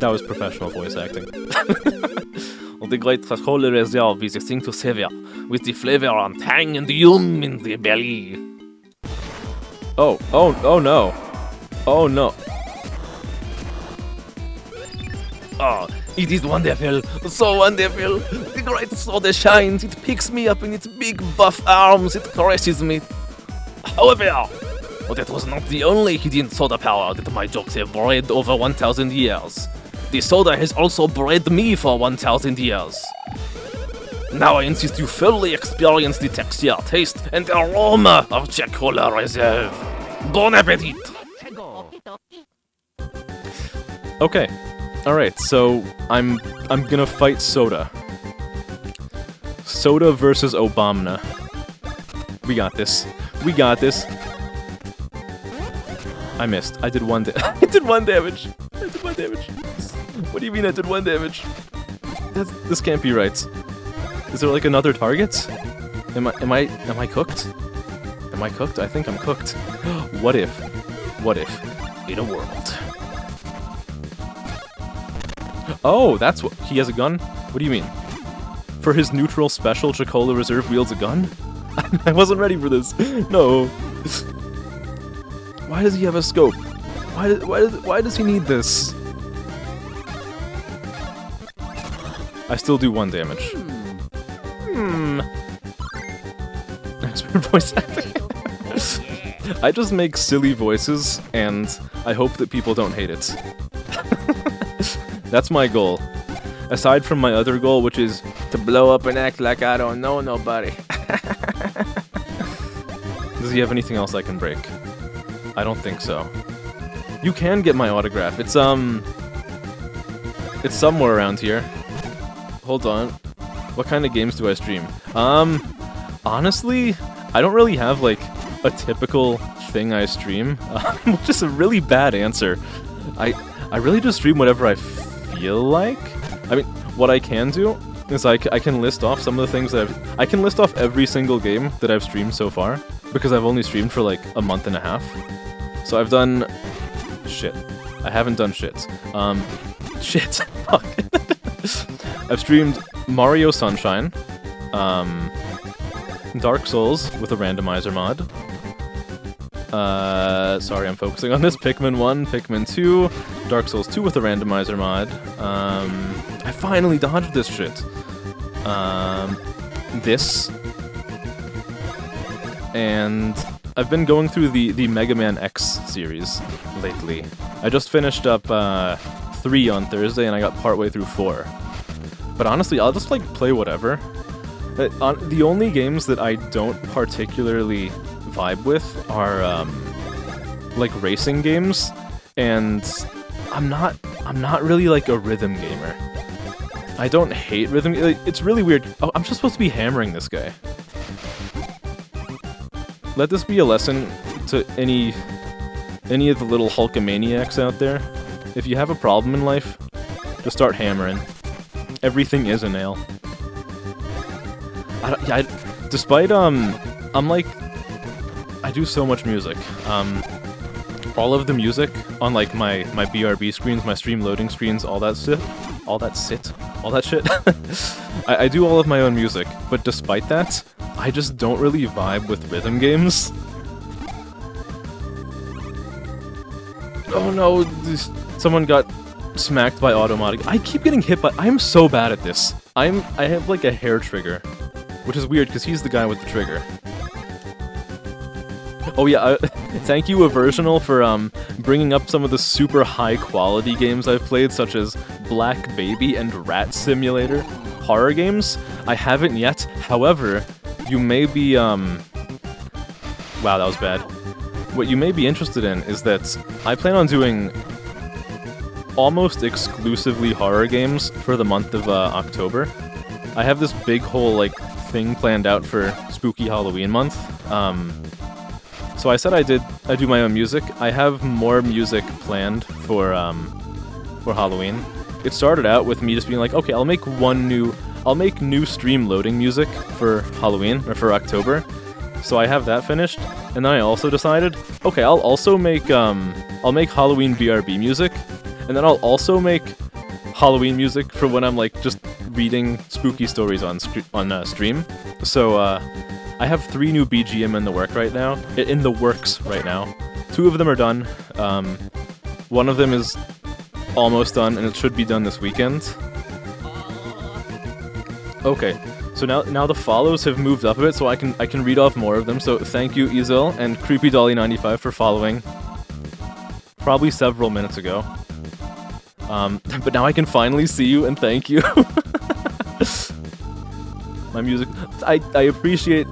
That was professional voice acting. The great Chocolat Reserve is a thing to savor, with the flavor and tang and yum in the belly. Oh no. Oh no. Oh, it is wonderful, so wonderful. The great soda shines, it picks me up in its big buff arms, it caresses me. However, that was not the only hidden soda power that my jokes have bred over 1,000 years. The soda has also bred me for 1,000 years. Now I insist you fully experience the texture, taste, and aroma of Chocolat Reserve. Bon appetit! Okay. Alright, so I'm gonna fight Soda. Soda versus Obamna. We got this. We got this. I missed. I did one I did 1 damage. I did 1 damage. What do you mean I did 1 damage? This can't be right. Is there like another target? Am I cooked? Am I cooked? I think I'm cooked. What if in a world? Oh, that's what... He has a gun? What do you mean? For his neutral special, Chocola Reserve wields a gun? I wasn't ready for this. No. Why does he have a scope? Why does he need this? I still do 1 damage. Expert voice acting. I just make silly voices, and I hope that people don't hate it. That's my goal. Aside from my other goal, which is to blow up and act like I don't know nobody. Does he have anything else I can break? I don't think so. You can get my autograph. It's somewhere around here. Hold on. What kind of games do I stream? Honestly, I don't really have, like, a typical thing I stream, which is a really bad answer. I really just stream whatever I feel like. I mean, what I can do is I can list off some of the things that I can list off every single game that I've streamed so far, because I've only streamed for, like, a month and a half. So I've done... Shit. I haven't done shit. Shit. Fuck. I've streamed Mario Sunshine, Dark Souls with a randomizer mod. Sorry, I'm focusing on this. Pikmin 1, Pikmin 2, Dark Souls 2 with a randomizer mod. I finally dodged this shit. This. And I've been going through the Mega Man X series lately. I just finished up 3 on Thursday, and I got partway through 4. But honestly, I'll just, like, play whatever. The only games that I don't particularly vibe with are, like, racing games, and I'm not really, like, a rhythm gamer. I don't hate rhythm. It's really weird. Oh, I'm just supposed to be hammering this guy. Let this be a lesson to any of the little Hulkamaniacs out there. If you have a problem in life, just start hammering. Everything is a nail. Despite, I'm like... I do so much music. All of the music on, like, my BRB screens, my stream loading screens, all that shit. I do all of my own music, but despite that, I just don't really vibe with rhythm games. Oh no, someone got smacked by automatic. I keep getting hit by... I'm so bad at this. I have, like, a hair trigger, which is weird because he's the guy with the trigger. Oh yeah, thank you Aversional for bringing up some of the super high quality games I've played, such as Black Baby and Rat Simulator. Horror games? I haven't yet, however, you may be wow, that was bad. What you may be interested in is that I plan on doing almost exclusively horror games for the month of October. I have this big whole, like, thing planned out for Spooky Halloween month. So I said I do my own music. I have more music planned for Halloween. It started out with me just being like, okay, I'll make new stream loading music for Halloween, or for October. So I have that finished, and then I also decided, okay, I'll also make, I'll make Halloween BRB music, and then I'll also make Halloween music for when I'm, like, just reading spooky stories on stream. So, I have 3 new BGM in the works right now. 2 of them are done. One of them is almost done, and it should be done this weekend. Okay, so now the follows have moved up a bit, so I can read off more of them. So thank you, Ezel and Creepy Dolly 95 for following. Probably several minutes ago. But now I can finally see you, and thank you. My music, I appreciate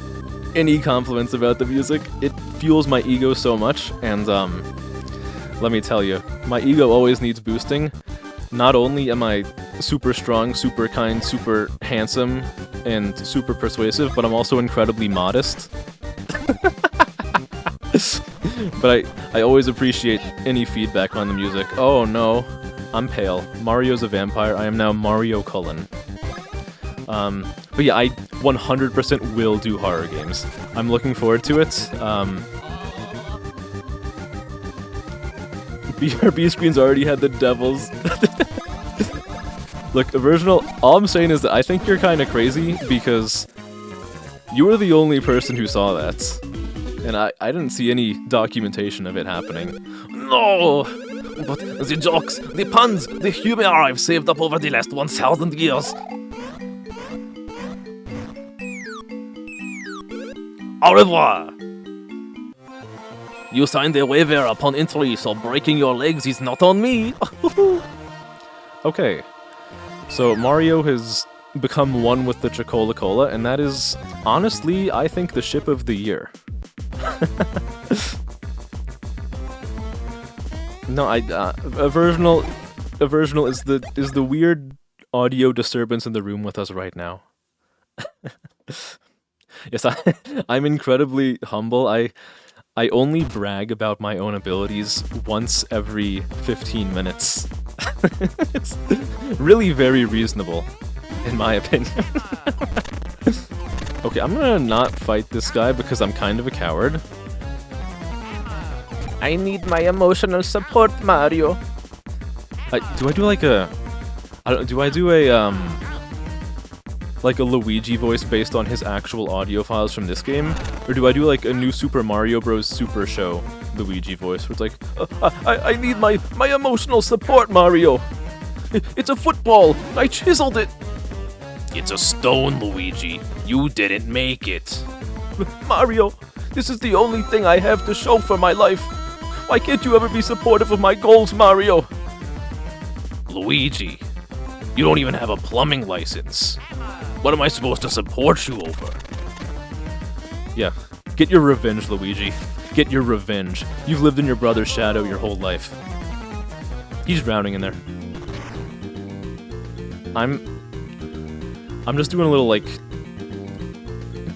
any compliments about the music. It fuels my ego so much, and let me tell you, my ego always needs boosting. Not only am I super strong, super kind, super handsome, and super persuasive, but I'm also incredibly modest. But I always appreciate any feedback on the music. Oh no, I'm pale. Mario's a vampire. I am now Mario Cullen. But yeah, I 100% will do horror games. I'm looking forward to it. BRB screens already had the devils. Look, Virginal, all I'm saying is that I think you're kind of crazy because you were the only person who saw that. And I didn't see any documentation of it happening. No! But the jokes, the puns, the humor I've saved up over the last 1,000 years. Au revoir! You signed a waiver upon entry, so breaking your legs is not on me. Okay, so Mario has become one with the Chocola, and that is, honestly, I think the ship of the year. No, Aversional is the weird audio disturbance in the room with us right now. Yes, I'm incredibly humble. I only brag about my own abilities once every 15 minutes. It's really very reasonable, in my opinion. Okay, I'm gonna not fight this guy because I'm kind of a coward. I need my emotional support, Mario. Do I do like a... do I do a, like a Luigi voice based on his actual audio files from this game? Or do I do like a new Super Mario Bros. Super Show Luigi voice, where it's like, I need my emotional support, Mario. It's a football. I chiseled it. It's a stone, Luigi. You didn't make it. Mario, this is the only thing I have to show for my life. Why can't you ever be supportive of my goals, Mario? Luigi, you don't even have a plumbing license. What am I supposed to support you over? yeah, get your revenge, Luigi. Get your revenge. You've lived in your brother's shadow your whole life. He's drowning in there. I'm just doing a little, like,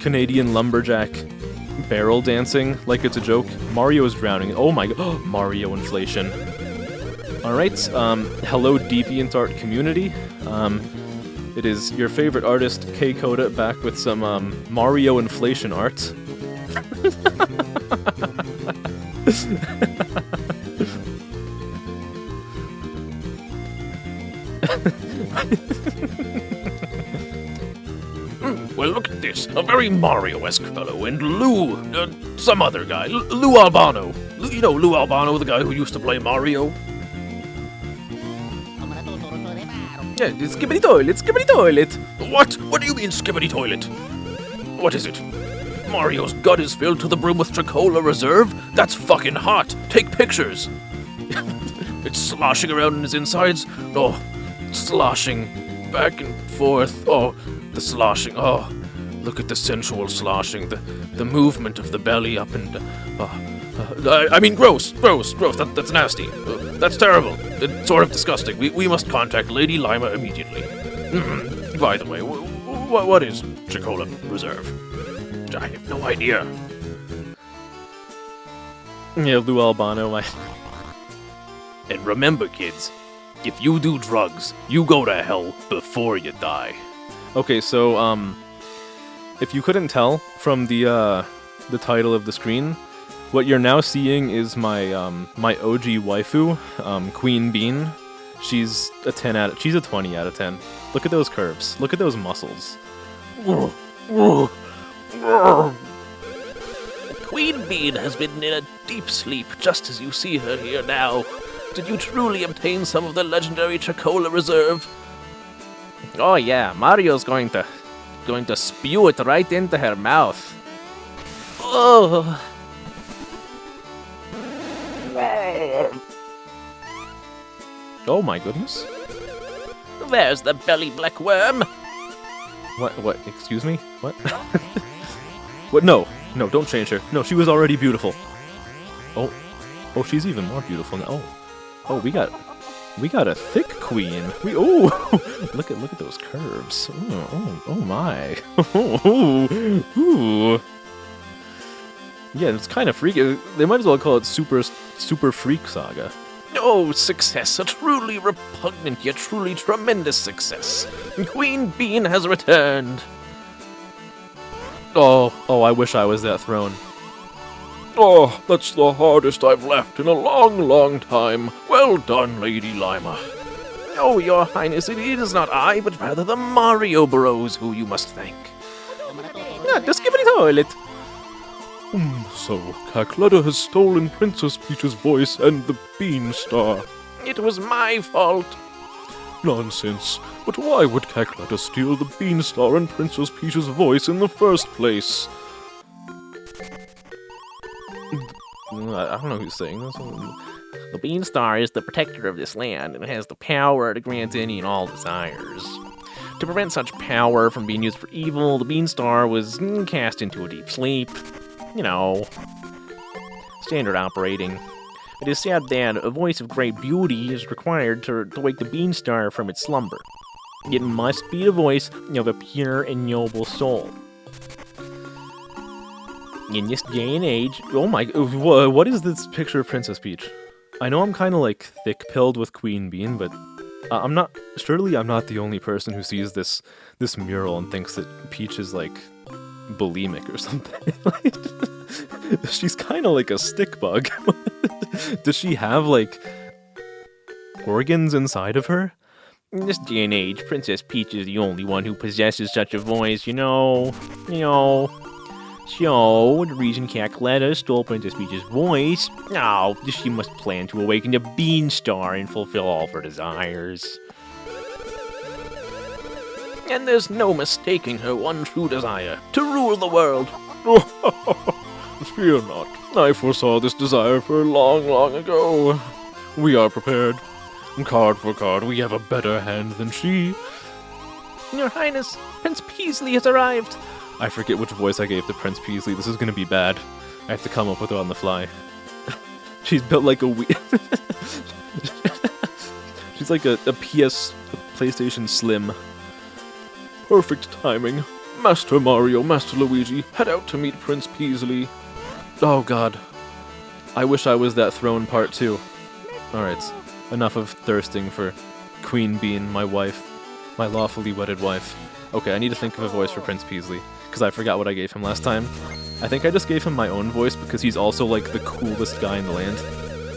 Canadian lumberjack barrel dancing like it's a joke. Mario is drowning. Oh my god. Mario inflation. Alright, hello DeviantArt community. It is your favorite artist, K Coda, back with some, Mario inflation art. Well, look at this. A very Mario-esque fellow, and Lou, some other guy. Lou Albano. You know Lou Albano, the guy who used to play Mario? Yeah, skibbity toilet, skibbity toilet. What? What do you mean, skibbity toilet? What is it? Mario's gut is filled to the brim with Chocola Reserve? That's fucking hot. Take pictures. It's sloshing around in his insides. Oh, sloshing back and forth. Oh, the sloshing. Oh, look at the sensual sloshing. The movement of the belly up and... I mean, gross. That's nasty. That's terrible. It's sort of disgusting. We must contact Lady Lima immediately. By the way, what is Chocola Reserve? I have no idea. Yeah, Lou Albano, And remember, kids, if you do drugs, you go to hell before you die. Okay, so, if you couldn't tell from the title of the screen, what you're now seeing is my, my OG waifu, Queen Bean. She's a 20 out of 10. Look at those curves. Look at those muscles. Queen Bean has been in a deep sleep, just as you see her here now. Did you truly obtain some of the legendary Chocola Reserve? Oh yeah, Mario's going to spew it right into her mouth. Oh. Oh my goodness. There's the belly black worm. What, excuse me? What? What, no, don't change her. No, she was already beautiful. Oh, she's even more beautiful now. Oh, we got a thick queen. Look at those curves. Oh my. Ooh. Yeah, it's kind of freaky. They might as well call it Super Freak Saga. Oh, success! A truly repugnant yet truly tremendous success. Queen Bean has returned. Oh, I wish I was that throne. Oh, that's the hardest I've left in a long, long time. Well done, Lady Lima. Oh, your highness, it is not I, but rather the Mario Bros who you must thank. Yeah, just give me the toilet. So, Cacletta has stolen Princess Peach's voice and the Bean Star. It was my fault. Nonsense. But why would Cacletta steal the Bean Star and Princess Peach's voice in the first place? I don't know who's saying this. The Beanstar is the protector of this land and has the power to grant any and all desires. To prevent such power from being used for evil, the Beanstar was cast into a deep sleep. You know, standard operating. It is said that a voice of great beauty is required to wake the Beanstar from its slumber. It must be the voice of a pure and noble soul. In this day and age, oh my, what is this picture of Princess Peach? I know I'm kind of like thick-pilled with Queen Bean, but surely I'm not the only person who sees this mural and thinks that Peach is like bulimic or something. She's kind of like a stick bug. Does she have like organs inside of her? In this day and age, Princess Peach is the only one who possesses such a voice, you know. So, the reason Cacletta stole Princess Peach's voice, she must plan to awaken the Beanstar and fulfill all of her desires. And there's no mistaking her one true desire, to rule the world. Fear not. I foresaw this desire for long, long ago. We are prepared. Card for card, we have a better hand than she. Your Highness, Prince Peasley has arrived. I forget which voice I gave to Prince Peasley. This is gonna be bad. I have to come up with her on the fly. She's built like a she's like a PlayStation Slim. Perfect timing. Master Mario, Master Luigi, head out to meet Prince Peasley. Oh god. I wish I was that throne part too. Alright, enough of thirsting for Queen Bean, my wife. My lawfully wedded wife. Okay, I need to think of a voice for Prince Peasley, because I forgot what I gave him last time. I think I just gave him my own voice because he's also like the coolest guy in the land.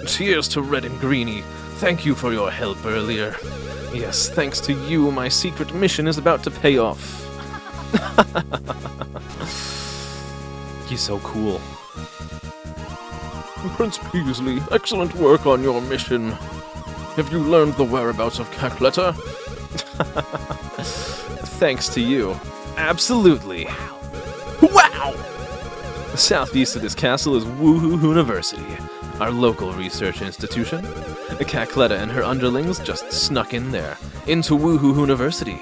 Cheers to Red and Greeny. Thank you for your help earlier. Yes, thanks to you, my secret mission is about to pay off. He's so cool. Prince Peasley, excellent work on your mission. Have you learned the whereabouts of Cacletta? Thanks to you. Absolutely. Wow! Southeast of this castle is Woohoo University, our local research institution. Cacletta and her underlings just snuck in there, into Woohoo University.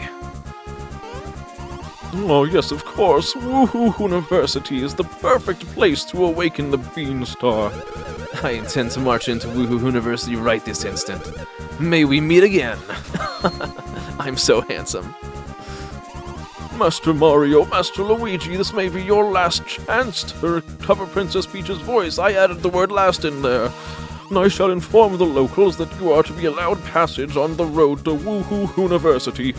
Oh yes, of course. Woohoo University is the perfect place to awaken the Beanstar. I intend to march into Woohoo University right this instant. May we meet again. I'm so handsome. Master Mario, Master Luigi, this may be your last chance to recover Princess Peach's voice. I added the word last in there. I shall inform the locals that you are to be allowed passage on the road to Woohoo University.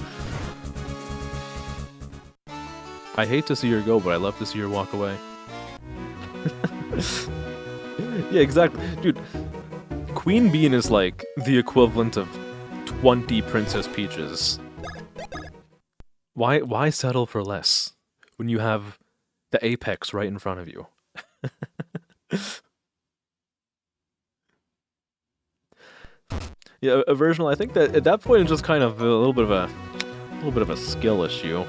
I hate to see her go, but I love to see her walk away. Yeah, exactly. Dude, Queen Bean is like the equivalent of 20 Princess Peaches. Why settle for less when you have the apex right in front of you? Yeah, a version. I think that at that point it's just kind of a little bit of a skill issue.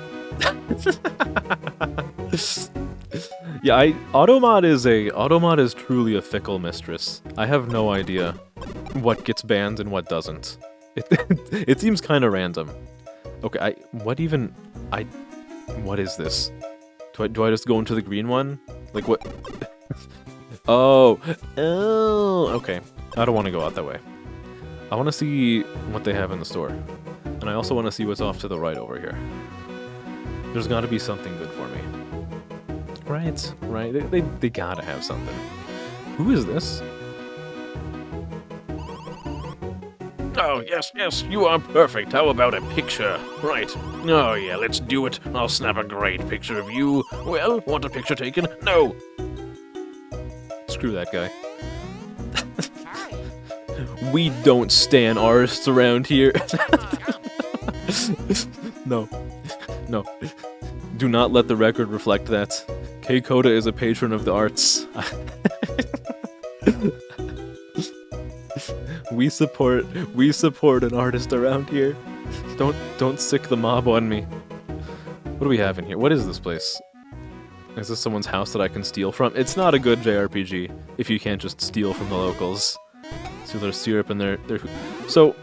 Yeah, Automod is truly a fickle mistress. I have no idea what gets banned and what doesn't. It seems kind of random. Okay, what is this? Do I just go into the green one? Like what? Oh, okay. I don't want to go out that way. I want to see what they have in the store. And I also want to see what's off to the right over here. There's got to be something good for me. Right? They gotta have something. Who is this? Oh, yes, you are perfect. How about a picture? Right. Oh, yeah, let's do it. I'll snap a great picture of you. Well, want a picture taken? No. Screw that guy. We don't stan artists around here. No. No. Do not let the record reflect that. K. Koda is a patron of the arts. We support an artist around here. Don't sick the mob on me. What do we have in here? What is this place? Is this someone's house that I can steal from? It's not a good JRPG if you can't just steal from the locals. So there's syrup in there. So,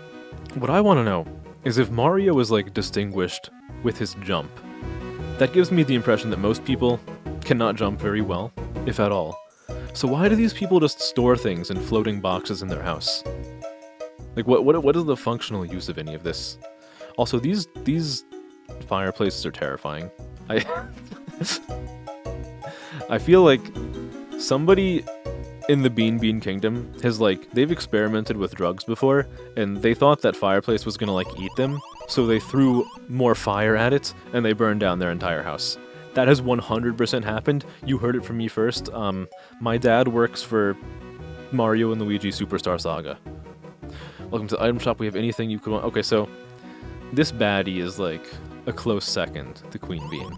what I want to know is if Mario is like distinguished with his jump. That gives me the impression that most people cannot jump very well, if at all. So why do these people just store things in floating boxes in their house? Like, what is the functional use of any of this? Also, these fireplaces are terrifying. I feel like somebody in the Bean Kingdom has, like, they've experimented with drugs before, and they thought that fireplace was gonna, like, eat them, so they threw more fire at it, and they burned down their entire house. That has 100% happened. You heard it from me first. My dad works for Mario and Luigi Superstar Saga. Welcome to the item shop. We have anything you could want. Okay, so this baddie is like a close second to Queen Bean.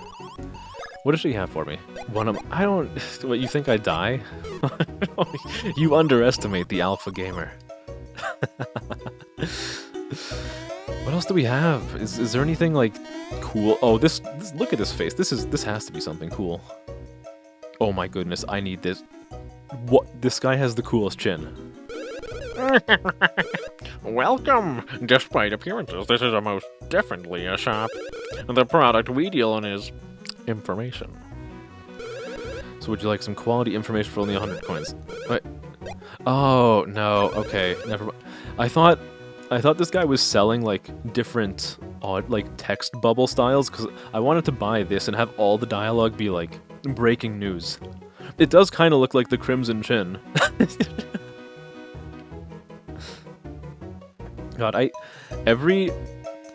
What does she have for me? I don't... What, you think I die? You underestimate the alpha gamer. What else do we have? Is there anything, like, cool? Oh, this look at this face. This has to be something cool. Oh my goodness, I need this. What? This guy has the coolest chin. Welcome! Despite appearances, this is a most definitely a shop. The product we deal in is information. So would you like some quality information for only 100 coins? Wait. Oh, no. Okay, never mind. I thought this guy was selling, like, different odd, like, text bubble styles, because I wanted to buy this and have all the dialogue be, like, breaking news. It does kind of look like the Crimson Chin. God,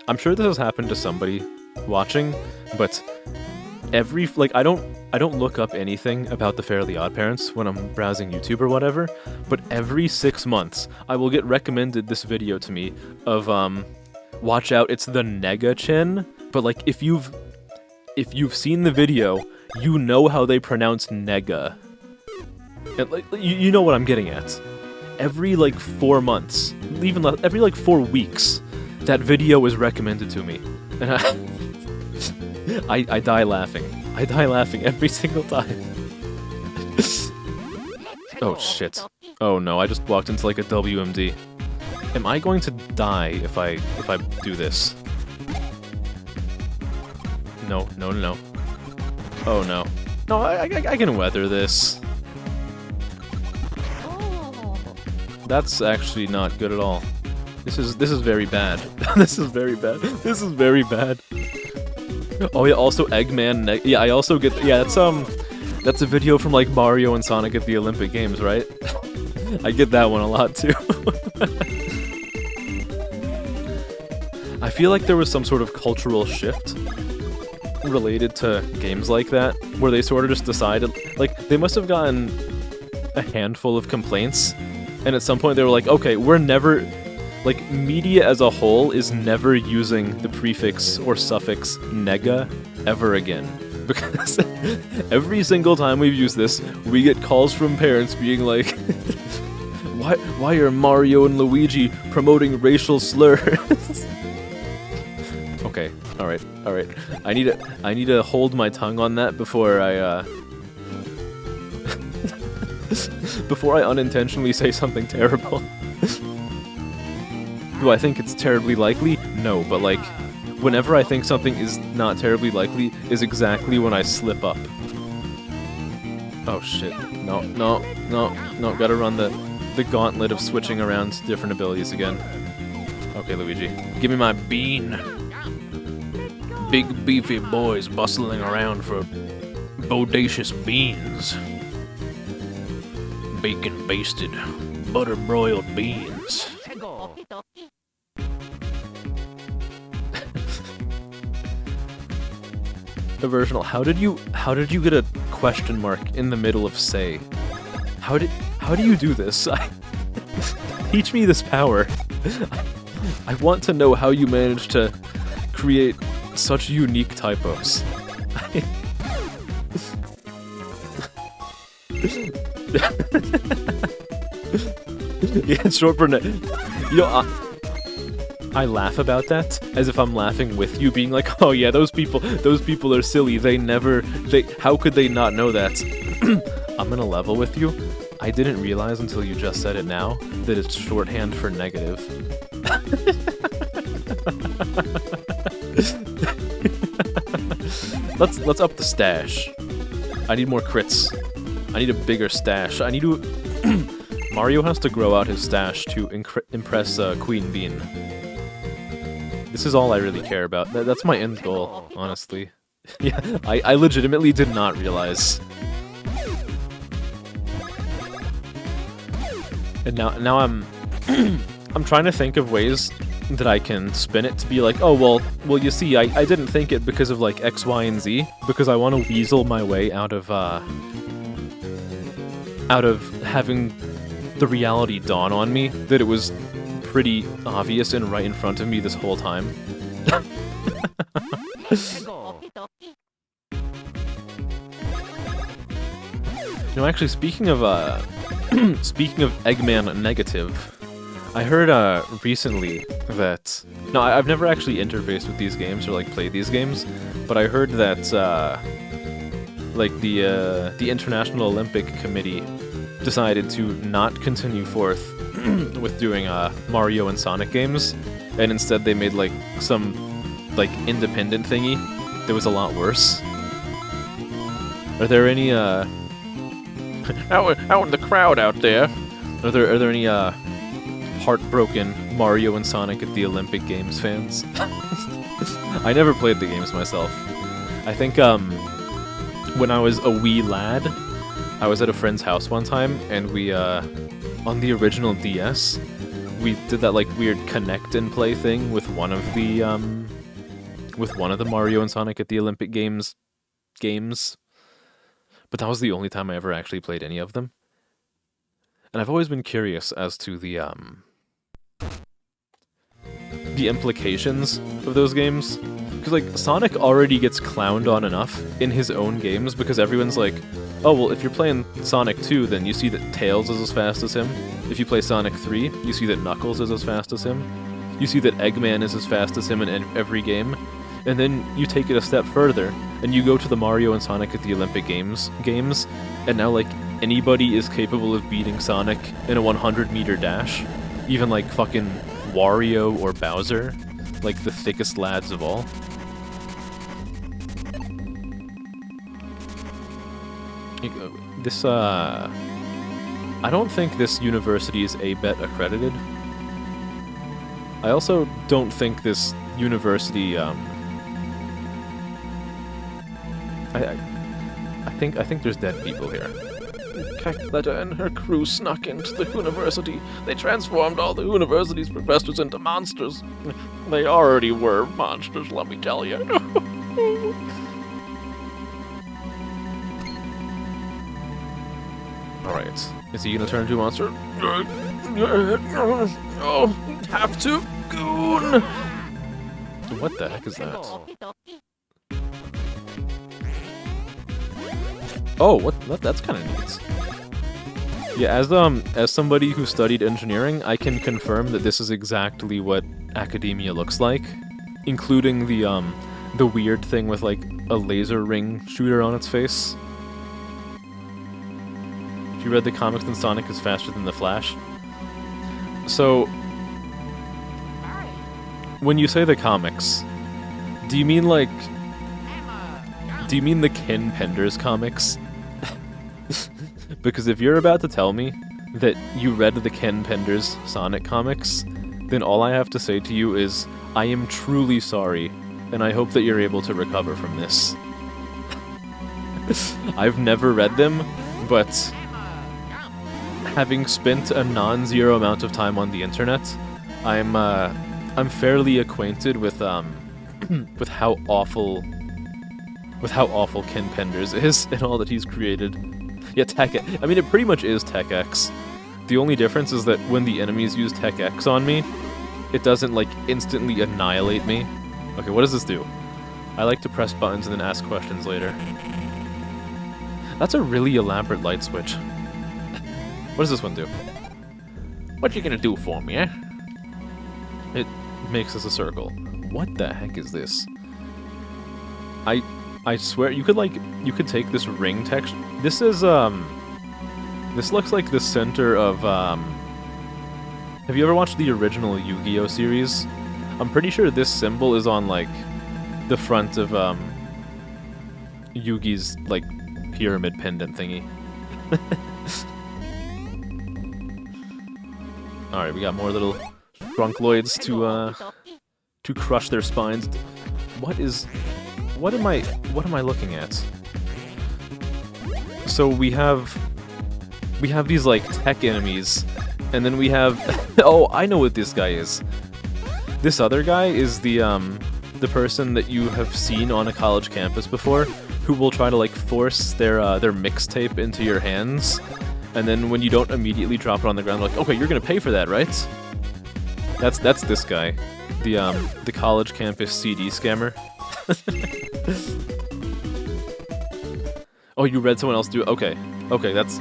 I'm sure this has happened to somebody watching, but I don't look up anything about the Fairly OddParents when I'm browsing YouTube or whatever, but every 6 months I will get recommended this video to me of watch out, it's the Nega Chin, but like if you've seen the video, you know how they pronounce Nega. And, like, you know what I'm getting at. Every like 4 months, even every like 4 weeks, that video is recommended to me, and I die laughing. I die laughing every single time. Oh shit. Oh no, I just walked into like a WMD. Am I going to die if I do this? No. Oh no. No, I can weather this. That's actually not good at all. This is very bad. This is very bad. This is very bad. Oh yeah, also Eggman. Yeah, I also get. Yeah, that's a video from like Mario and Sonic at the Olympic Games, right? I get that one a lot too. I feel like there was some sort of cultural shift related to games like that, where they sort of just decided, like, they must have gotten a handful of complaints, and at some point they were like, okay, we're never, like, media as a whole is never using the prefix or suffix nega ever again. Because every single time we've used this, we get calls from parents being like, why are Mario and Luigi promoting racial slurs? Okay, alright. I need to hold my tongue on that before I before I unintentionally say something terrible. Do I think it's terribly likely? No, but like, whenever I think something is not terribly likely is exactly when I slip up. Oh shit. No, gotta run the gauntlet of switching around different abilities again. Okay, Luigi. Give me my bean. Big beefy boys bustling around for bodacious beans. Bacon basted, butter broiled beans. Versional, how did you get a question mark in the middle of say? How do you do this? Teach me this power. I want to know how you managed to create such unique typos. Yeah, it's short for you know, I laugh about that as if I'm laughing with you, being like, "Oh yeah, those people are silly. How could they not know that?" I'm gonna level with you. I didn't realize until you just said it now that it's shorthand for negative. Let's up the stash. I need more crits. I need a bigger stash. I need to. Mario has to grow out his stash to impress Queen Bean. This is all I really care about. That's my end goal, honestly. Yeah, I legitimately did not realize. And now I'm I'm trying to think of ways that I can spin it to be like, oh well you see, I didn't think it because of like X, Y, and Z, because I want to weasel my way out of having the reality dawn on me that it was pretty obvious and right in front of me this whole time. You know, actually, speaking of Eggman Negative, I heard recently that no, I've never actually interfaced with these games or like played these games, but I heard that like the International Olympic Committee decided to not continue forth with doing Mario and Sonic games, and instead they made like some like independent thingy that was a lot worse. Are there any out in the crowd out there? Are there any heartbroken Mario and Sonic at the Olympic Games fans? I never played the games myself. I think when I was a wee lad, I was at a friend's house one time, and we on the original DS, we did that like weird connect and play thing with one of the Mario and Sonic at the Olympic games. But that was the only time I ever actually played any of them. And I've always been curious as to the implications of those games. Because, like, Sonic already gets clowned on enough in his own games because everyone's like, oh, well, if you're playing Sonic 2, then you see that Tails is as fast as him. If you play Sonic 3, you see that Knuckles is as fast as him. You see that Eggman is as fast as him in every game. And then you take it a step further, and you go to the Mario and Sonic at the Olympic games, and now, like, anybody is capable of beating Sonic in a 100-meter dash. Even, like, fucking Wario or Bowser. Like, the thickest lads of all. This, I don't think this university is A-Bet accredited. I also don't think this university, I think there's dead people here. Cackletta and her crew snuck into the university. They transformed all the university's professors into monsters. They already were monsters, let me tell you. Alright, is he gonna turn into a monster? Oh, have to, goon! What the heck is that? Oh, what? That's kind of neat. Yeah, as somebody who studied engineering, I can confirm that this is exactly what academia looks like, including the weird thing with like a laser ring shooter on its face. If you read the comics, then Sonic is faster than the Flash. So, when you say the comics, do you mean like? Do you mean the Ken Penders comics? Because if you're about to tell me that you read the Ken Penders Sonic comics, then all I have to say to you is, I am truly sorry, and I hope that you're able to recover from this. I've never read them, but having spent a non-zero amount of time on the internet, I'm fairly acquainted with with how awful Ken Penders is and all that he's created. Yeah, I mean, it pretty much is Tech X. The only difference is that when the enemies use Tech X on me, it doesn't, like, instantly annihilate me. Okay, what does this do? I like to press buttons and then ask questions later. That's a really elaborate light switch. What does this one do? What you gonna do for me, eh? It makes us a circle. What the heck is this? I swear, you could take this ring texture. This is, this looks like the center of, have you ever watched the original Yu-Gi-Oh series? I'm pretty sure this symbol is on, like, the front of, Yugi's, like, pyramid pendant thingy. Alright, we got more little Drunkloids to crush their spines. What am I looking at? So we have these, like, tech enemies, and then we have... Oh, I know what this guy is. This other guy is the person that you have seen on a college campus before, who will try to, like, force their mixtape into your hands, and then when you don't immediately drop it on the ground, like, okay, you're gonna pay for that, right? That's this guy, the college campus CD scammer. Oh, you read someone else do it? Okay, that's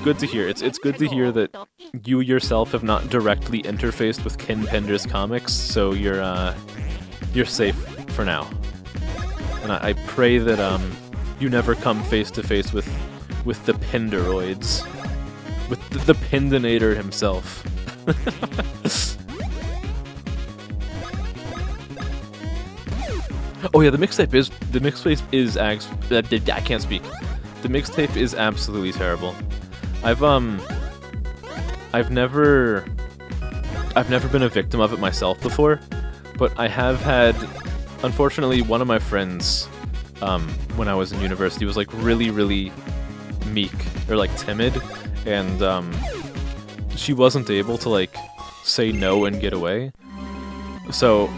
good to hear. It's good to hear that you yourself have not directly interfaced with Ken Pender's comics, so you're safe for now. And I pray that you never come face to face with the Penderoids, with the Pendinator himself. Oh yeah, the mixtape is I can't speak. The mixtape is absolutely terrible. I've never been a victim of it myself before, but I have had, unfortunately, one of my friends when I was in university was like really meek or like timid, and she wasn't able to like say no and get away. So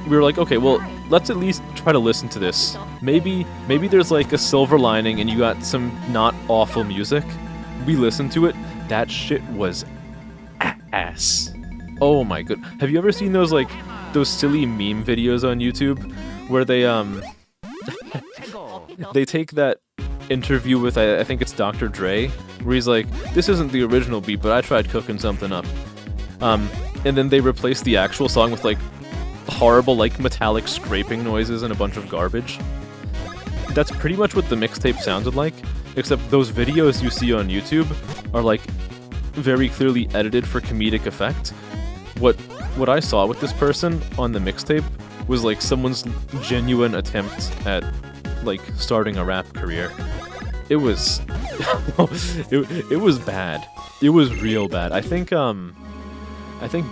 we were like, okay, well, let's at least try to listen to this. Maybe there's like a silver lining and you got some not awful music. We listened to it. That shit was ass. Oh my god. Have you ever seen those silly meme videos on YouTube where they they take that interview with I think it's Dr. Dre, where he's like, this isn't the original beat, but I tried cooking something up. And then they replace the actual song with like horrible, like, metallic scraping noises and a bunch of garbage. That's pretty much what the mixtape sounded like, except those videos you see on YouTube are, like, very clearly edited for comedic effect. What I saw with this person on the mixtape was, like, someone's genuine attempt at, like, starting a rap career. It was... it was bad. It was real bad. I think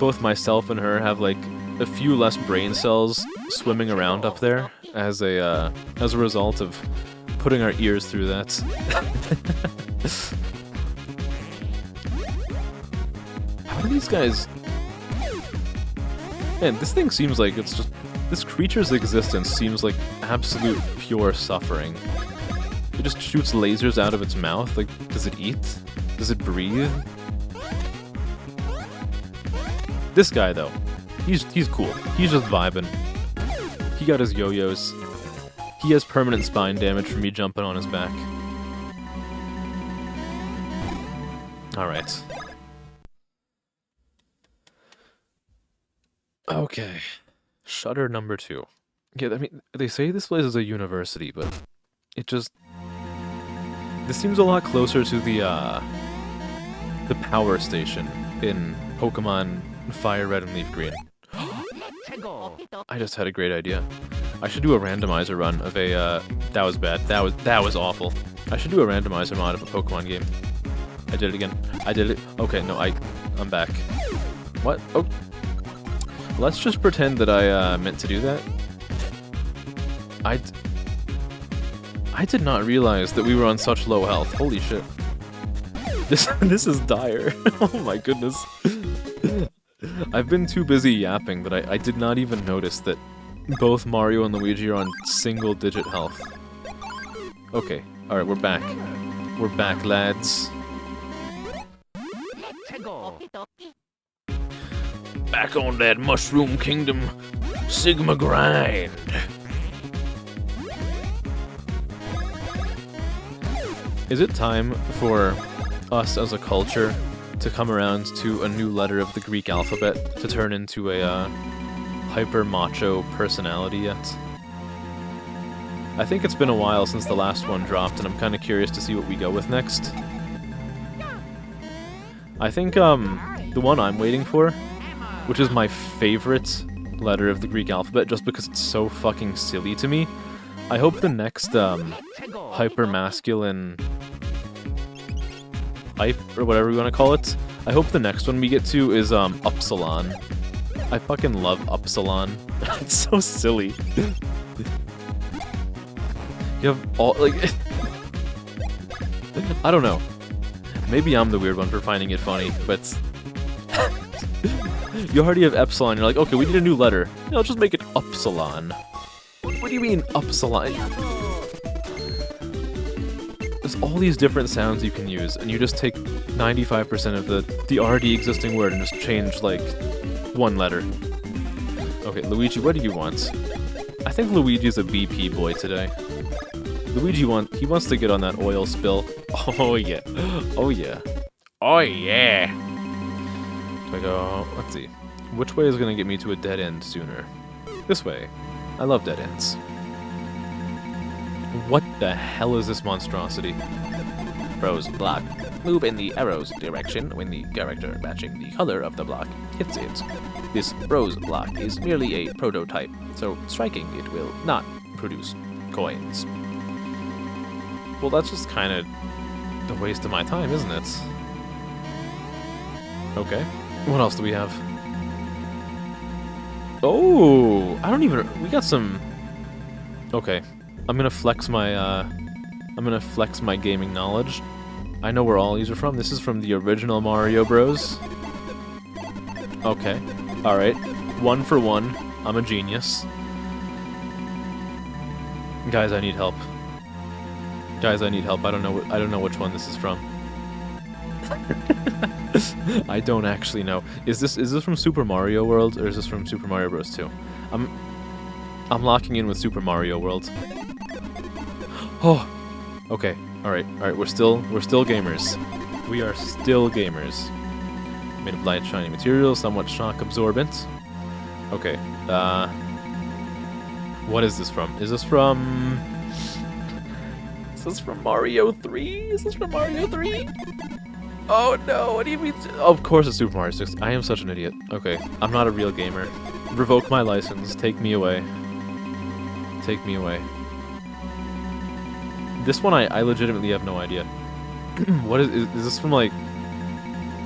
both myself and her have, like, a few less brain cells swimming around up there as a result of putting our ears through that. How do these guys... Man, this thing seems like it's just... This creature's existence seems like absolute pure suffering. It just shoots lasers out of its mouth. Like, does it eat? Does it breathe? This guy, though. He's cool. He's just vibing. He got his yo-yos. He has permanent spine damage from me jumping on his back. Alright. Okay. Shutter number 2. Yeah, I mean, they say this place is a university, but it just... This seems a lot closer to the power station in Pokemon Fire Red and Leaf Green. I just had a great idea. I should do a randomizer run of a, that was bad. That was awful. I should do a randomizer mod of a Pokemon game. I did it again. I did it. Okay, no, I'm back. What? Oh. Let's just pretend that I, meant to do that. I did not realize that we were on such low health. Holy shit. This is dire. Oh my goodness. I've been too busy yapping that I did not even notice that both Mario and Luigi are on single-digit health. Okay, alright, we're back. We're back, lads. back on that Mushroom Kingdom Sigma grind. Is it time for us as a culture to come around to a new letter of the Greek alphabet to turn into a hyper macho personality yet? I think it's been a while since the last one dropped, and I'm kind of curious to see what we go with next. I think the one I'm waiting for, which is my favorite letter of the Greek alphabet just because it's so fucking silly to me, I hope the next hyper masculine hype, or whatever you want to call it, I hope the next one we get to is Upsilon. I fucking love Upsilon. It's so silly. You have all, like... I don't know. Maybe I'm the weird one for finding it funny, but... You already have Epsilon, you're like, okay, we need a new letter. Yeah, let's just make it Upsilon. What do you mean, Upsilon? There's all these different sounds you can use, and you just take 95% of the already existing word and just change, like, one letter. Okay, Luigi, what do you want? I think Luigi's a BP boy today. Luigi wants to get on that oil spill. Oh yeah. Oh yeah. Oh yeah. Do I go... Let's see. Which way is going to get me to a dead end sooner? This way. I love dead ends. What the hell is this monstrosity? Rose block. Move in the arrow's direction when the character matching the color of the block hits it. This rose block is merely a prototype, so striking it will not produce coins. Well, that's just kind of a waste of my time, isn't it? Okay. What else do we have? Oh, I don't even... We got some... Okay. I'm gonna flex my gaming knowledge. I know where all these are from. This is from the original Mario Bros. Okay. Alright. 1 for 1. I'm a genius. Guys, I need help. Guys, I need help. I don't know which one this is from. I don't actually know. Is this from Super Mario World or is this from Super Mario Bros. 2? I'm locking in with Super Mario World. Oh. Okay. All right. We're still gamers. We are still gamers. Made of light, shiny material, somewhat shock absorbent. Okay. What is this from? Is this from Mario 3? Is this from Mario 3? Oh no, what do you mean? Of course it's Super Mario 6. I am such an idiot. Okay, I'm not a real gamer. Revoke my license. Take me away. Take me away. This one I legitimately have no idea. What is this from, like...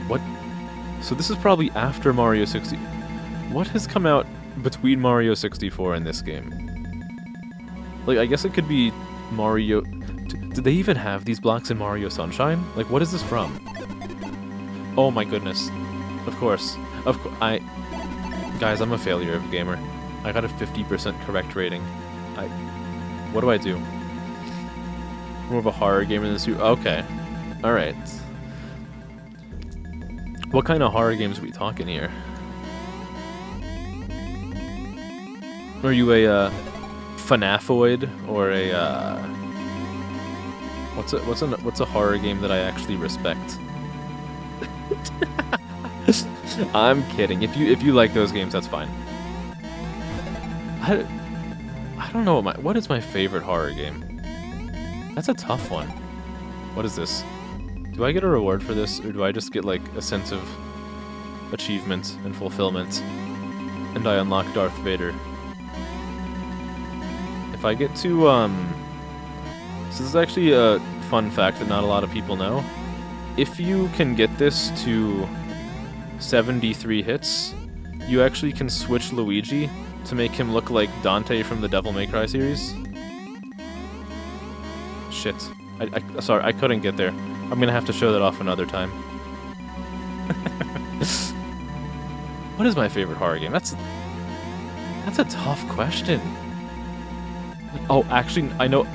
What? So this is probably after Mario 60. What has come out between Mario 64 and this game? Like, I guess it could be Mario... Did they even have these blocks in Mario Sunshine? Like, what is this from? Oh my goodness. Of course. Guys, I'm a failure of a gamer. I got a 50% correct rating. What do I do? More of a horror gamer than this. Okay. Alright. What kind of horror games are we talking here? Are you a FNAFoid or a what's a horror game that I actually respect? I'm kidding. If you like those games, that's fine. I don't know what is my favorite horror game? That's a tough one. What is this? Do I get a reward for this, or do I just get like a sense of achievement and fulfillment? And I unlock Darth Vader. If I get to so this is actually a fun fact that not a lot of people know. If you can get this to 73 hits, you actually can switch Luigi to make him look like Dante from the Devil May Cry series. Shit. Sorry, I couldn't get there. I'm gonna have to show that off another time. What is my favorite horror game? That's a tough question. Oh, actually, I know...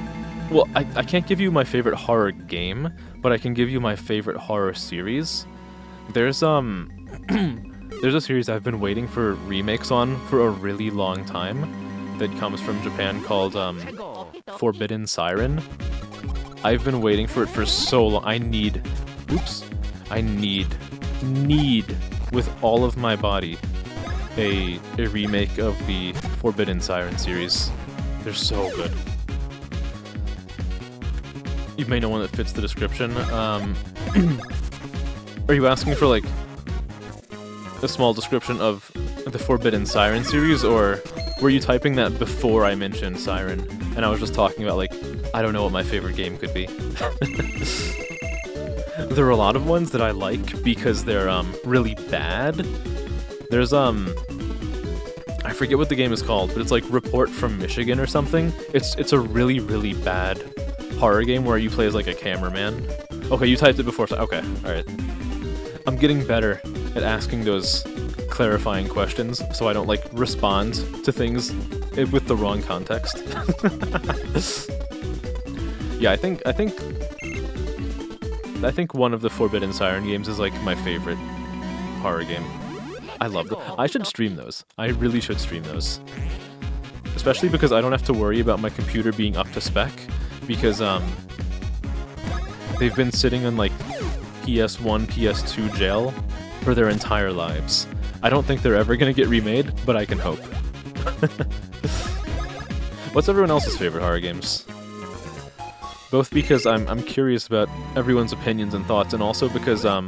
Well, I can't give you my favorite horror game, but I can give you my favorite horror series. There's, There's a series I've been waiting for remakes on for a really long time that comes from Japan called Forbidden Siren. I've been waiting for it for so long. I need with all of my body a remake of the Forbidden Siren series. They're so good. You may know one that fits the description. Are you asking for like a small description of the Forbidden Siren series, or were you typing that before I mentioned Siren and I was just talking about like, I don't know what my favorite game could be? There are a lot of ones that I like because they're really bad. There's I forget what the game is called, but it's like Report from Michigan or something. It's a really, really bad horror game where you play as like a cameraman. Okay, you typed it before, so okay, alright. I'm getting better at asking those clarifying questions so I don't like respond to things with the wrong context. Yeah, I think one of the Forbidden Siren games is like my favorite horror game. I love them. I should stream those. I really should stream those. Especially because I don't have to worry about my computer being up to spec, because they've been sitting on like PS1, PS2 jail for their entire lives. I don't think they're ever gonna get remade, but I can hope. What's everyone else's favorite horror games? Both because I'm curious about everyone's opinions and thoughts, and also because I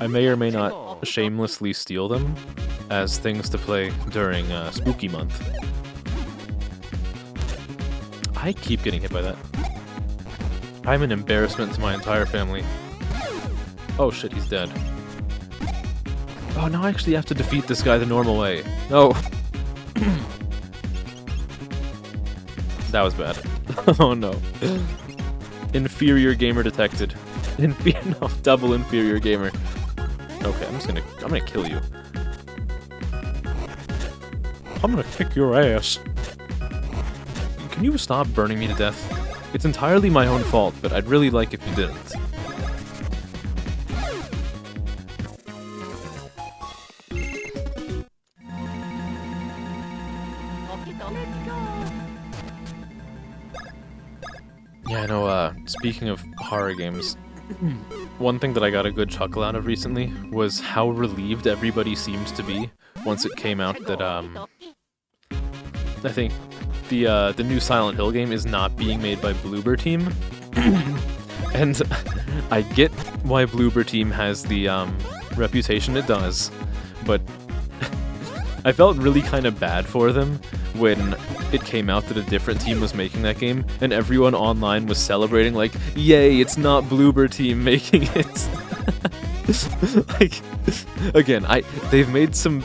may or may not shamelessly steal them as things to play during Spooky Month. I keep getting hit by that. I'm an embarrassment to my entire family. Oh shit, he's dead. Oh, now I actually have to defeat this guy the normal way. No. That was bad. Oh no. Inferior gamer detected. No, double inferior gamer. Okay, I'm gonna kill you. I'm gonna kick your ass. Can you stop burning me to death? It's entirely my own fault, but I'd really like if you didn't. Yeah, I know, speaking of horror games, one thing that I got a good chuckle out of recently was how relieved everybody seems to be once it came out that, I think the new Silent Hill game is not being made by Bloober Team. And I get why Bloober Team has the, reputation it does, but I felt really kind of bad for them when it came out that a different team was making that game, and everyone online was celebrating like, yay, it's not Bloober Team making it. Like, again, they've made some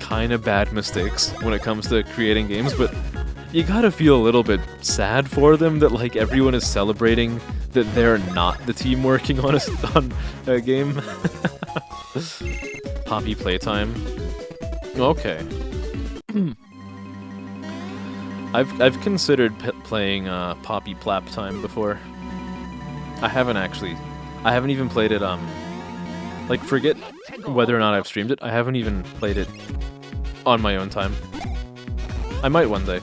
kind of bad mistakes when it comes to creating games, but you gotta feel a little bit sad for them that like everyone is celebrating that they're not the team working on a game. Poppy Playtime. Okay. I've considered playing Poppy Plap Time before. I haven't even played it, like, forget whether or not I've streamed it, I haven't even played it on my own time. I might one day.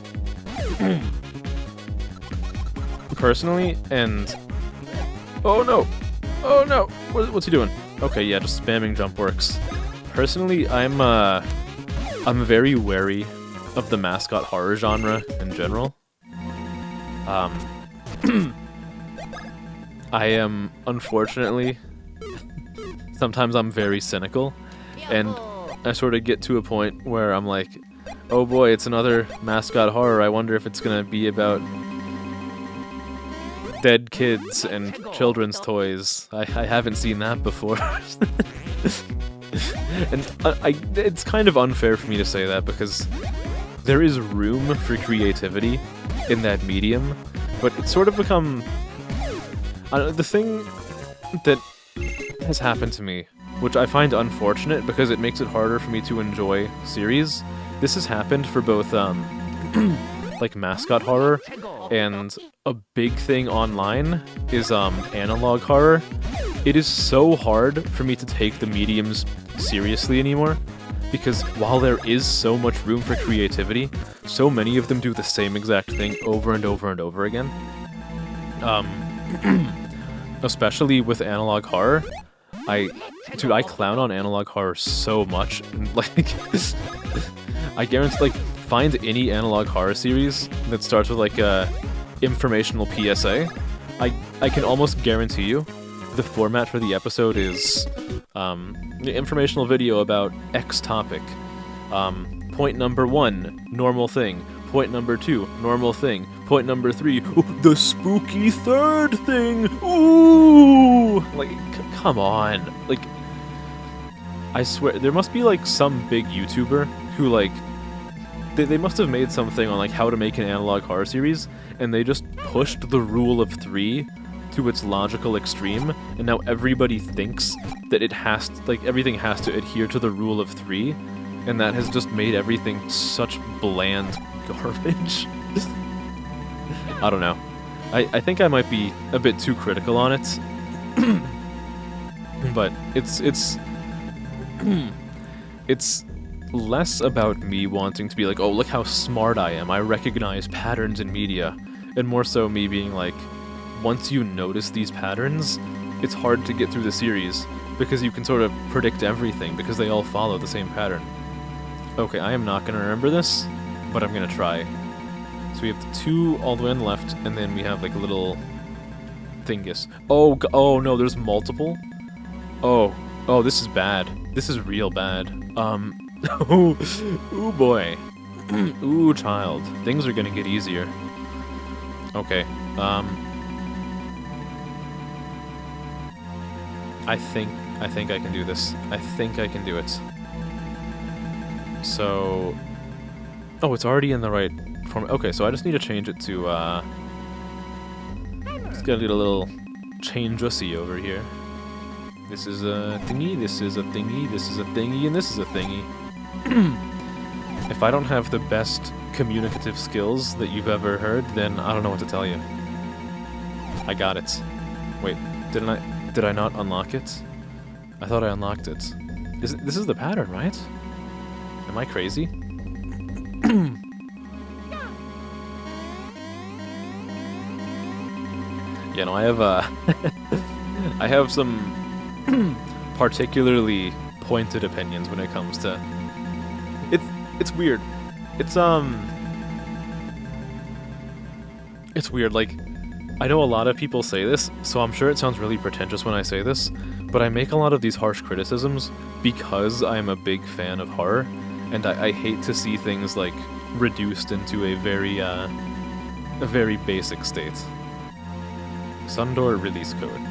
Personally, and... Oh no! Oh no! What's he doing? Okay, yeah, just spamming jump works. Personally, I'm very wary of the mascot horror genre in general. I am, unfortunately, sometimes I'm very cynical, and I sort of get to a point where I'm like, oh boy, it's another mascot horror, I wonder if it's gonna be about dead kids and children's toys. I haven't seen that before. And it's kind of unfair for me to say that, because there is room for creativity in that medium, but it's sort of become... the thing that has happened to me, which I find unfortunate because it makes it harder for me to enjoy series, this has happened for both, like, mascot horror, and a big thing online is, analog horror. It is so hard for me to take the mediums seriously anymore. because while there is so much room for creativity, so many of them do the same exact thing over and over and over again. Especially with analog horror. Dude, I clown on analog horror so much. Like, I guarantee, like, find any analog horror series that starts with, like, a informational PSA. I can almost guarantee you the format for the episode is, informational video about X topic. Point number 1, normal thing. Point number 2, normal thing. Point number 3, the spooky third thing. Ooh! Like, come on. Like, I swear, there must be, like, some big YouTuber who, like, they must have made something on, like, how to make an analog horror series, and they just pushed the rule of 3 to its logical extreme, and now everybody thinks that it has to, like, everything has to adhere to the rule of 3, and that has just made everything such bland garbage. I don't know. I think I might be a bit too critical on it. But it's less about me wanting to be like, oh, look how smart I am, I recognize patterns in media, and more so me being like, once you notice these patterns, it's hard to get through the series, because you can sort of predict everything, because they all follow the same pattern. Okay, I am not going to remember this, but I'm going to try. So we have the 2 all the way on the left, and then we have like a little thingus. Oh no, there's multiple? Oh, this is bad. This is real bad. Ooh boy. Ooh, child. Things are gonna get easier. Okay, I think I can do this. I think I can do it. So... Oh, it's already in the right form. Okay, so I just need to change it to, just gotta get a little change-ussy over here. This is a thingy, this is a thingy, this is a thingy, and this is a thingy. If I don't have the best communicative skills that you've ever heard, then I don't know what to tell you. I got it. Wait, did I not unlock it? I thought I unlocked it. This is the pattern, right? Am I crazy? Yeah, no, I have I have some particularly pointed opinions when it comes to it's weird. It's weird, like, I know a lot of people say this, so I'm sure it sounds really pretentious when I say this, but I make a lot of these harsh criticisms because I'm a big fan of horror, and I hate to see things, like, reduced into a very basic state. Sundoor release code.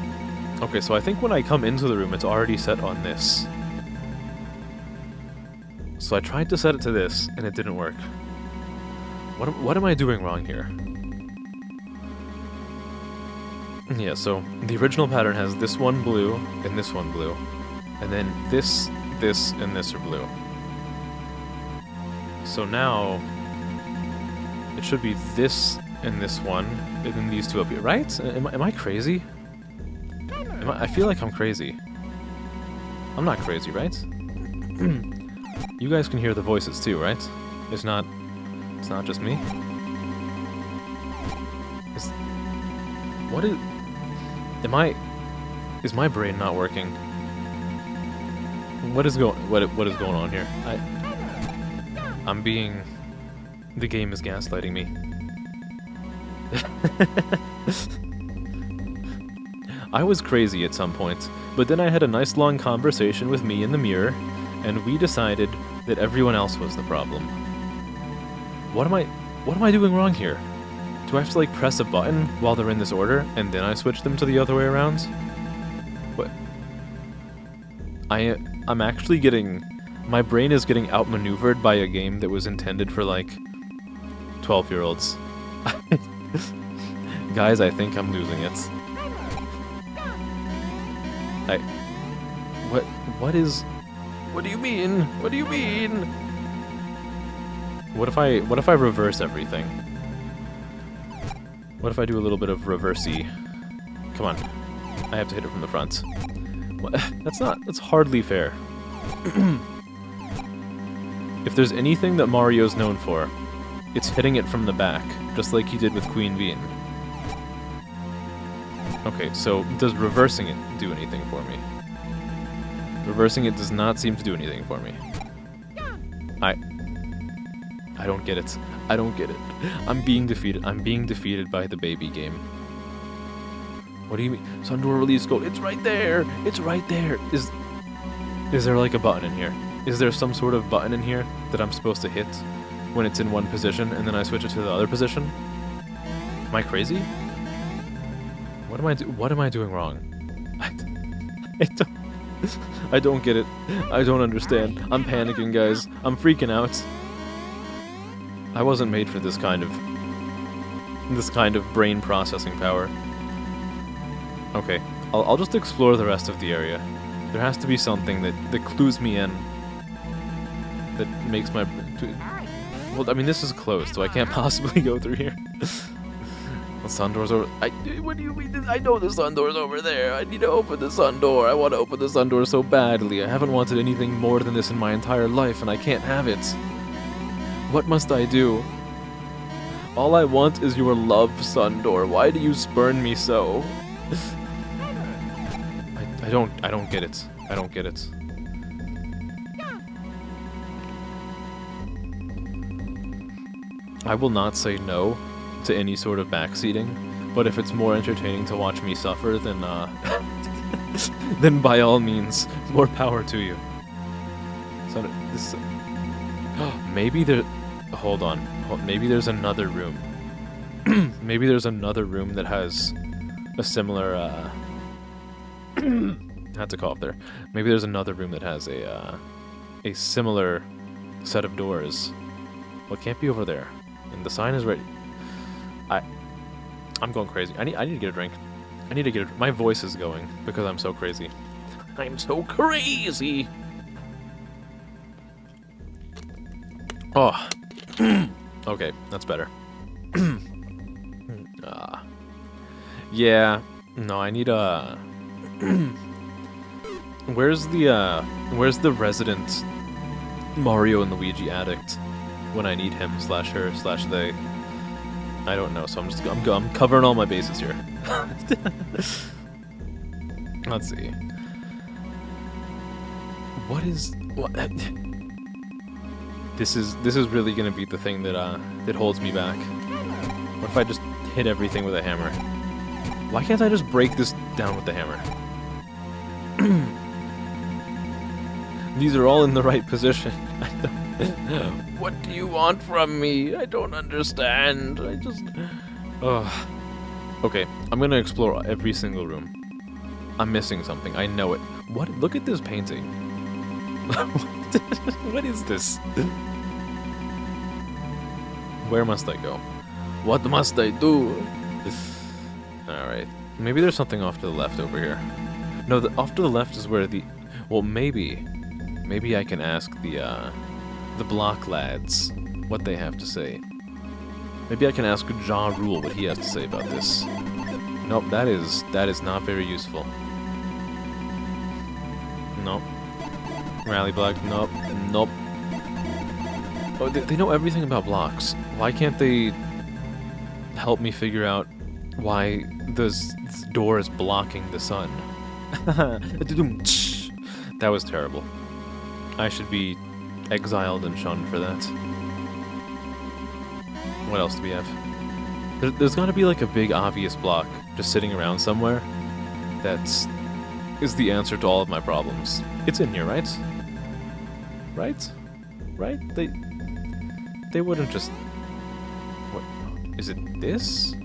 Okay, so I think when I come into the room, it's already set on this. So I tried to set it to this, and it didn't work. What am I doing wrong here? Yeah, so the original pattern has this one blue, and this one blue. And then this, and this are blue. So now, it should be this and this one, and then these two up here, right? Am I crazy? I feel like I'm crazy. I'm not crazy, right? You guys can hear the voices too, right? It's not just me. Is my brain not working? What is going on here? The game is gaslighting me. I was crazy at some point, but then I had a nice long conversation with me in the mirror, and we decided that everyone else was the problem. What am I doing wrong here? Do I have to, like, press a button while they're in this order, and then I switch them to the other way around? What? I'm actually getting... My brain is getting outmaneuvered by a game that was intended for, like, 12-year-olds. Guys, I think I'm losing it. What do you mean? What do you mean? What if I reverse everything? What if I do a little bit of reversey? Come on. I have to hit it from the front. What? That's hardly fair. If there's anything that Mario's known for, it's hitting it from the back, just like he did with Queen Bean. Okay, so does reversing it do anything for me? Reversing it does not seem to do anything for me. I don't get it. I don't get it. I'm being defeated. I'm being defeated by the baby game. What do you mean? Sundoor release gold. It's right there. It's right there. Is there like a button in here? Is there some sort of button in here that I'm supposed to hit when it's in one position and then I switch it to the other position? Am I crazy? What am I doing wrong? I don't get it. I don't understand. I'm panicking, guys. I'm freaking out. I wasn't made for this kind of brain processing power. Okay, I'll just explore the rest of the area. There has to be something that clues me in. That makes my... Well, I mean, this is closed, so I can't possibly go through here. The sun door's over... What do you mean? I know the sun door's over there. I need to open the sun door. I want to open the sun door so badly. I haven't wanted anything more than this in my entire life, and I can't have it. What must I do? All I want is your love, Sundor. Why do you spurn me so? I don't get it. I don't get it. I will not say no to any sort of backseating, but if it's more entertaining to watch me suffer, then then by all means, more power to you. So this, maybe there. Hold on. Maybe there's another room. Maybe there's another room that has a similar. Had to cough there. Maybe there's another room that has a similar set of doors. Well, it can't be over there. And the sign is ready. I'm going crazy. I need to get a drink. I need to get a... My voice is going because I'm so crazy. I'm so crazy. Oh. Okay, that's better. Yeah. No, I need a... Where's the resident Mario and Luigi addict when I need him / her / they? I don't know, so I'm covering all my bases here. Let's see. What? This is really gonna be the thing that holds me back. What if I just hit everything with a hammer? Why can't I just break this down with the hammer? These are all in the right position. What do you want from me? I don't understand. I just... Okay, I'm gonna explore every single room. I'm missing something. I know it. What? Look at this painting. What is this? Where must I go? What must I do? Alright. Maybe there's something off to the left over here. No, off to the left is where the... Well, maybe I can ask the block lads what they have to say. Maybe I can ask Ja Rule what he has to say about this. Nope, that is not very useful. Nope. Rally block, nope. Oh, they know everything about blocks. Why can't they help me figure out why this door is blocking the sun? That was terrible. I should be exiled and shunned for that. What else do we have? There's gotta be like a big obvious block just sitting around somewhere is the answer to all of my problems. It's in here, right? Right? They wouldn't just... What? Is it this?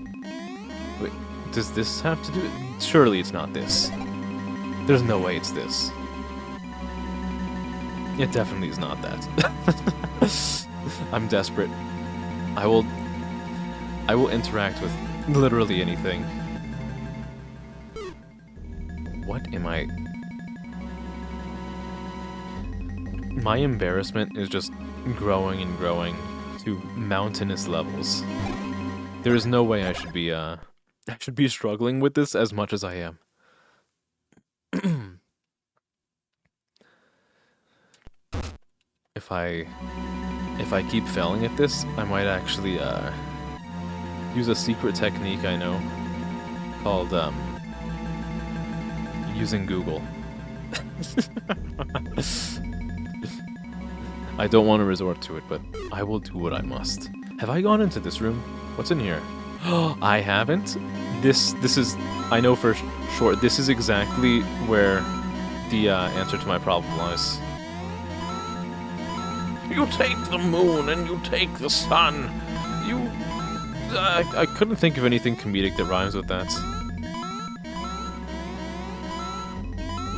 Wait, does this have to do it? Surely it's not this. There's no way it's this. It definitely is not that. I'm desperate. I will interact with literally anything. What am I... My embarrassment is just growing and growing to mountainous levels. There is no way I should be struggling with this as much as I am. if I keep failing at this, I might actually use a secret technique I know called using Google. I don't want to resort to it, but I will do what I must. Have I gone into this room? What's in here? I haven't. This is, I know for sure, this is exactly where the answer to my problem lies. You take the moon and you take the sun. You... I couldn't think of anything comedic that rhymes with that.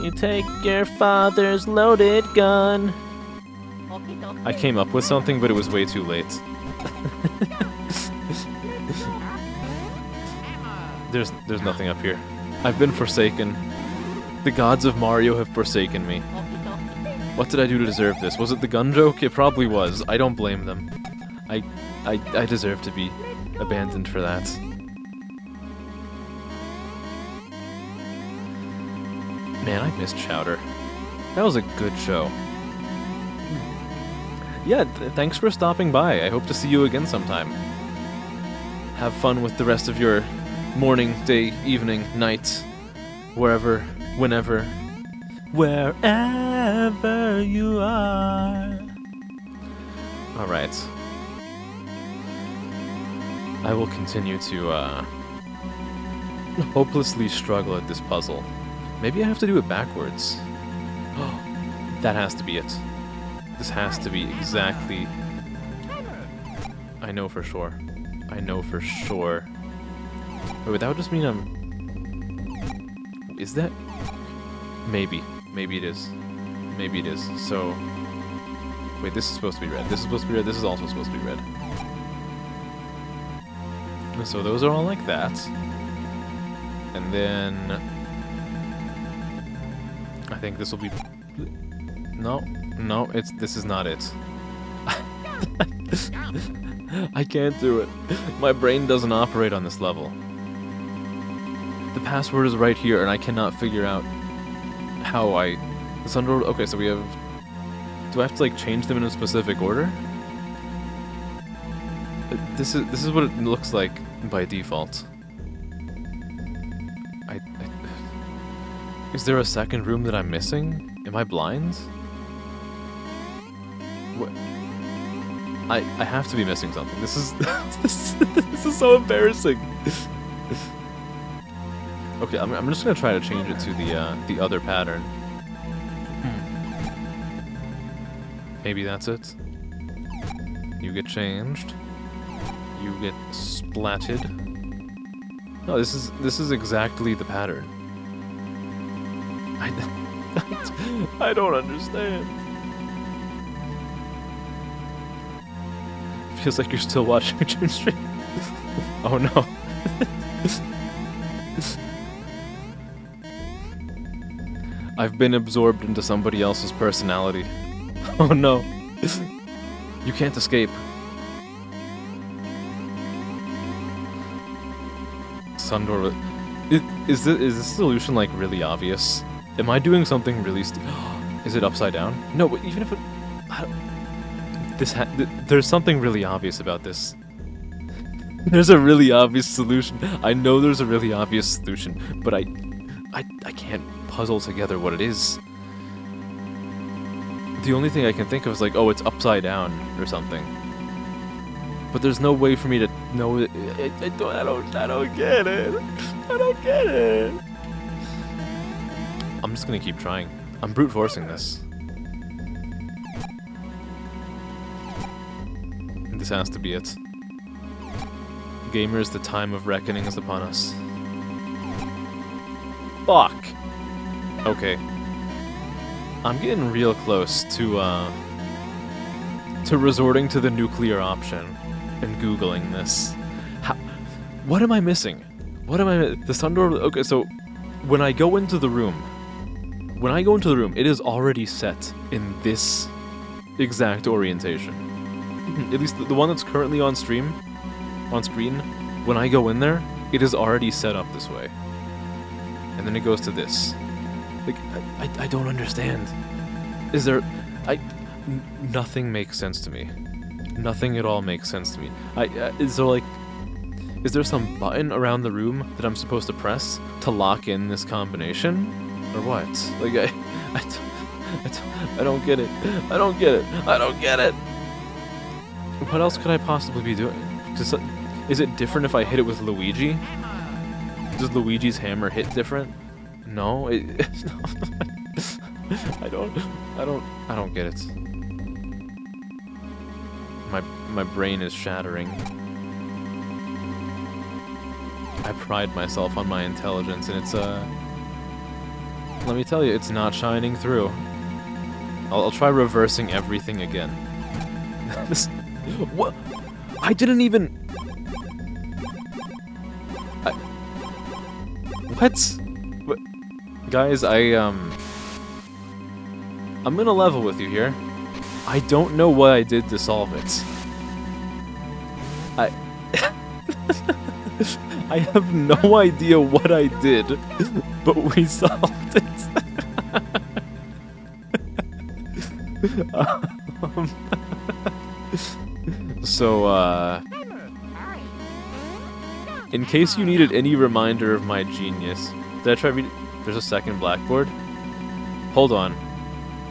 You take your father's loaded gun. I came up with something, but it was way too late. There's nothing up here. I've been forsaken. The gods of Mario have forsaken me. What did I do to deserve this? Was it the gun joke? It probably was. I don't blame them. I deserve to be abandoned for that. Man, I missed Chowder. That was a good show. Yeah, thanks for stopping by. I hope to see you again sometime. Have fun with the rest of your morning, day, evening, night, wherever, whenever, wherever you are. Alright. I will continue to, hopelessly struggle at this puzzle. Maybe I have to do it backwards. That has to be it. This has to be exactly... I know for sure. I know for sure. Wait, that would just mean I'm... Is that... Maybe. Maybe it is. Maybe it is. So... Wait, this is supposed to be red. This is supposed to be red. This is also supposed to be red. So those are all like that. And then... I think this will be... No, this is not it. I can't do it. My brain doesn't operate on this level. The password is right here, and I cannot figure out how I... This under... Okay, so we have... Do I have to, like, change them in a specific order? This is what it looks like by default. Is there a second room that I'm missing? Am I blind? What? I have to be missing something. This is this is so embarrassing. Okay, I'm just gonna try to change it to the other pattern. Maybe that's it. You get changed. You get splatted. No, this is exactly the pattern. I don't understand. Feels like you're still watching a June stream. Oh no. I've been absorbed into somebody else's personality. Oh no. You can't escape. Sundor, is this solution like really obvious? Am I doing something really Is it upside down? No, but even if it... there's something really obvious about this. There's a really obvious solution. I know there's a really obvious solution, but I can't puzzle together what it is. The only thing I can think of is like, oh, it's upside down or something. But there's no way for me to know it. I don't get it. I don't get it. I'm just gonna keep trying. I'm brute forcing this. This has to be it. Gamers, the time of reckoning is upon us. Fuck! Okay. I'm getting real close to resorting to the nuclear option and Googling this. What am I missing? What am I... The sun door... Okay, so when I go into the room... it is already set in this exact orientation. At least the one that's currently on screen, when I go in there, it is already set up this way. And then it goes to this. Like, I don't understand. Is there... Nothing makes sense to me. Nothing at all makes sense to me. Is there some button around the room that I'm supposed to press to lock in this combination? Or what? Like, I don't get it. I don't get it. I don't get it. What else could I possibly be doing? Is it different if I hit it with Luigi? Does Luigi's hammer hit different? No, I don't get it. My brain is shattering. I pride myself on my intelligence, and it's let me tell you, it's not shining through. I'll try reversing everything again. What? I didn't even. What? Guys, I'm gonna level with you here. I don't know what I did to solve it. I have no idea what I did, but we solved it. So, in case you needed any reminder of my genius, did I try reading? There's a second blackboard? Hold on.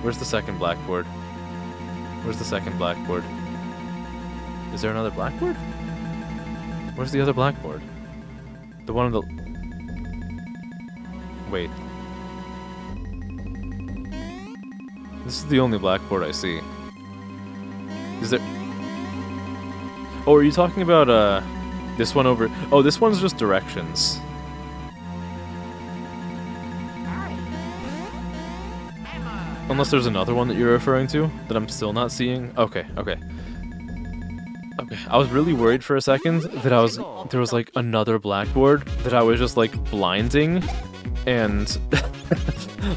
Where's the second blackboard? Where's the second blackboard? Is there another blackboard? Where's the other blackboard? The one on the... Wait. This is the only blackboard I see. Is there... Oh, are you talking about, this one over... Oh, this one's just directions. Unless there's another one that you're referring to that I'm still not seeing. Okay, okay. Okay, I was really worried for a second that there was like another blackboard that I was just like blinding, and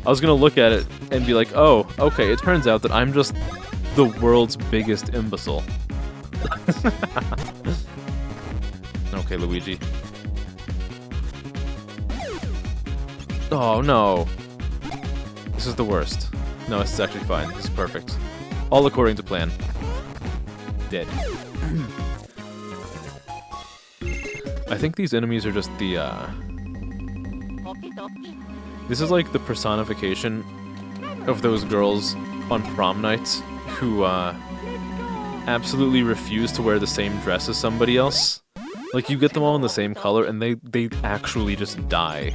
I was gonna look at it and be like, oh, okay, it turns out that I'm just the world's biggest imbecile. Okay, Luigi. Oh no. This is the worst. No, it's actually fine. This is perfect. All according to plan. Dead. I think these enemies are just the, This is like the personification of those girls on prom nights who, absolutely refuse to wear the same dress as somebody else. Like, you get them all in the same color, and they actually just die.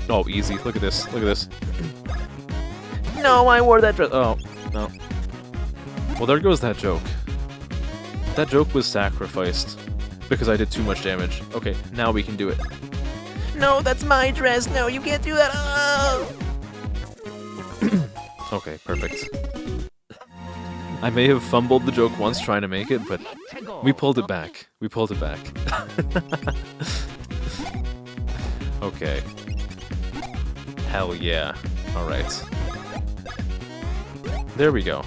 Oh, easy. Look at this. Look at this. No, I wore that dress. Oh, no. Well, there goes that joke. That joke was sacrificed because I did too much damage. Okay, now we can do it. No, that's my dress. No, you can't do that. Oh! Okay, perfect. I may have fumbled the joke once trying to make it, but we pulled it back. We pulled it back. Okay. Hell yeah. Alright. There we go.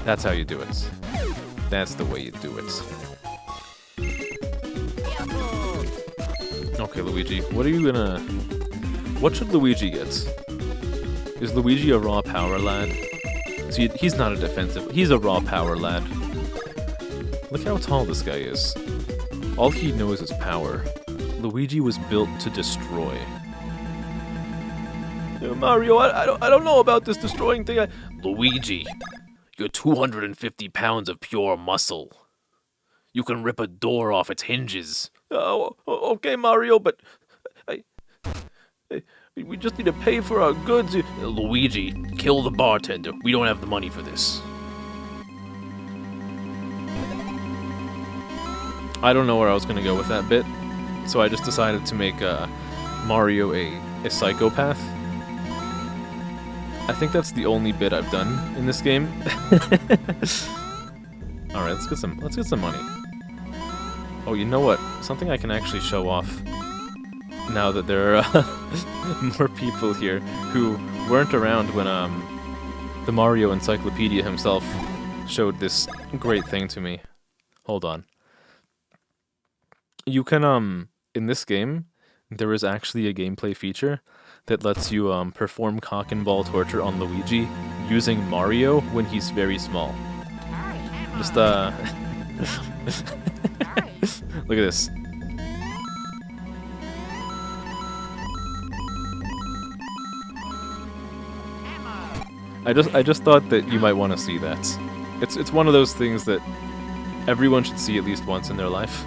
That's how you do it. That's the way you do it. Okay, Luigi, what are you gonna... What should Luigi get? Is Luigi a raw power lad? See, he's not a defensive... He's a raw power lad. Look how tall this guy is. All he knows is power. Luigi was built to destroy. Mario, I don't know about this destroying thing. Luigi, you're 250 pounds of pure muscle. You can rip a door off its hinges. Oh, okay, Mario, but we just need to pay for our goods. Luigi, kill the bartender. We don't have the money for this. I don't know where I was gonna go with that bit, so I just decided to make Mario a psychopath. I think that's the only bit I've done in this game. All right, let's get some money. Oh, you know what? Something I can actually show off now that there are more people here who weren't around when the Mario Encyclopedia himself showed this great thing to me. Hold on. You can in this game there is actually a gameplay feature that lets you perform cock and ball torture on Luigi using Mario when he's very small. Just look at this. I just thought that you might want to see that. It's one of those things that everyone should see at least once in their life.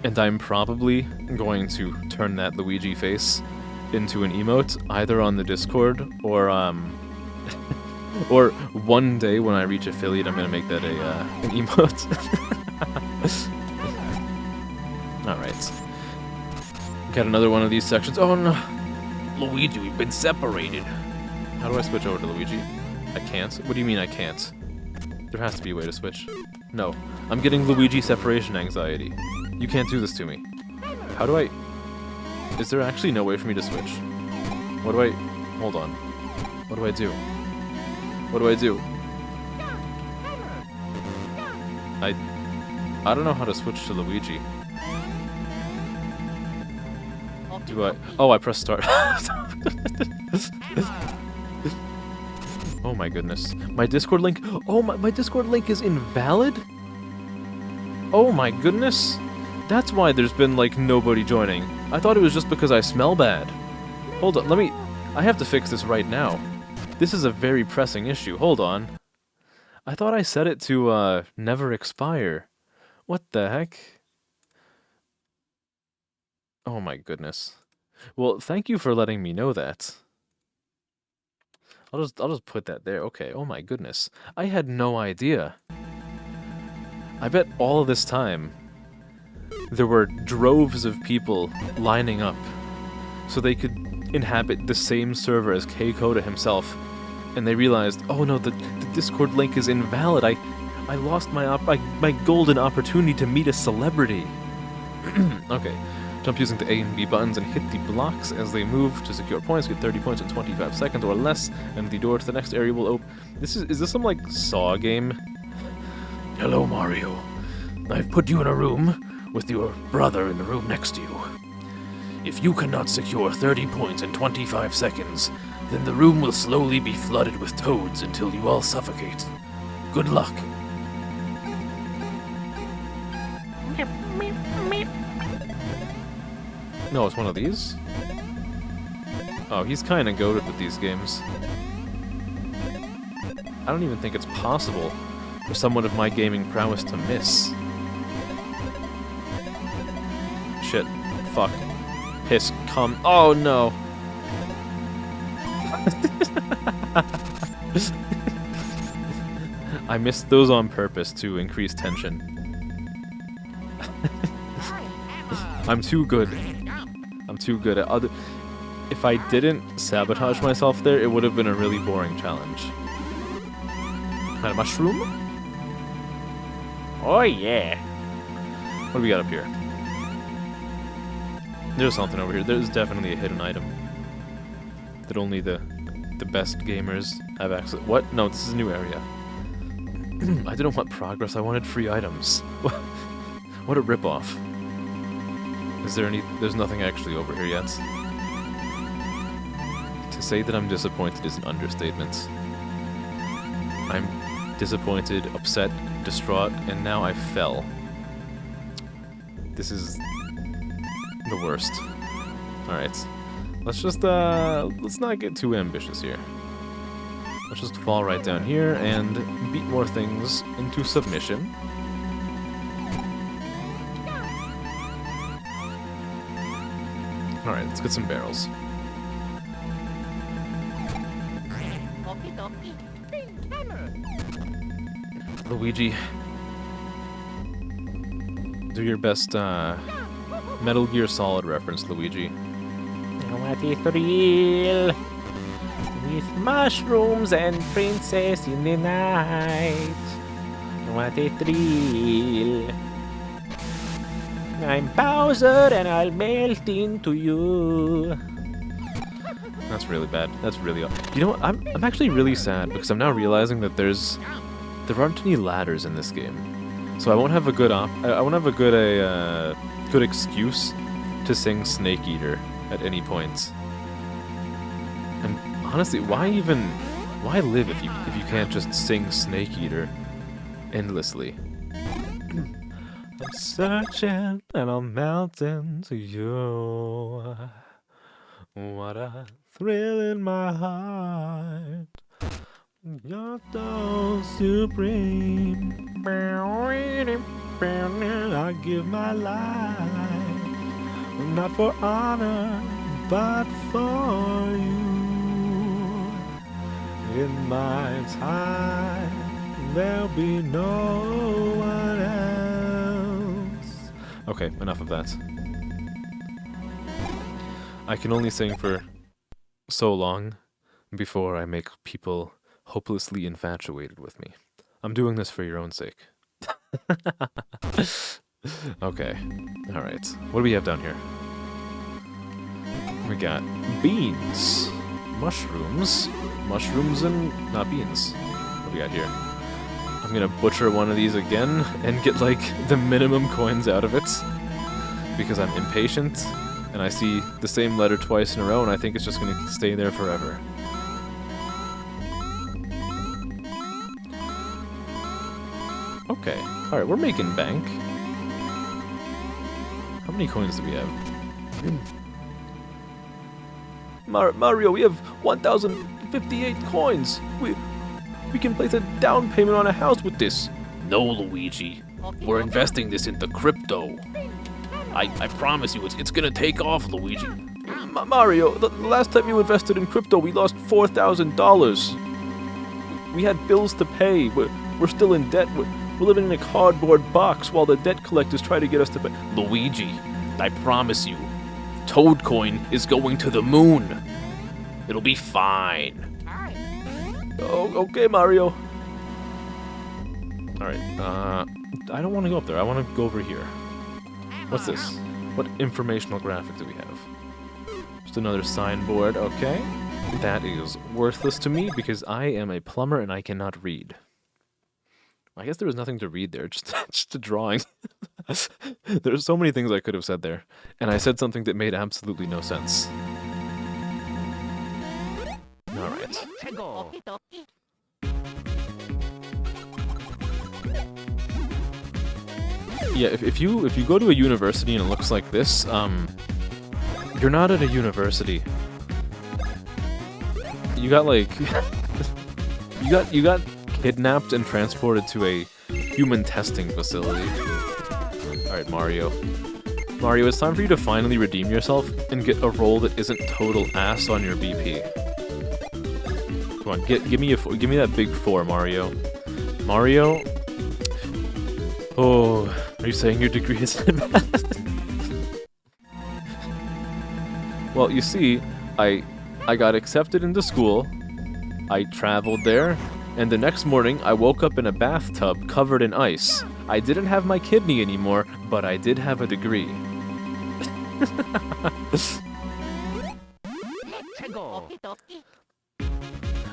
And I'm probably going to turn that Luigi face into an emote, either on the Discord or or one day when I reach affiliate, I'm gonna make that an emote. All right, got another one of these sections. Oh no, Luigi, we've been separated. how do I switch over to Luigi? I can't. What do you mean I can't? There has to be a way to switch. No, I'm getting Luigi separation anxiety. You can't do this to me. How do I... Is there actually no way for me to switch? What do I... Hold on. What do I do? What do I do? I don't know how to switch to Luigi. Do I... Oh, I press start. Oh my goodness. My Discord link... Oh, my Discord link is invalid? Oh my goodness. That's why there's been, like, nobody joining. I thought it was just because I smell bad. Hold on, let me... I have to fix this right now. This is a very pressing issue. Hold on. I thought I set it to, never expire. What the heck? Oh my goodness. Well, thank you for letting me know that. I'll just put that there. Okay, oh my goodness. I had no idea. I bet all this time there were droves of people lining up so they could inhabit the same server as K-Koda himself, and they realized, oh no, the Discord link is invalid. I lost my golden opportunity to meet a celebrity. Okay, jump using the A and B buttons and hit the blocks as they move to secure points. Get 30 points in 25 seconds or less, and the door to the next area will open. Is this some like Saw game? Hello, Mario. I've put you in a room with your brother in the room next to you. If you cannot secure 30 points in 25 seconds, then the room will slowly be flooded with toads until you all suffocate. Good luck. No, it's one of these? Oh, he's kinda goated with these games. I don't even think it's possible for someone of my gaming prowess to miss. Shit. Fuck. Piss. Come. Oh no! I missed those on purpose to increase tension. I'm too good. I'm too good at other... If I didn't sabotage myself there, it would have been a really boring challenge. Can I have a mushroom? Oh yeah. What do we got up here? There's something over here. There's definitely a hidden item that only the best gamers have access. What? No, this is a new area. I didn't want progress. I wanted free items. What a ripoff. Is there any... There's nothing actually over here yet. To say that I'm disappointed is an understatement. I'm disappointed, upset, distraught, and now I fell. This is the worst. Alright. Let's just, let's not get too ambitious here. Let's just fall right down here and beat more things into submission. Alright, let's get some barrels. Luigi, do your best Metal Gear Solid reference, Luigi. What a thrill! With mushrooms and princess in the night. What a thrill! I'm Bowser and I'll melt into you. That's really bad. That's really... You know what? I'm actually really sad because I'm now realizing that there aren't any ladders in this game. So I won't have a good I won't have a good excuse to sing Snake Eater at any point. And honestly, why live if you can't just sing Snake Eater endlessly? I'm searching and I'm melting to you. What a thrill in my heart. You're so supreme. I give my life, not for honor, but for you. In my time, there'll be no one else. Okay, enough of that. I can only sing for so long before I make people hopelessly infatuated with me. I'm doing this for your own sake. Okay, alright. What do we have down here? We got beans, mushrooms and not beans. What do we got here? I'm gonna butcher one of these again and get like the minimum coins out of it because I'm impatient and I see the same letter twice in a row and I think it's just gonna stay there forever. Okay, alright, we're making bank. How many coins do we have? Mario, we have 1,058 coins. We can place a down payment on a house with this. No, Luigi. We're investing this into crypto. I promise you, it's gonna take off, Luigi. Mario, the last time you invested in crypto, we lost $4,000. We had bills to pay. We're still in debt. We're living in a cardboard box while the debt collectors try to get us to pay. Luigi, I promise you, Toadcoin is going to the moon. It'll be fine. Oh, okay, Mario. Alright, I don't want to go up there. I want to go over here. What's this? What informational graphic do we have? Just another signboard, okay. That is worthless to me because I am a plumber and I cannot read. I guess there was nothing to read there, just a drawing. There's so many things I could have said there, and I said something that made absolutely no sense. Alright. Yeah, if you go to a university and it looks like this, you're not at a university. You got like you got kidnapped and transported to a human testing facility. Alright, Mario. Mario, it's time for you to finally redeem yourself and get a roll that isn't total ass on your BP. Come on, give me that big 4, Mario. Mario? Oh, are you saying your degree is bad? Well, you see, I got accepted into school, I traveled there, and the next morning I woke up in a bathtub covered in ice. I didn't have my kidney anymore, but I did have a degree.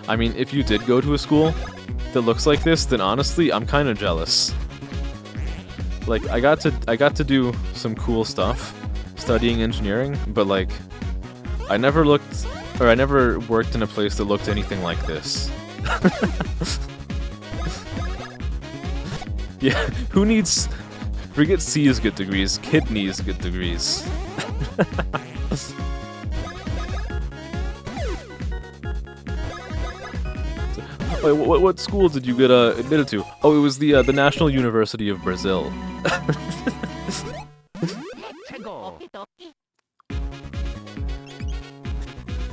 I mean, if you did go to a school that looks like this, then honestly, I'm kind of jealous. Like, I got to do some cool stuff studying engineering, but like, I never worked in a place that looked anything like this. Yeah, who needs... Forget C's get degrees, kidneys get degrees. Wait, what school did you get admitted to? Oh, it was the National University of Brazil.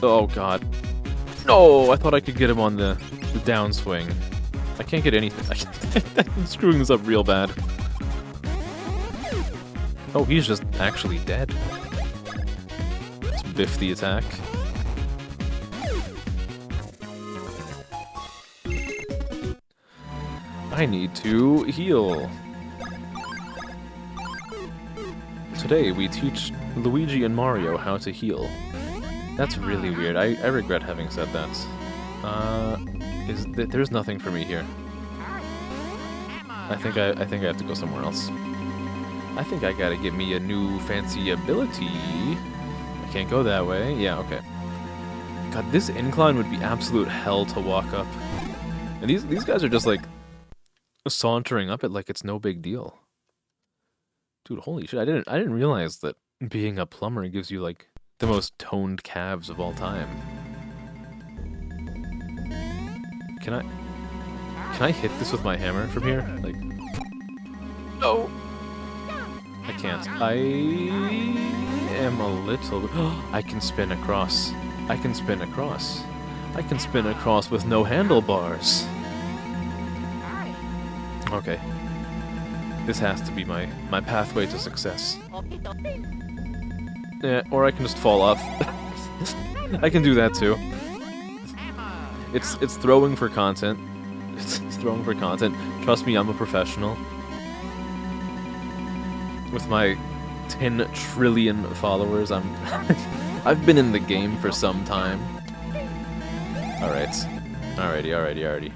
Oh god. No, I thought I could get him on the downswing. I can't get anything. I'm screwing this up real bad. Oh, he's just actually dead. Let's biff the attack. I need to heal. Today we teach Luigi and Mario how to heal. That's really weird. I regret having said that. There's nothing for me here. I think I have to go somewhere else. I think I gotta get me a new fancy ability. I can't go that way. Yeah, okay. God, this incline would be absolute hell to walk up. And these guys are just like sauntering up it like it's no big deal. Dude, holy shit! I didn't realize that being a plumber gives you like the most toned calves of all time. Can I hit this with my hammer from here? Like, no, I can't. I am a little. I can spin across. I can spin across. I can spin across with no handlebars. Okay. This has to be my pathway to success. Yeah, or I can just fall off. I can do that too. It's throwing for content. It's throwing for content. Trust me, I'm a professional. With my 10 trillion followers, I've been in the game for some time. Alright. Alrighty.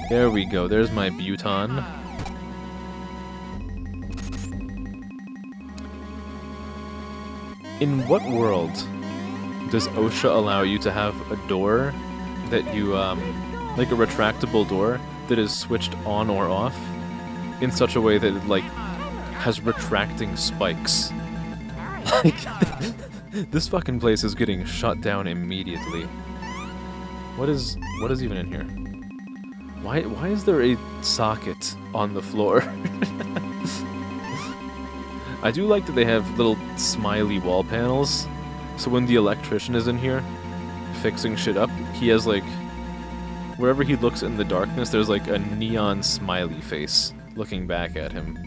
There we go. There's my Buton. In what world does OSHA allow you to have a door that you, like a retractable door that is switched on or off in such a way that it, like, has retracting spikes? Like, this fucking place is getting shut down immediately. What is even in here? Why is there a socket on the floor? I do like that they have little smiley wall panels, so when the electrician is in here fixing shit up, he has like, wherever he looks in the darkness, there's like a neon smiley face looking back at him.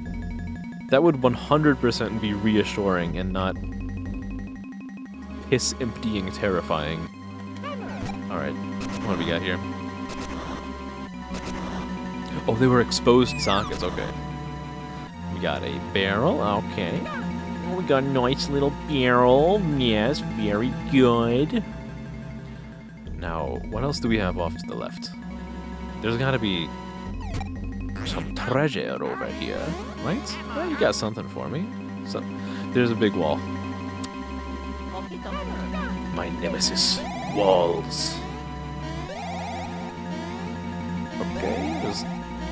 That would 100% be reassuring and not piss-emptying terrifying. Alright, what do we got here? Oh, they were exposed sockets, okay. We got a barrel, okay. We got a nice little barrel, yes, very good. Now, what else do we have off to the left? There's gotta be some treasure over here, right? Well, you got something for me. So, there's a big wall. My nemesis, walls. Okay, just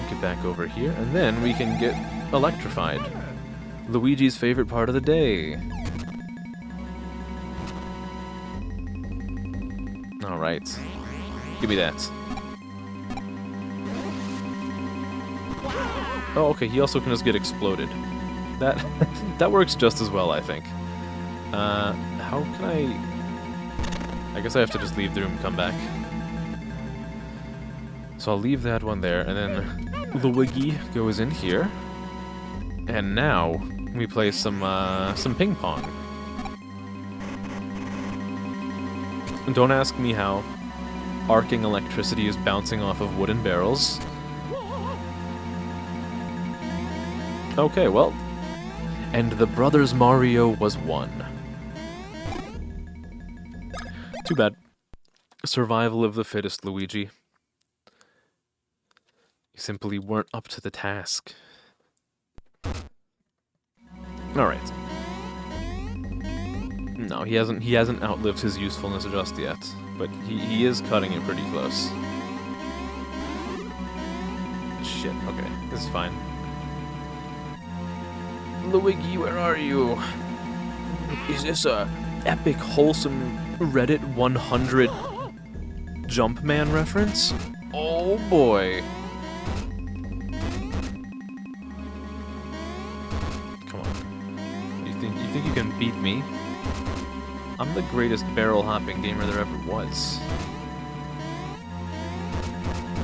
get back over here, and then we can get electrified. Luigi's favorite part of the day. Alright. Give me that. Oh, okay, he also can just get exploded. That that works just as well, I think. How can I guess I have to just leave the room and come back. So I'll leave that one there, and then Luigi goes in here. And now we play some ping pong. Don't ask me how. Arcing electricity is bouncing off of wooden barrels. Okay, well. And the Brothers Mario was won. Too bad. Survival of the fittest, Luigi. You simply weren't up to the task. Alright. No, he hasn't outlived his usefulness just yet, but he is cutting it pretty close. Shit, okay, this is fine. Luigi, where are you? Is this a epic, wholesome Reddit 100 Jumpman reference? Oh boy. Come on. You think you can beat me? I'm the greatest barrel hopping gamer there ever was.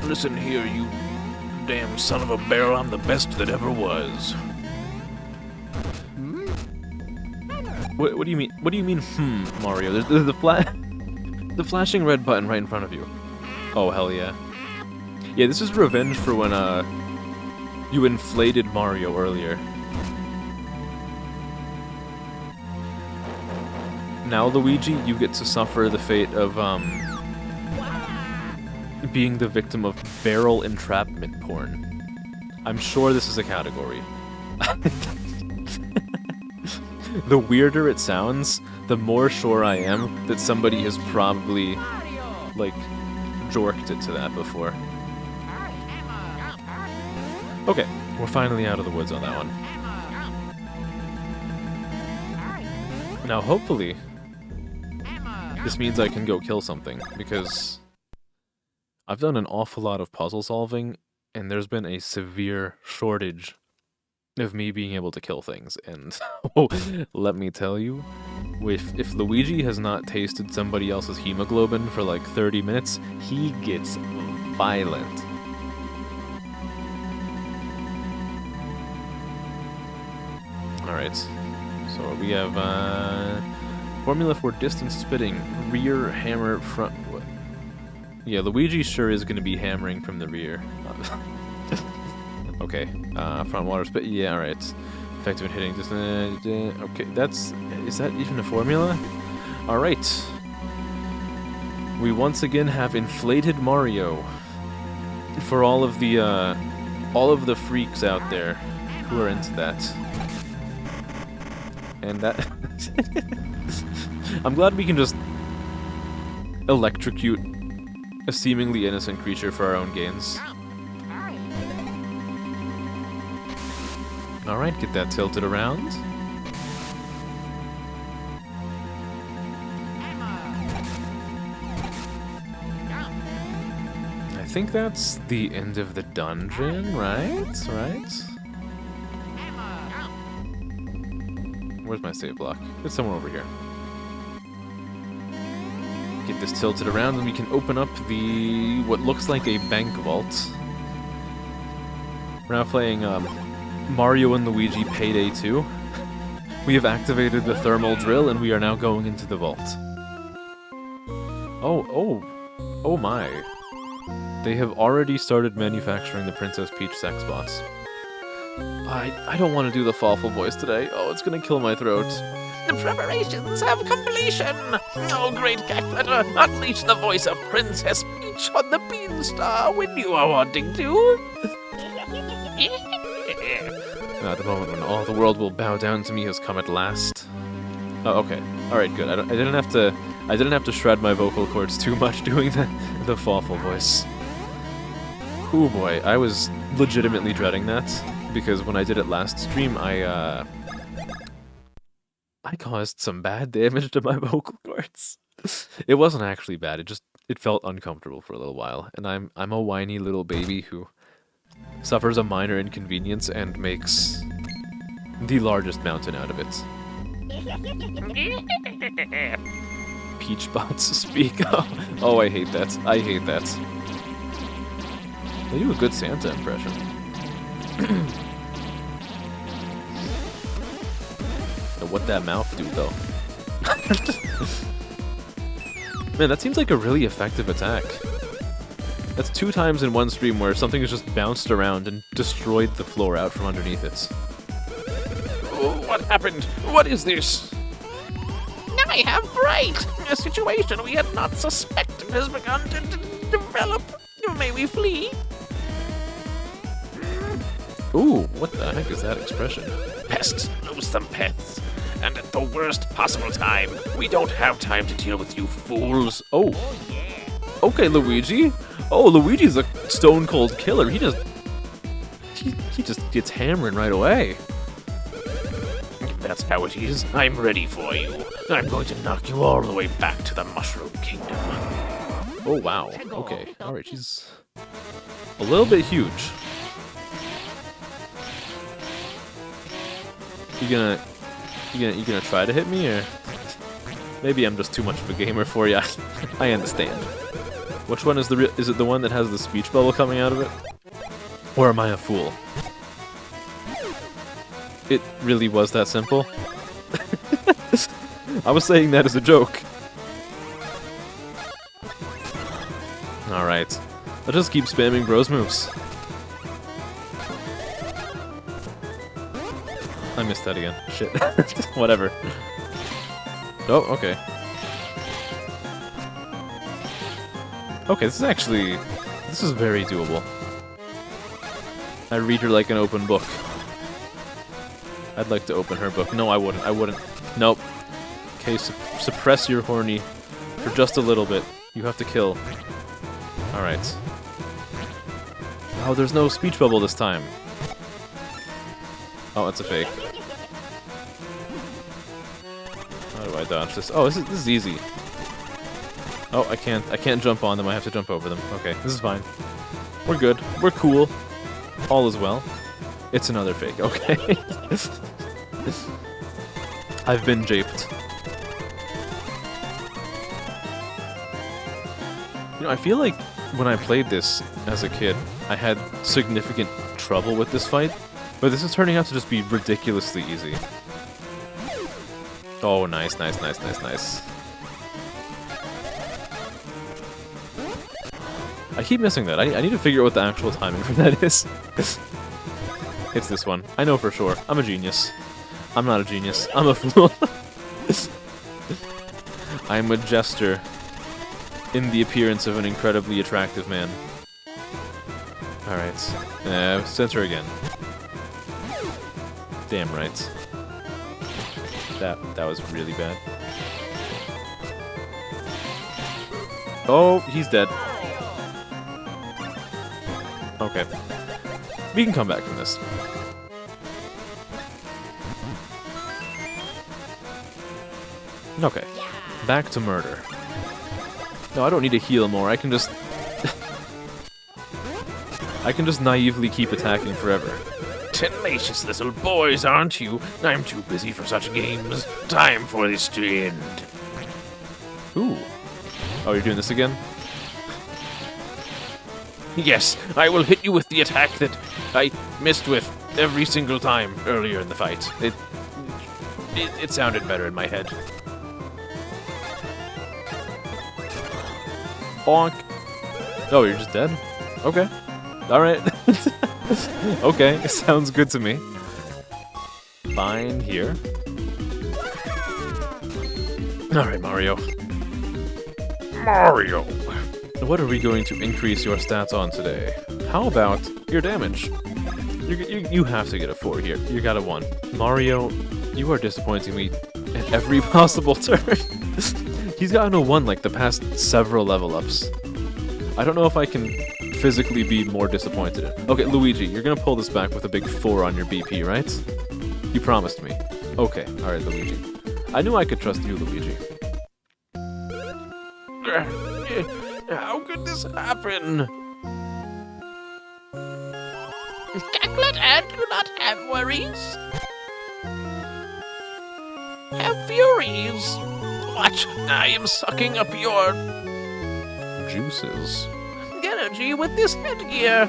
Listen here, you damn son of a barrel, I'm the best that ever was. What do you mean? What do you mean? Mario. There's the flashing red button right in front of you. Oh hell yeah. Yeah, this is revenge for when you inflated Mario earlier. Now Luigi, you get to suffer the fate of being the victim of barrel entrapment porn. I'm sure this is a category. The weirder it sounds, the more sure I am that somebody has probably, like, jorked it to that before. Okay, we're finally out of the woods on that one. Now, hopefully, this means I can go kill something, because I've done an awful lot of puzzle solving, and there's been a severe shortage of me being able to kill things, and oh, let me tell you, if Luigi has not tasted somebody else's hemoglobin for like 30 minutes, he gets violent. Alright, so we have formula for distance spitting, rear hammer, front... What? Yeah, Luigi sure is going to be hammering from the rear. Okay, front water spit, yeah, alright. Effective in hitting distance, okay, that's... Is that even a formula? Alright. We once again have inflated Mario. For all of the freaks out there who are into that. And that... I'm glad we can just electrocute a seemingly innocent creature for our own gains. Alright, get that tilted around. I think that's the end of the dungeon, right? Where's my save block? It's somewhere over here. Get this tilted around and we can open up the... what looks like a bank vault. We're now playing Mario and Luigi Payday 2. We have activated the thermal drill and we are now going into the vault. Oh my. They have already started manufacturing the Princess Peach sex bots. I don't want to do the Fawful voice today. Oh, it's gonna kill my throat. The preparations have completion. Oh, great Cackletter, unleash the voice of Princess Peach on the Beanstar when you are wanting to. The moment when all the world will bow down to me has come at last. Oh, okay. All right, good. I didn't have to shred my vocal cords too much doing the Fawful voice. Oh boy, I was legitimately dreading that because when I did it last stream, I caused some bad damage to my vocal cords. It wasn't actually bad. It felt uncomfortable for a little while, and I'm a whiny little baby who suffers a minor inconvenience and makes the largest mountain out of it. Peach bots speak. Oh, I hate that. I hate that. They do a good Santa impression. What that mouth do, though? Man, that seems like a really effective attack. That's 2 times in one stream where something has just bounced around and destroyed the floor out from underneath it. Oh, what happened? What is this? I have Bright! A situation we had not suspected has begun to develop. May we flee? Ooh, what the heck is that expression? Pests, lose them pests. And at the worst possible time. We don't have time to deal with you fools. Oh. Okay, Luigi. Oh, Luigi's a stone cold killer. He just gets hammering right away. If that's how it is, I'm ready for you. I'm going to knock you all the way back to the Mushroom Kingdom. Oh wow. Okay. All right, she's a little bit huge. You gonna try to hit me, or maybe I'm just too much of a gamer for you? I understand. Which one is is it the one that has the speech bubble coming out of it? Or am I a fool? It really was that simple? I was saying that as a joke. Alright. I'll just keep spamming bros moves. I missed that again. Shit. Whatever. Oh, okay. Okay, this is very doable. I read her like an open book. I'd like to open her book. No, I wouldn't. I wouldn't. Nope. Okay, suppress your horny for just a little bit. You have to kill. Alright. Oh, there's no speech bubble this time. Oh, that's a fake. How do I dodge this? Oh, this is easy. Oh, I can't jump on them. I have to jump over them. Okay, this is fine. We're good. We're cool. All is well. It's another fake. Okay. I've been japed. You know, I feel like when I played this as a kid, I had significant trouble with this fight, but this is turning out to just be ridiculously easy. Oh, nice, nice, nice, nice, nice. I keep missing that. I need to figure out what the actual timing for that is. It's this one. I know for sure. I'm a genius. I'm not a genius. I'm a fool. I'm a jester in the appearance of an incredibly attractive man. Alright. Censor again. Damn right. That was really bad. Oh, he's dead. Okay. We can come back from this. Okay. Back to murder. No, I don't need to heal more. I can just... I can just naively keep attacking forever. Tenacious little boys, aren't you? I'm too busy for such games. Time for this to end. Ooh. Oh, you're doing this again? Yes, I will hit you with the attack that I missed with every single time earlier in the fight. It sounded better in my head. Bonk. Oh, you're just dead? Okay. Alright. Okay, sounds good to me. Fine here. Alright, Mario. Mario! What are we going to increase your stats on today? How about your damage? You have to get a 4 here. You got a 1. Mario, you are disappointing me at every possible turn. He's gotten a 1 like the past several level ups. I don't know if I can physically be more disappointed. Okay, Luigi, you're gonna pull this back with a big 4 on your BP, right? You promised me. Okay, alright, Luigi. I knew I could trust you, Luigi. How could this happen? Cacklet and do not have worries. Have furies. Watch, I am sucking up your Juices. Energy with this headgear.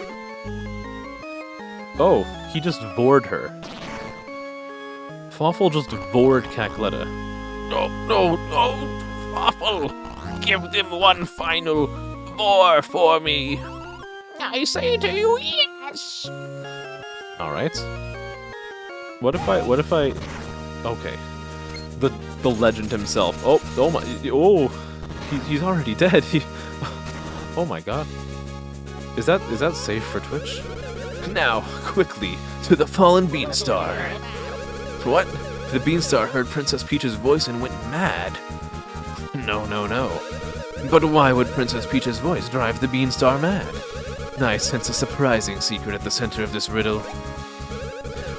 Oh, he just bored her. Fawful just bored Cackletta. No, Waffle! Give them one final more for me. I say to you, yes. Alright. What if I... Okay. The legend himself. Oh my... Oh! He's already dead. Oh my god. Is that safe for Twitch? Now, quickly, to the fallen Beanstar. What? The Beanstar heard Princess Peach's voice and went mad. No. But why would Princess Peach's voice drive the Beanstar mad? I sense a surprising secret at the center of this riddle.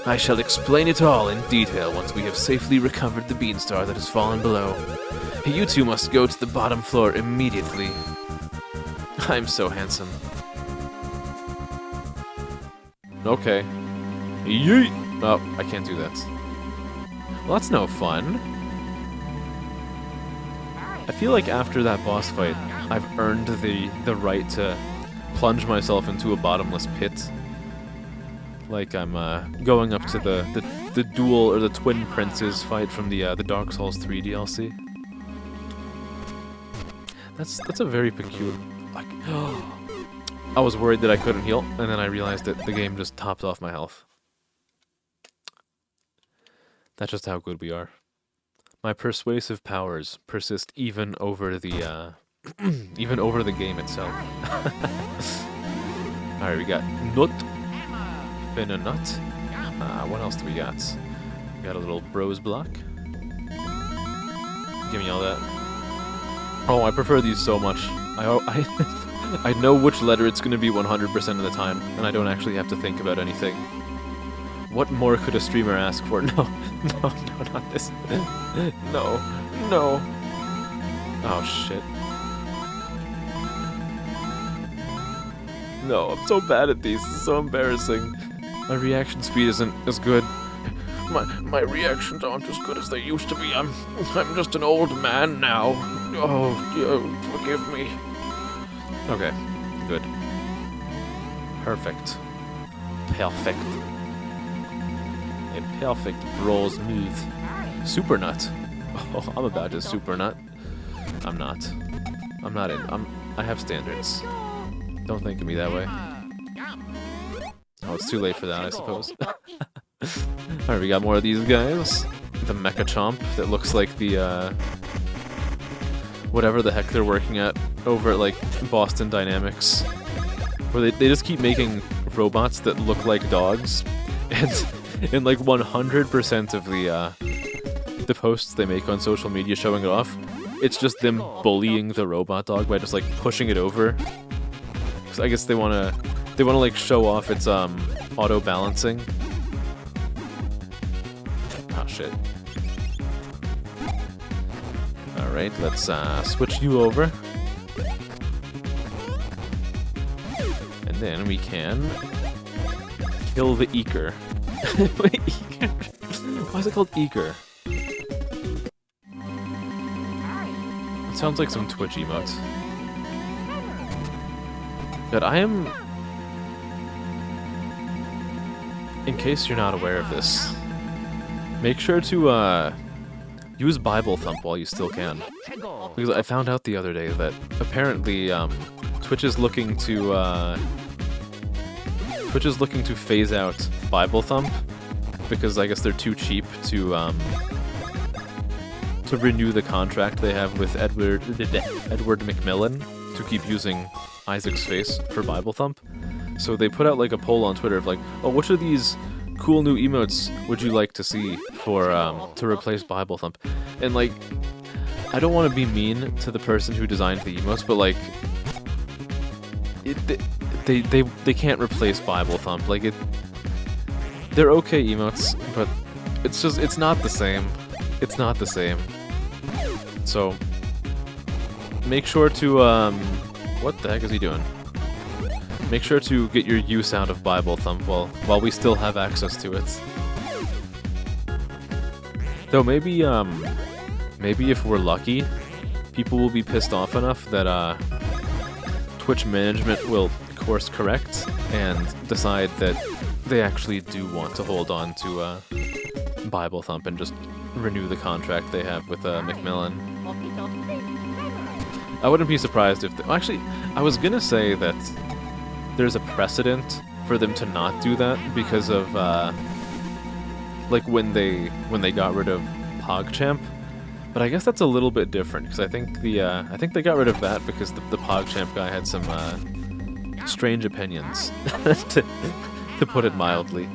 I shall explain it all in detail once we have safely recovered the Beanstar that has fallen below. You two must go to the bottom floor immediately. I'm so handsome. Okay. Yeet! Oh, I can't do that. Well, that's no fun. I feel like after that boss fight, I've earned the right to plunge myself into a bottomless pit. Like I'm going up to the duel or the twin princes fight from the Dark Souls 3 DLC. That's a very peculiar. Like, I was worried that I couldn't heal, and then I realized that the game just topped off my health. That's just how good we are. My persuasive powers persist even over the even over the game itself. Alright, we got Nut. spin a nut. What else do we got? We got a little bros block. Give me all that. Oh, I prefer these so much. I know which letter it's going to be 100% of the time, and I don't actually have to think about anything. What more could a streamer ask for? No, no, not this. No, no. Oh, shit. No, I'm so bad at these. This is so embarrassing. My reaction speed isn't as good. My reactions aren't as good as they used to be. I'm just an old man now. Oh, forgive me. Okay, good. Perfect. Perfect. A perfect bros move. Super nut. Oh, I'm about to super nut. I'm not. I'm not in. I have standards. Don't think of me that way. Oh, it's too late for that, I suppose. Alright, we got more of these guys. The Mecha Chomp that looks like the, whatever the heck they're working at over at, like, Boston Dynamics. Where they just keep making robots that look like dogs. And like, 100% of the posts they make on social media showing it off, it's just them bullying the robot dog by just, like, pushing it over. Because I guess they wanna, like, show off its, auto-balancing. Oh, shit. Alright, let's, switch you over. And then we can kill the Eeker. Wait, Eeker? Why is it called Eeker? It sounds like some Twitch emotes. But I am... In case you're not aware of this, make sure to use Bible Thump while you still can. Because I found out the other day that apparently Twitch is looking to phase out Bible Thump because I guess they're too cheap to renew the contract they have with Edward McMillan to keep using Isaac's face for Bible Thump. So they put out like a poll on Twitter of like, oh, which of these cool new emotes would you like to see for to replace Bible Thump? And like, I don't want to be mean to the person who designed the emotes, but like, they can't replace Bible Thump. Like they're okay emotes, but it's not the same. It's not the same. So make sure to what the heck is he doing? Make sure to get your use out of Bible Thump while we still have access to it. Though maybe if we're lucky, people will be pissed off enough that Twitch management will course correct and decide that they actually do want to hold on to Bible Thump and just renew the contract they have with Macmillan. I wouldn't be surprised if... Actually, I was gonna say that there's a precedent for them to not do that because of, like, when they got rid of PogChamp. But I guess that's a little bit different, because I think they got rid of that because the PogChamp guy had some, strange opinions, to put it mildly.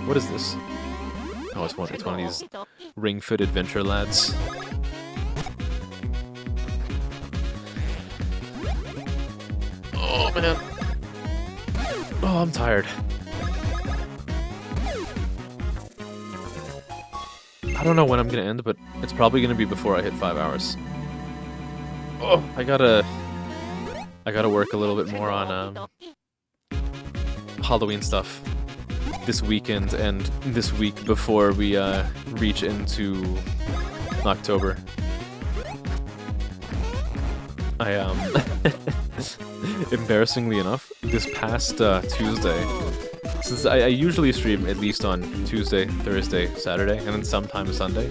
What is this? Oh, it's one of these ring-fit adventure lads. Oh, man. Oh, I'm tired. I don't know when I'm gonna end, but it's probably gonna be before I hit 5 hours. Oh, I gotta work a little bit more on Halloween stuff this weekend and this week before we reach into October. Embarrassingly enough, this past Tuesday, since I usually stream at least on Tuesday, Thursday, Saturday, and then sometimes Sunday.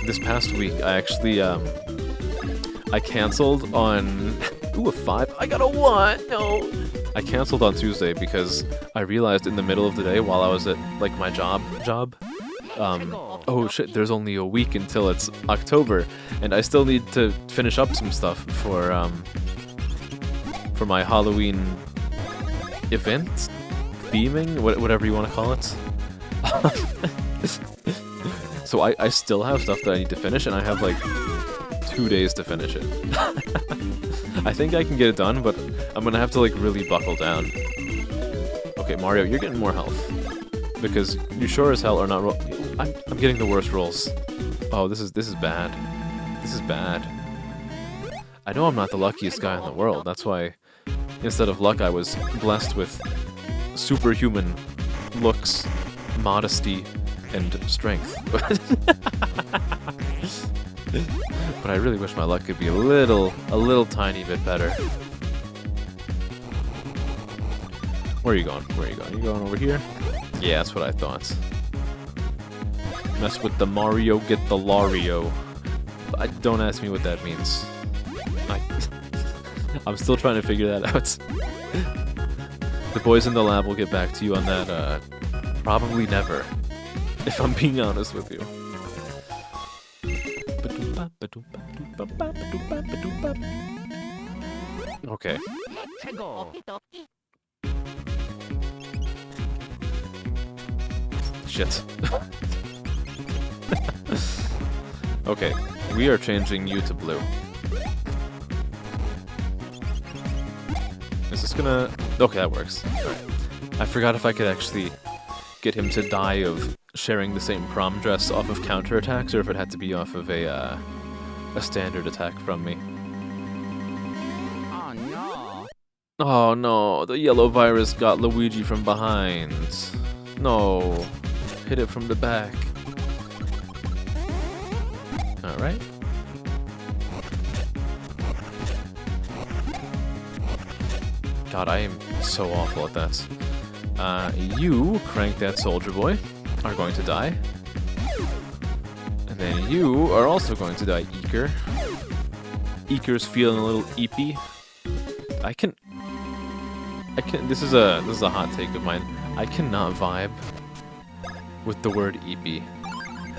This past week, I actually I canceled on ooh, a 5. I got a 1. No. I canceled on Tuesday because I realized in the middle of the day while I was at like my job, oh shit, there's only a week until it's October, and I still need to finish up some stuff for my Halloween event beaming, whatever you want to call it. So I still have stuff that I need to finish, and I have like 2 days to finish it. I think I can get it done, but I'm gonna have to like really buckle down. Okay, Mario, you're getting more health. Because you sure as hell are not I'm getting the worst rolls. Oh, this is bad. This is bad. I know I'm not the luckiest guy in the world. That's why, instead of luck, I was blessed with superhuman looks, modesty, and strength. But I really wish my luck could be a little tiny bit better. Where are you going? Where are you going? You going over here? Yeah, that's what I thought. Mess with the Mario, get the Lario. Don't ask me what that means. I'm still trying to figure that out. The boys in the lab will get back to you on that, probably never. If I'm being honest with you. Okay. Shit. Okay, we are changing you to blue. Is this gonna... Okay, that works. Alright. I forgot if I could actually get him to die of sharing the same prom dress off of counterattacks, or if it had to be off of a standard attack from me. Oh no. Oh no, the yellow virus got Luigi from behind. No, hit it from the back. Alright. God, I am so awful at that. You, Crank That Soldier Boy, are going to die. And then you are also going to die, Eeker. Eeker's feeling a little eepy. This is a hot take of mine. I cannot vibe with the word eepy.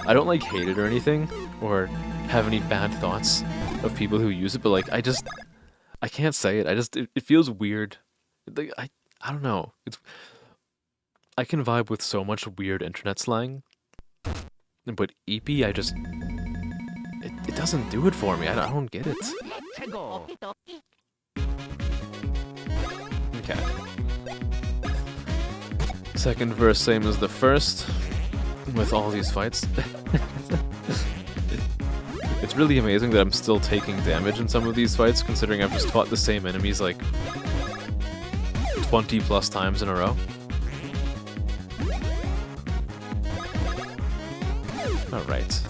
I don't like hate it or anything, or have any bad thoughts of people who use it, but like I can't say it. It feels weird. I don't know. I can vibe with so much weird internet slang, but eepy, it doesn't do it for me. I don't get it. Okay. Second verse, same as the first, with all these fights. It's really amazing that I'm still taking damage in some of these fights, considering I've just fought the same enemies like 20 plus times in a row. Alright.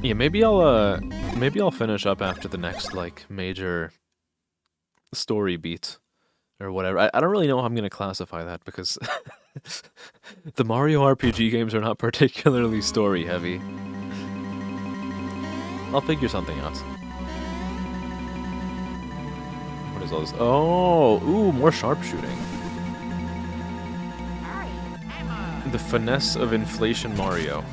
Yeah, maybe I'll finish up after the next like major story beat or whatever. I don't really know how I'm gonna classify that because the Mario RPG games are not particularly story heavy. I'll figure something out. What is all this? Oh, ooh, more sharpshooting. The finesse of Inflation Mario.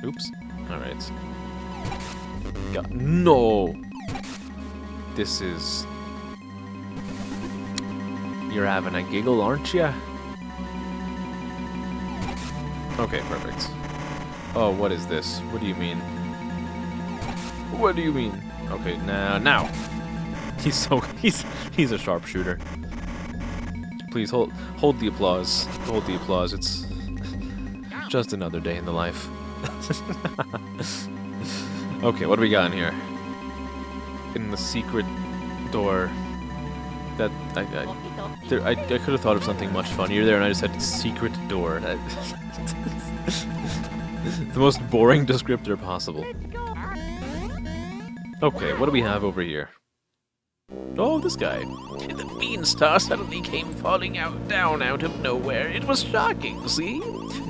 Oops. Alright. No! This is... You're having a giggle, aren't ya? Okay, perfect. Oh, what is this? What do you mean? What do you mean? Okay, now. He's a sharpshooter. Please hold the applause. Hold the applause. It's just another day in the life. Okay, what do we got in here? In the secret door. That I could have thought of something much funnier there, and I just said secret door. The most boring descriptor possible. Okay, what do we have over here? Oh, this guy. The beanstar suddenly came falling down out of nowhere. It was shocking, see?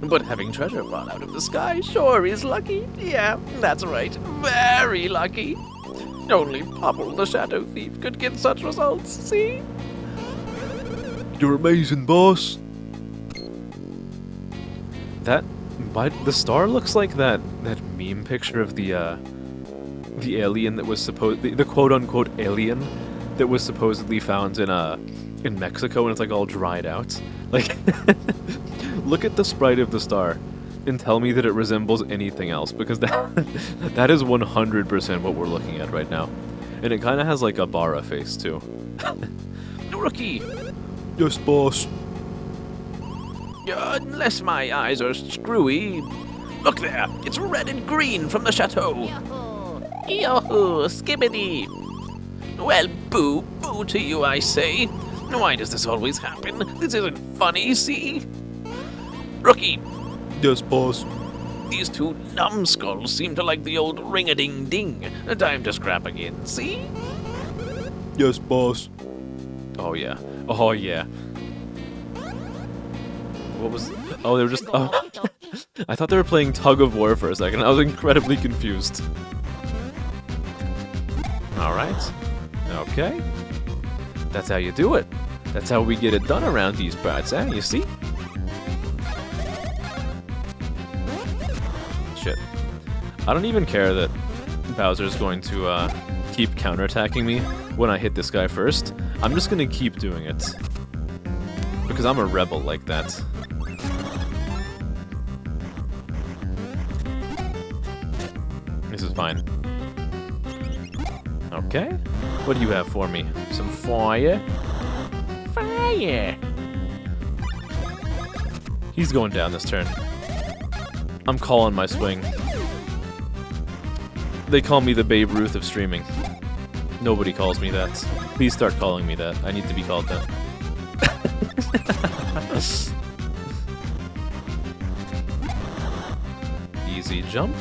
But having treasure fall out of the sky sure is lucky. Yeah, that's right. Very lucky. Only Popple the Shadow Thief could get such results, see? You're amazing, boss. The star looks like that meme picture of the alien that was the quote-unquote alien that was supposedly found in Mexico, and it's like all dried out. Like, look at the sprite of the star and tell me that it resembles anything else, because that is 100% what we're looking at right now. And it kind of has like a Bara face too. Rookie, Yes, boss. unless my eyes are screwy. Look there, it's red and green from the chateau. Yoo-hoo, skibbity. Well, boo to you, I say. Why does this always happen? This isn't funny, see? Rookie, Yes, boss. these two numbskulls seem to like the old ring-a-ding-ding. Time to scrap again, see? Yes, boss. Oh yeah. Oh yeah. What was? Oh, they were just. Oh. I thought they were playing tug of war for a second. I was incredibly confused. All right. Okay. That's how you do it. That's how we get it done around these parts, eh? You see? Shit. I don't even care that Bowser's going to keep counterattacking me when I hit this guy first. I'm just gonna keep doing it. Because I'm a rebel like that. This is fine. Okay. What do you have for me? Some fire? Fire! He's going down this turn. I'm calling my swing. They call me the Babe Ruth of streaming. Nobody calls me that. Please start calling me that. I need to be called that. Easy jump.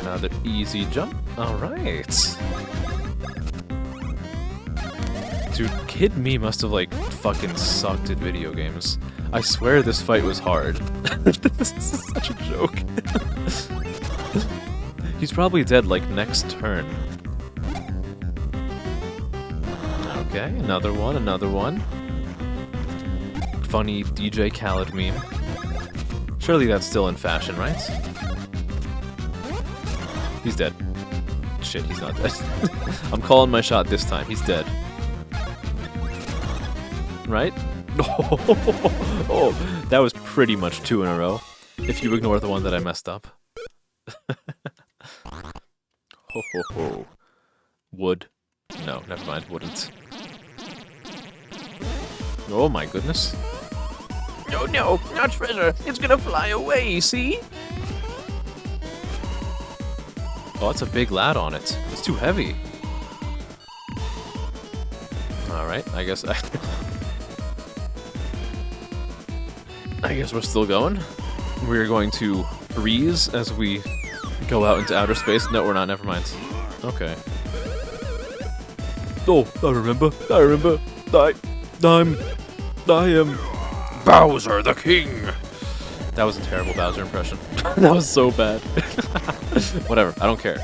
Another easy jump. Alright. Dude, Kid Me must have, like, fucking sucked at video games. I swear this fight was hard. This is such a joke. He's probably dead, like, next turn. Okay, another one, another one. Funny DJ Khaled meme. Surely that's still in fashion, right? He's dead. Shit, he's not dead. I'm calling my shot this time. He's dead. Right? Oh, that was pretty much 2 in a row. If you ignore the one that I messed up. Ho ho ho. Wood. No, never mind, wouldn't. Oh my goodness. No, no, not treasure. It's gonna fly away, see? Oh, that's a big lad on it. It's too heavy. Alright, I guess I guess we're still going. We're going to freeze as we go out into outer space. No, we're not. Never mind. Okay. Oh, I remember. I am Bowser the King! That was a terrible Bowser impression. That was so bad. Whatever, I don't care.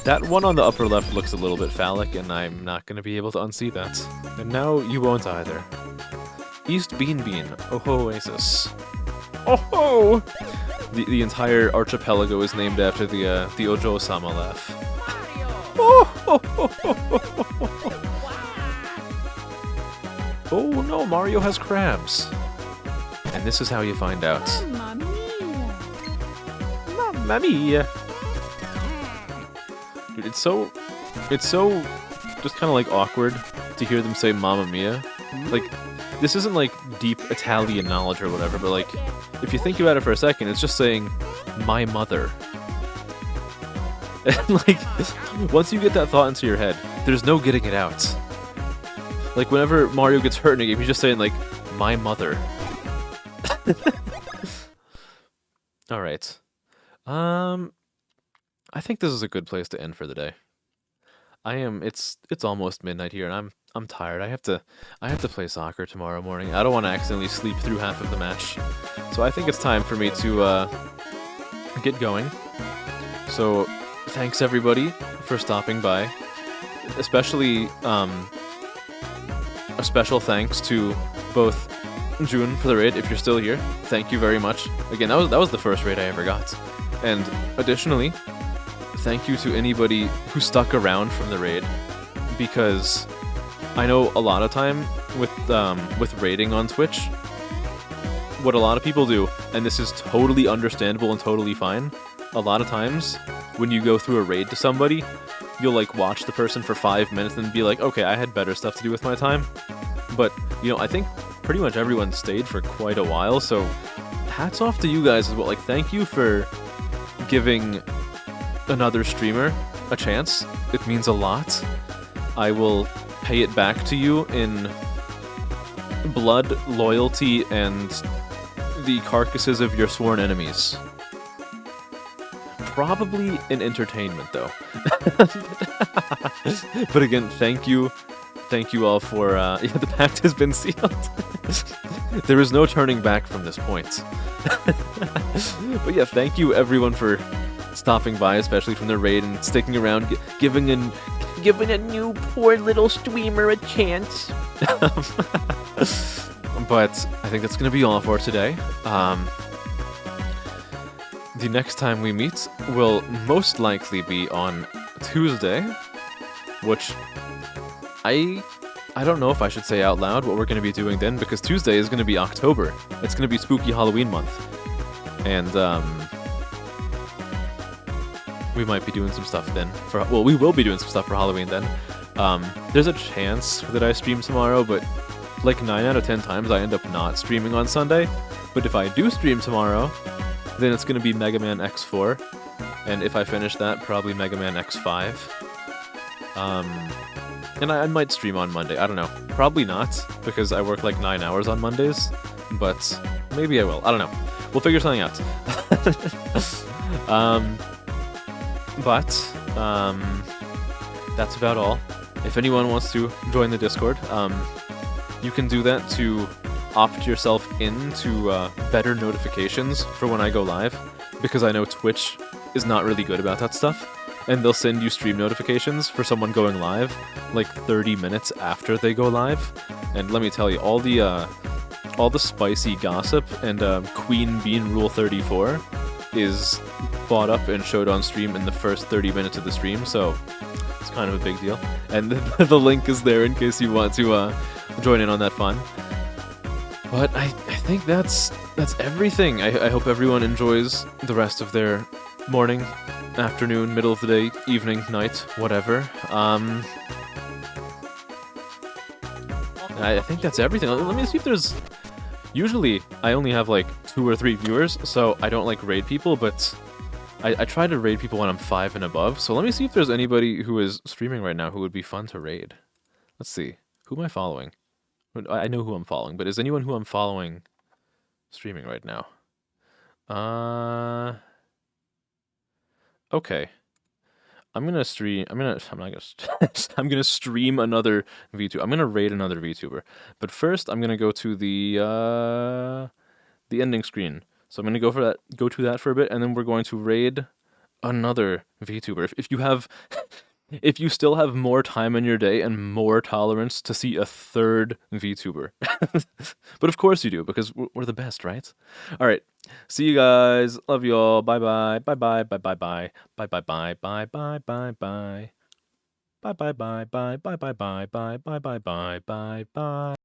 That one on the upper left looks a little bit phallic, and I'm not going to be able to unsee that. And now you won't either. East Bean Bean, Oasis. Oh-ho! The entire archipelago is named after the Ojo-sama laugh. Oh no, Mario has crabs. And this is how you find out. Mamma mia! Dude, it's so just kind of like awkward to hear them say Mamma Mia. Like, this isn't like deep Italian knowledge or whatever, but like, if you think about it for a second, it's just saying, my mother. And like, once you get that thought into your head, there's no getting it out. Like, whenever Mario gets hurt in a game, he's just saying like, my mother. Alright. I think this is a good place to end for the day. It's almost midnight here, and I'm tired. I have to play soccer tomorrow morning. I don't want to accidentally sleep through half of the match. So I think it's time for me to get going. So thanks everybody for stopping by. Especially a special thanks to both June for the raid. If you're still here, thank you very much. Again, that was the first raid I ever got. And additionally, thank you to anybody who stuck around from the raid, because I know a lot of time with raiding on Twitch, what a lot of people do, and this is totally understandable and totally fine, a lot of times when you go through a raid to somebody, you'll like watch the person for 5 minutes and be like, okay, I had better stuff to do with my time. But, you know, I think pretty much everyone stayed for quite a while, so hats off to you guys as well. Like, thank you for giving another streamer a chance. It means a lot. I will pay it back to you in blood, loyalty, and the carcasses of your sworn enemies. Probably in entertainment, though. But again, thank you. Thank you all for, yeah, the pact has been sealed. There is no turning back from this point. But yeah, thank you everyone for stopping by, especially from the raid, and sticking around, giving a new poor little streamer a chance. But I think that's going to be all for today. The next time we meet will most likely be on Tuesday, which I don't know if I should say out loud what we're going to be doing then, because Tuesday is going to be October. It's going to be Spooky Halloween month. And, we might be doing some stuff then. Well, we will be doing some stuff for Halloween then. There's a chance that I stream tomorrow, but like 9 out of 10 times I end up not streaming on Sunday. But if I do stream tomorrow, then it's going to be Mega Man X4. And if I finish that, probably Mega Man X5. And I might stream on Monday. I don't know. Probably not, because I work like 9 hours on Mondays. But maybe I will. I don't know. We'll figure something out. That's about all. If anyone wants to join the Discord, you can do that to opt yourself into better notifications for when I go live, because I know Twitch is not really good about that stuff, and they'll send you stream notifications for someone going live like 30 minutes after they go live. And let me tell you, all the spicy gossip and Queen Bean Rule 34 is bought up and showed on stream in the first 30 minutes of the stream, so it's kind of a big deal. And the link is there in case you want to join in on that fun. But I think that's everything. I hope everyone enjoys the rest of their morning, afternoon, middle of the day, evening, night, whatever. I think that's everything. Let me see if there's... Usually, I only have like 2 or 3 viewers, so I don't like raid people, but I try to raid people when I'm 5 and above. So let me see if there's anybody who is streaming right now who would be fun to raid. Let's see. Who am I following? I know who I'm following, but is anyone who I'm following streaming right now? Okay. I'm gonna stream another VTuber. I'm gonna raid another VTuber. But first I'm gonna go to the ending screen. So I'm gonna go to that for a bit, and then we're going to raid another VTuber. If you still have more time in your day and more tolerance to see a third VTuber. But of course you do, because we're the best, right? Alright. See you guys. Love you all. Bye bye. Bye bye. Bye bye bye. Bye bye bye. Bye bye bye bye. Bye bye bye bye bye bye bye bye bye bye bye bye bye.